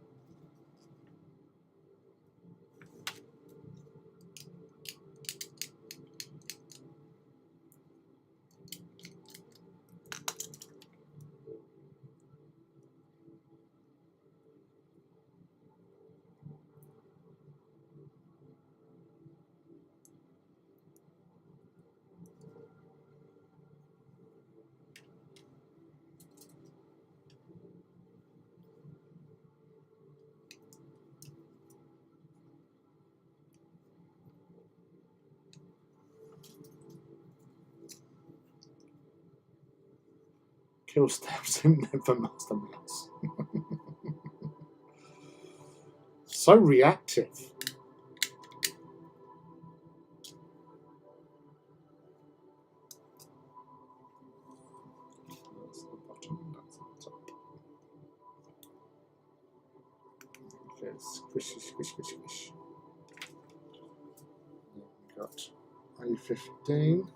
kill steps in Never Master Mouse. So reactive. That's the bottom, that's the top. Okay, squishy, squish, squish, squish. Then we got A15.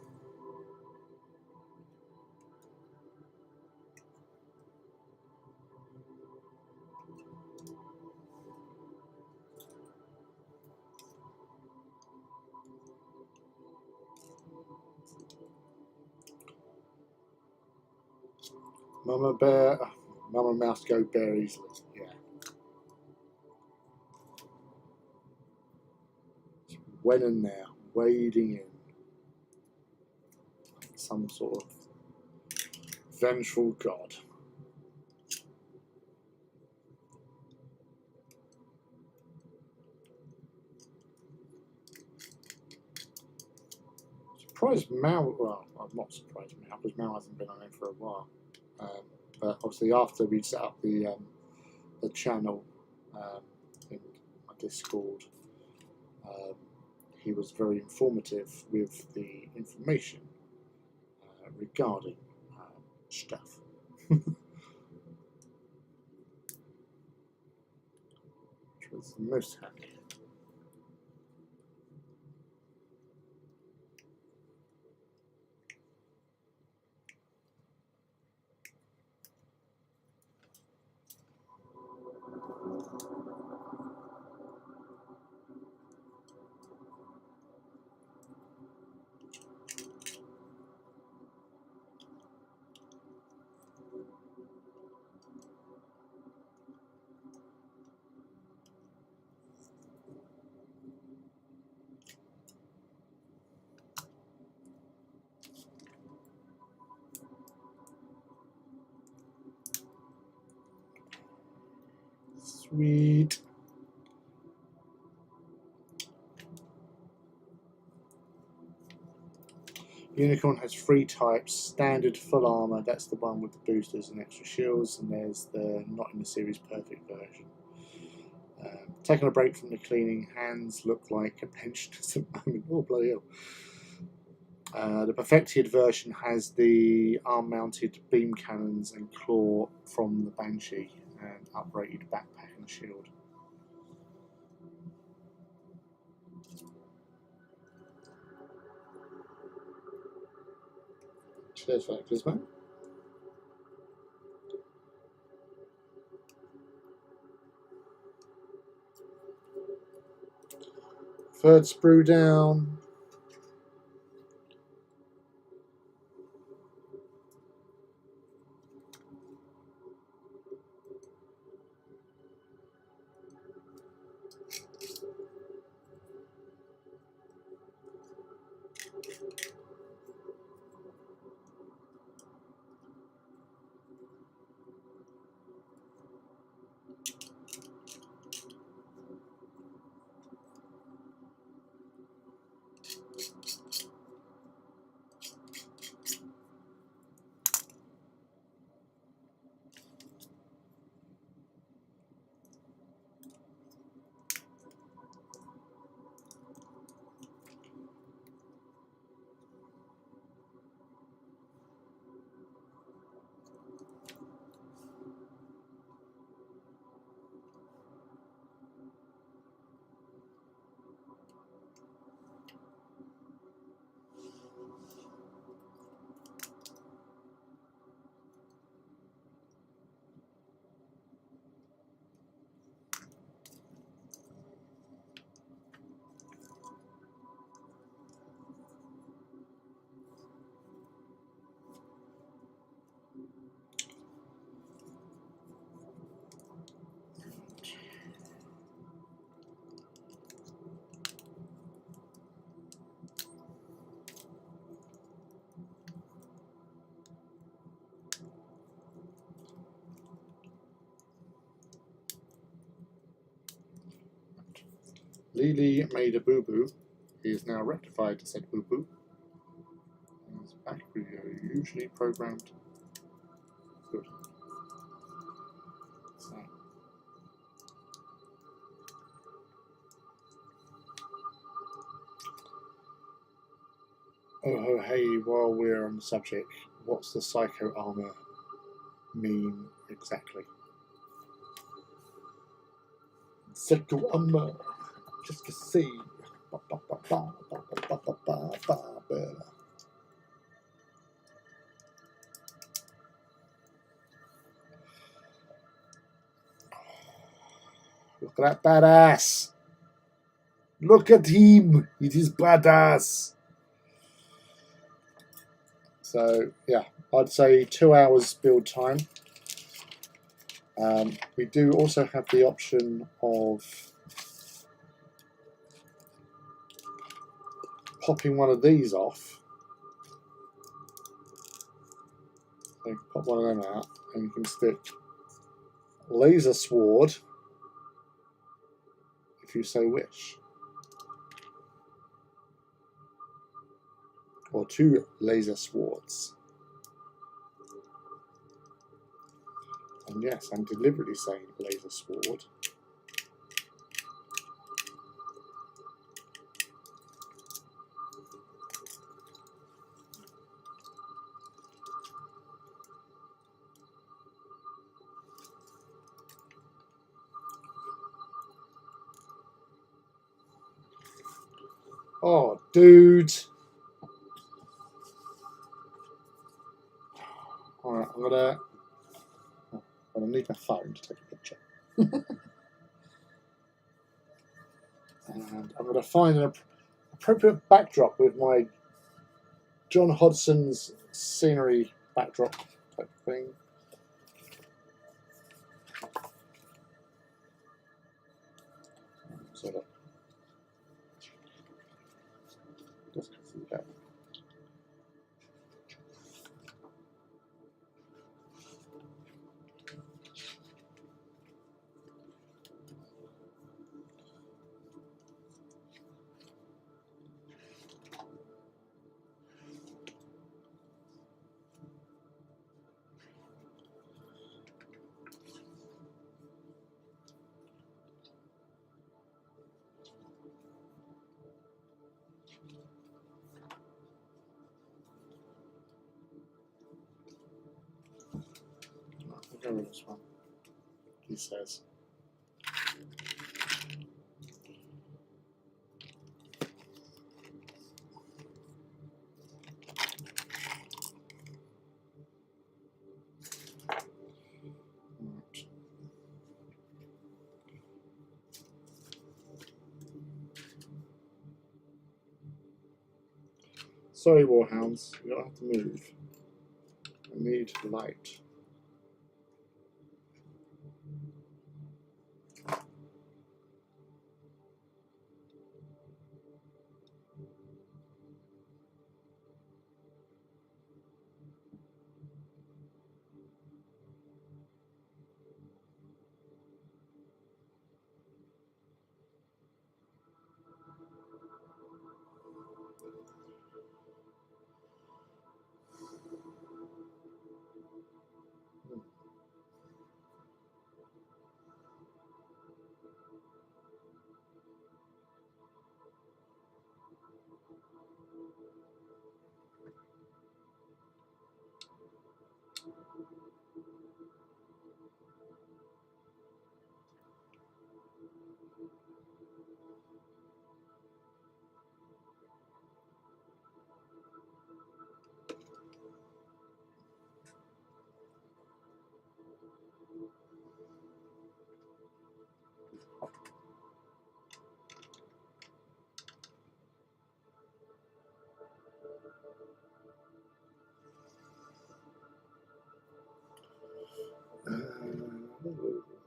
Mama Mouse go bear easily. Yeah. When and there, wading in. Some sort of vengeful god. Surprised Mal, well, I'm not surprised Mal, because Mal hasn't been on it for a while. But obviously after we set up the channel in my Discord, he was very informative with the information regarding stuff. Which was most handy. Sweet. Unicorn has 3 types: standard, full armor, that's the one with the boosters and extra shields, and there's the not in the series perfect version. Taking a break from the cleaning, hands look like a pensioners at the moment. Oh, bloody hell. The perfected version has the arm-mounted beam cannons and claw from the Banshee and uprated backpack and shield. Cheers, factors, mate. Third sprue down. Lily made a boo-boo. He is now rectified to said boo-boo. His back video usually programmed Oh, hey, while we're on the subject, what's the psycho armor mean exactly? Psycho armor, just to see. Look at that badass! Look at him! It is badass! So, yeah, I'd say 2 hours build time. We do also have the option of popping one of these off. So you can pop one of them out and you can stick laser sword if you so wish. Or 2 laser swords. And yes, I'm deliberately saying laser sword. Oh, dude. Alright, I'm gonna need my phone to take a picture. And I'm gonna find an appropriate backdrop with my John Hodgson's scenery backdrop type thing. Sort of. Just see that. I'll go with this one. He says. Sorry, Warhounds, you don't have to move. I need light.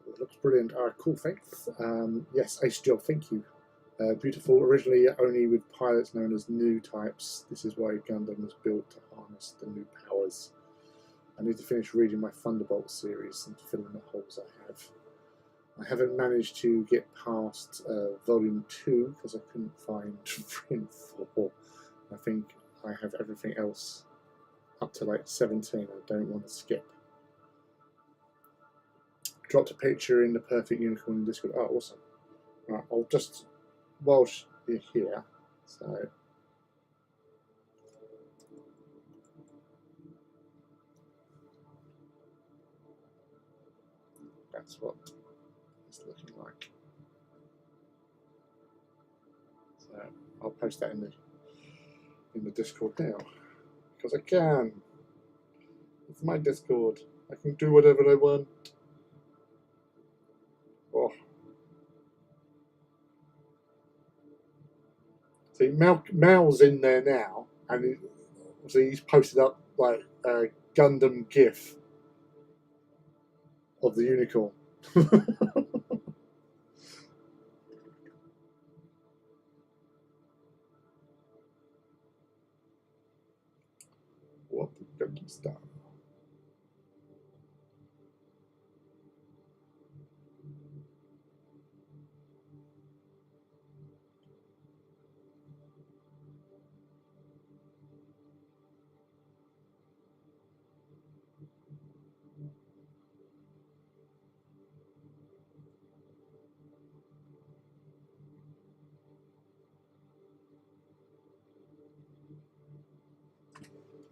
It looks brilliant. Cool, thanks. Yes, Ace Job, thank you. Beautiful. Originally only with pilots known as new types. This is why Gundam was built to harness the new powers. I need to finish reading my Thunderbolt series and to fill in the holes I have. I haven't managed to get past Volume 2 because I couldn't find 3 and 4. I think I have everything else up to like 17. I don't want to skip. Dropped a picture in the Perfect Unicorn in Discord. Oh, awesome. Right, I'll just, whilst you're here, so that's what it's looking like. So I'll post that in the Discord now because I can. It's my Discord. I can do whatever I want. Oh. See, Mal's in there now, and he's posted up like a Gundam GIF of the unicorn. What the Gundam style?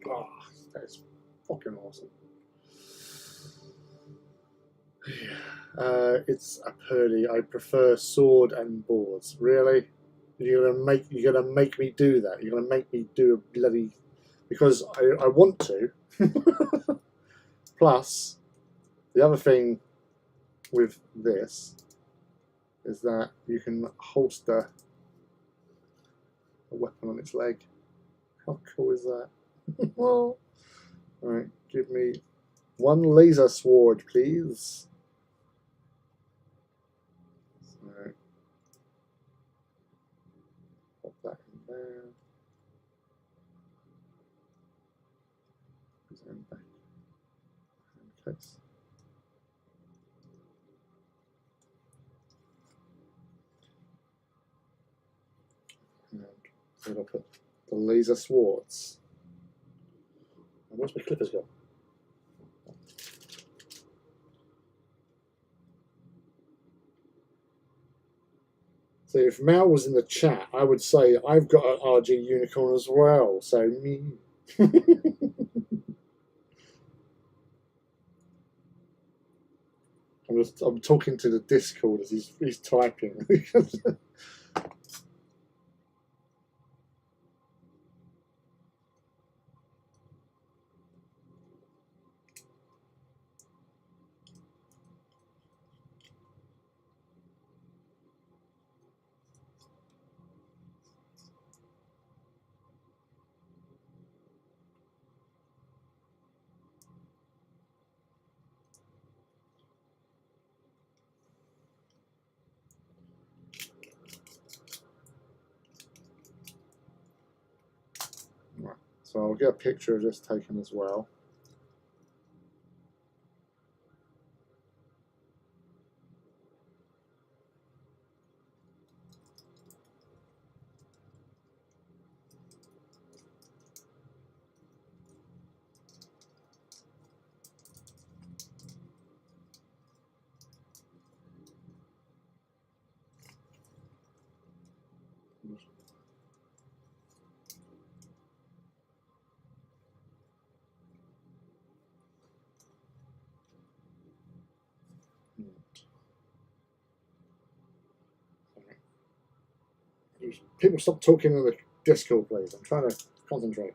Oh, that's fucking awesome. It's a purdy. I prefer sword and boards. Really? You're gonna make me do that. You're gonna make me do a bloody because I want to. Plus, the other thing with this is that you can holster a weapon on its leg. How cool is that? All right, give me one laser sword, please. So, pop that in there. And back. Okay. And then I'll put the laser swords. And where's my clippers go? So if Mal was in the chat, I would say I've got an RG unicorn as well. So me. I'm talking to the Discord as he's typing. Right. So I'll get a picture of this taken as well. People stop talking in the Discord, please. I'm trying to concentrate.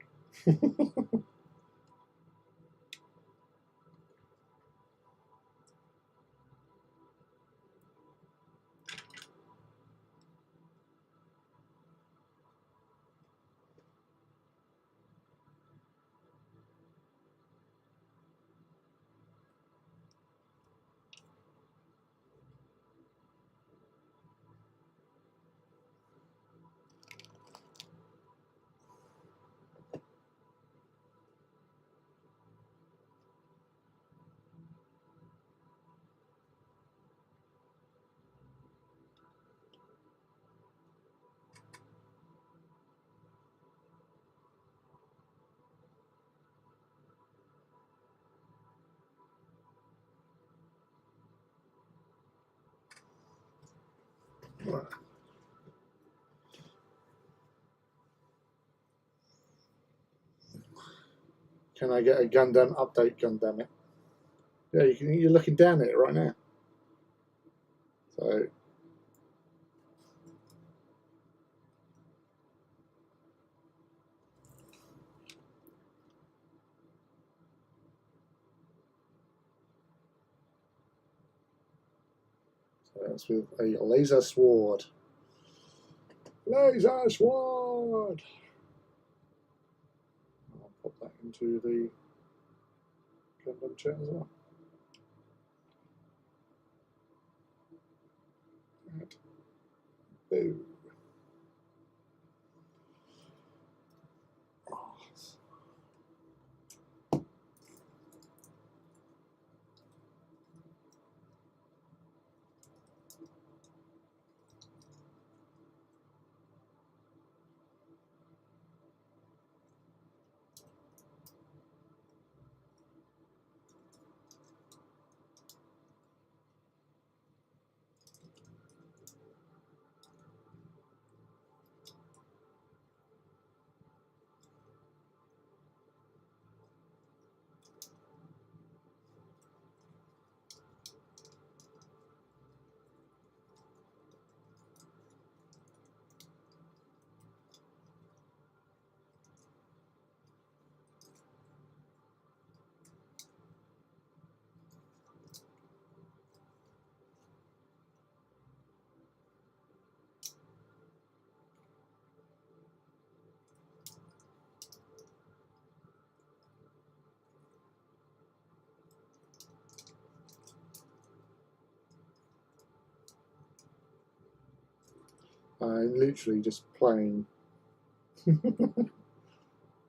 Can I get a Gundam update, Gundam it? Yeah, you're looking down at it right now. So that's with a laser sword. Laser sword! I'll pop that into the Gundam chat as well. Right. Boom. I'm literally just playing.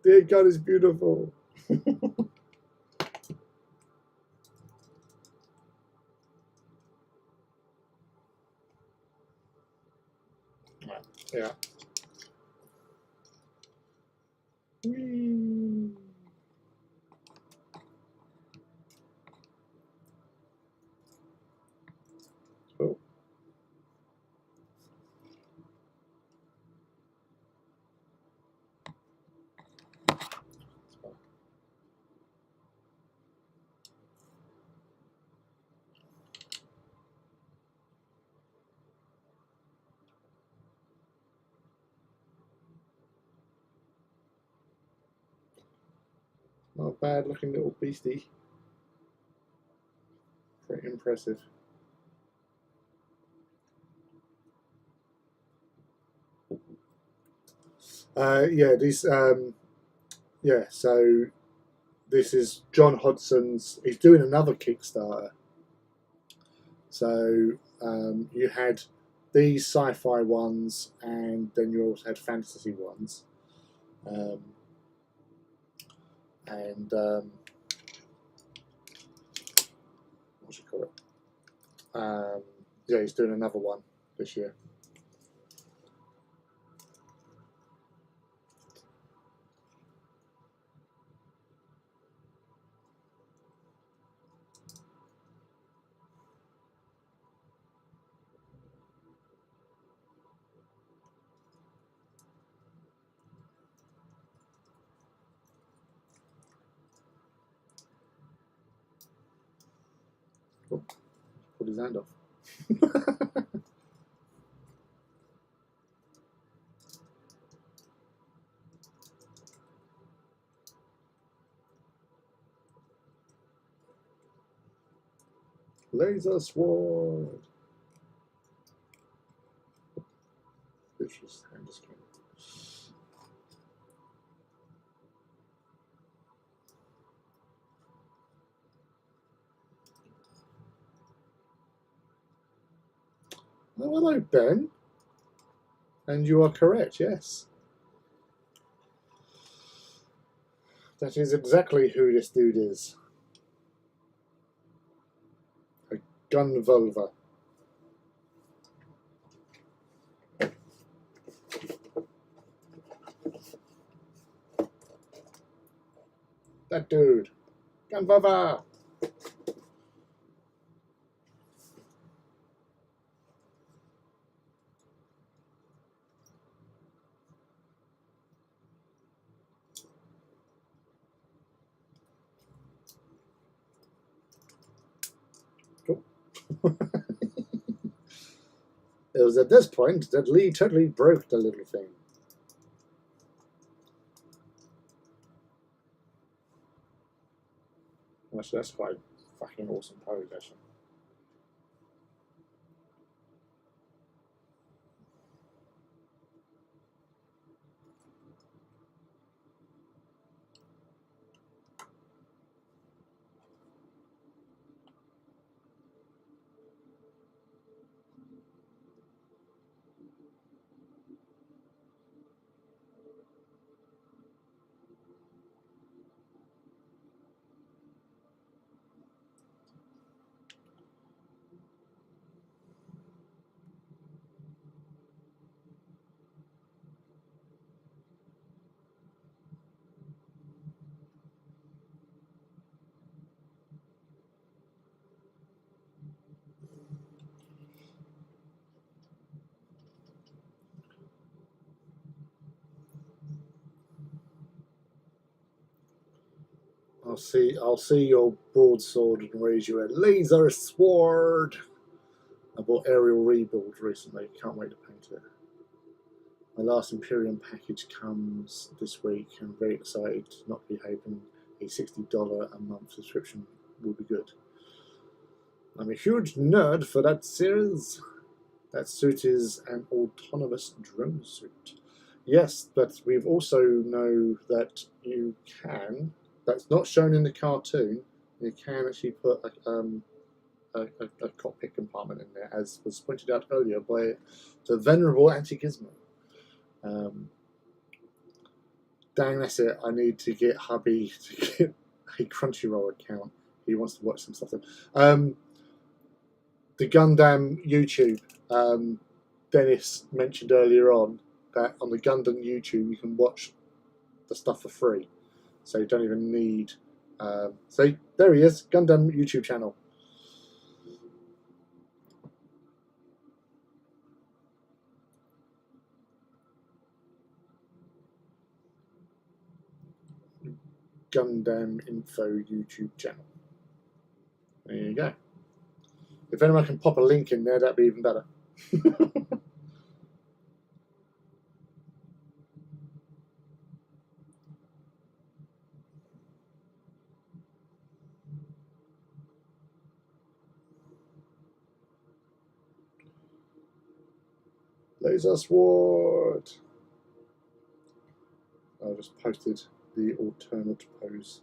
Dear God is beautiful. Yeah. Whee. Oh. Not a bad looking little beastie. Pretty impressive. Yeah, these yeah, so this is John Hodson's. He's doing another Kickstarter. So you had these sci-fi ones, and then you also had fantasy ones, and what do you call it? Yeah, he's doing another one this year. Oh, put his hand off. Laser sword. Vicious hand is clean. Oh, hello, Ben. And you are correct, yes. That is exactly who this dude is. A gun vulva. That dude. Gun vulva. Cool. It was at this point that Lee totally broke the little thing. Actually, that's quite a fucking awesome pose, actually. I'll see your broadsword and raise you a laser sword. I bought Aerial Rebuild recently. Can't wait to paint it. My last Imperium package comes this week. I'm very excited not to be hoping a $60 a month subscription will be good. I'm a huge nerd for that series. That suit is an autonomous drone suit. Yes, but we've also know that you can. That's not shown in the cartoon. You can actually put a cockpit compartment in there, as was pointed out earlier by the venerable Anti-Gizmo. Dang, that's it. I need to get hubby to get a Crunchyroll account. He wants to watch some stuff. The Gundam YouTube. Dennis mentioned earlier on that on the Gundam YouTube you can watch the stuff for free, so you don't even need. See, there he is, Gundam YouTube channel. Gundam Info YouTube channel. There you go. If anyone can pop a link in there, that'd be even better. Laser sword. I just posted the alternate pose.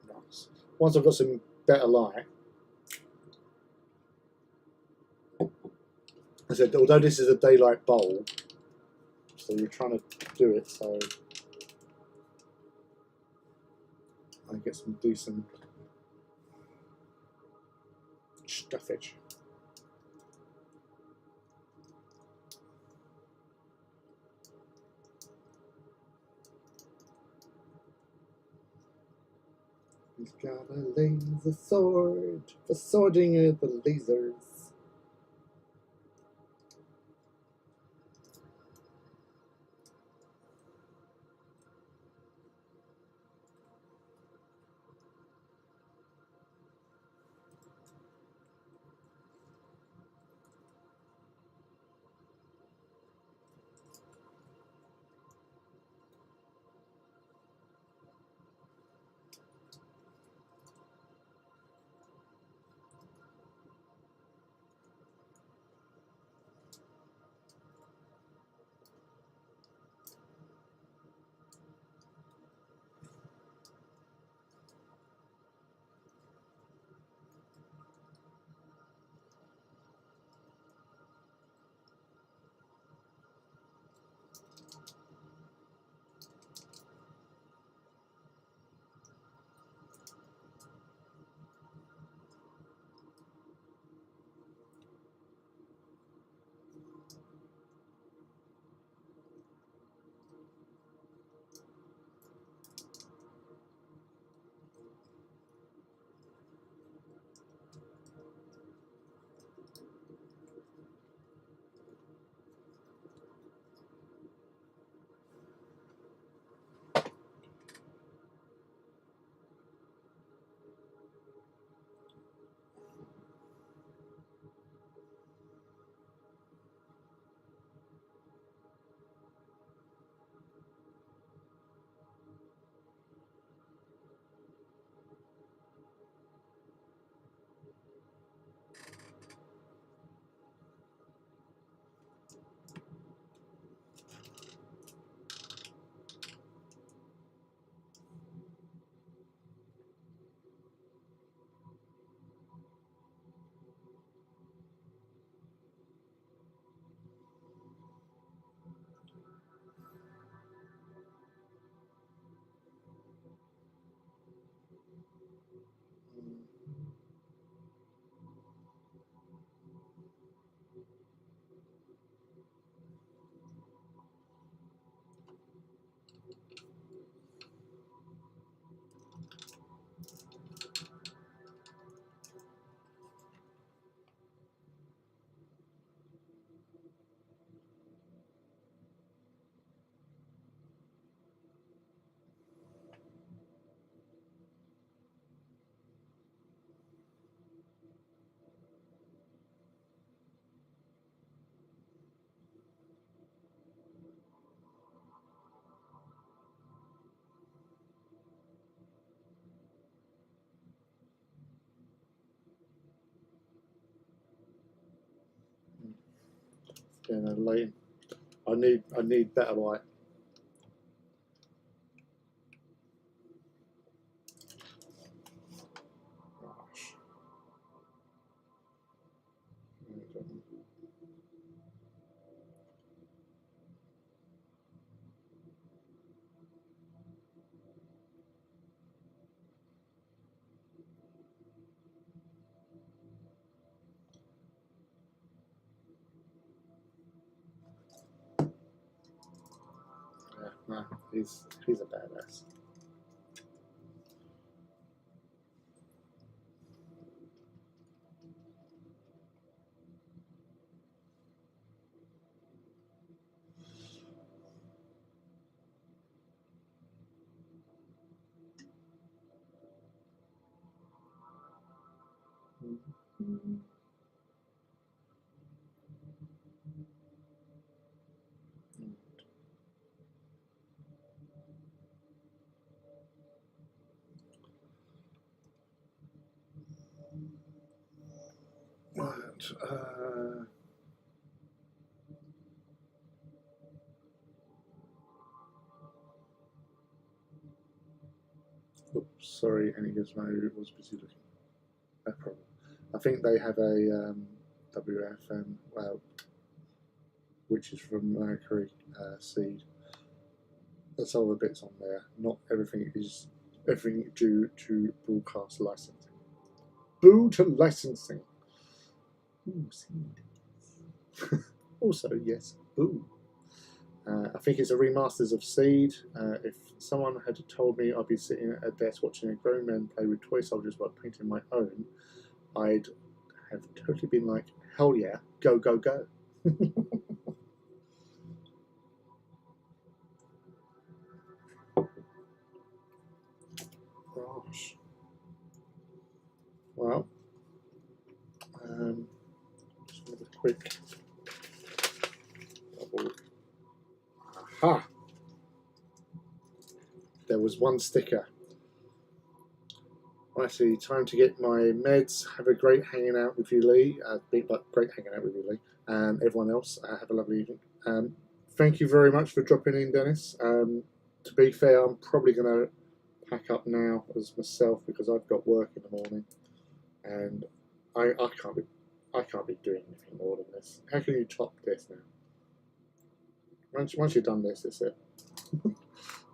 Nice. Once I've got some better light, I said, although this is a daylight bowl, so you're trying to do it so I get some decent stuffage. He's got a laser sword for swording the lasers. Yeah, no, lighting. I need better light. Yeah, no, he's a badass. Right. Oops, sorry, any gizmo was busy looking. No problem. I think they have a WFM, which is from Mercury Seed. There's other bits on there. Not everything is everything due to broadcast licensing. Boo to licensing. Ooh, Seed. Also, yes, boo. I think it's a remasters of Seed. If someone had told me I'd be sitting at a desk watching a grown man play with toy soldiers while painting my own, I'd have totally been like, hell yeah, go, go, go. Gosh. Well, just another quick double. Aha! There was one sticker. Righty, time to get my meds. Have a great hanging out with you, Lee. Great hanging out with you, Lee, and everyone else. Have a lovely evening. Thank you very much for dropping in, Dennis. To be fair, I'm probably going to pack up now as myself because I've got work in the morning, and I can't be doing anything more than this. How can you top this now? Once you've done this, that's it.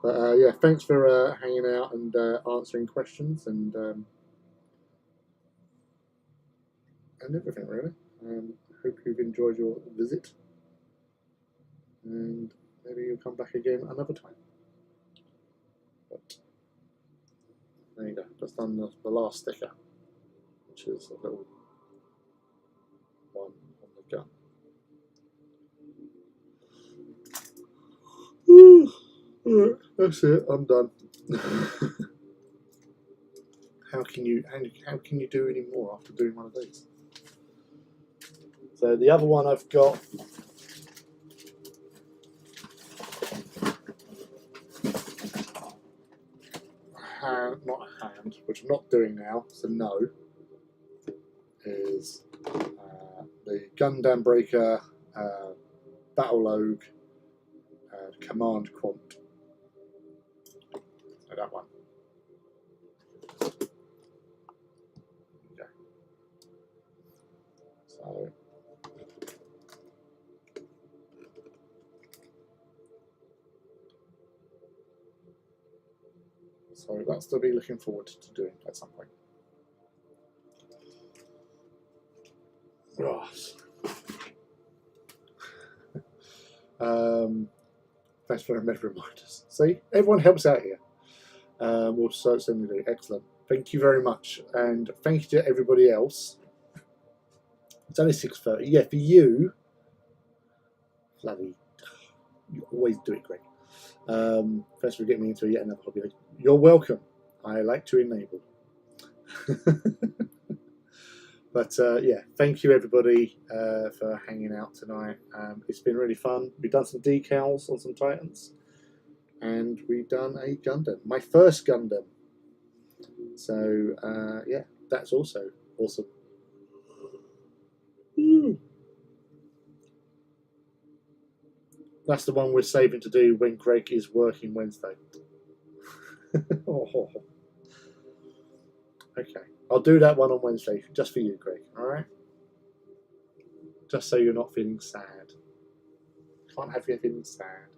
But yeah, thanks for hanging out and answering questions and everything really. Hope you've enjoyed your visit, and maybe you'll come back again another time. But there you go. Just done the last sticker, which is a little one on the gun. Alright, that's it. I'm done. How can you do any more after doing one of these? So the other one I've got. Not a hand, which I'm not doing now, so no, is the Gundam Breaker Battle Log Command Quant. So that one. Okay. So that's to be looking forward to doing at some point. Right. Thanks for the reminders. See, everyone helps out here. We'll certainly do. Excellent. Thank you very much, and thank you to everybody else. It's only 6:30. Yeah, for you, bloody, you always do it great. Thanks for getting me into yet another hobby. You're welcome. I like to enable. But yeah, thank you everybody for hanging out tonight. It's been really fun. We've done some decals on some Titans, and we've done a Gundam, my first Gundam. So yeah, that's also awesome. That's the one we're saving to do when Greg is working Wednesday. Oh. Okay, I'll do that one on Wednesday just for you, Greg. All right, just so you're not feeling sad. Can't have you feeling sad.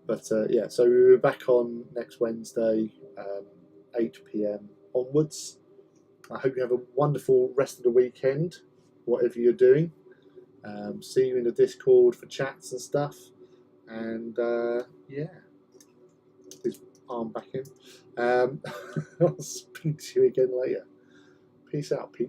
But yeah, so we're back on next Wednesday, 8 p.m. onwards. I hope you have a wonderful rest of the weekend, whatever you're doing. See you in the Discord for chats and stuff. And yeah, his arm back in. I'll speak to you again later. Peace out, Pete.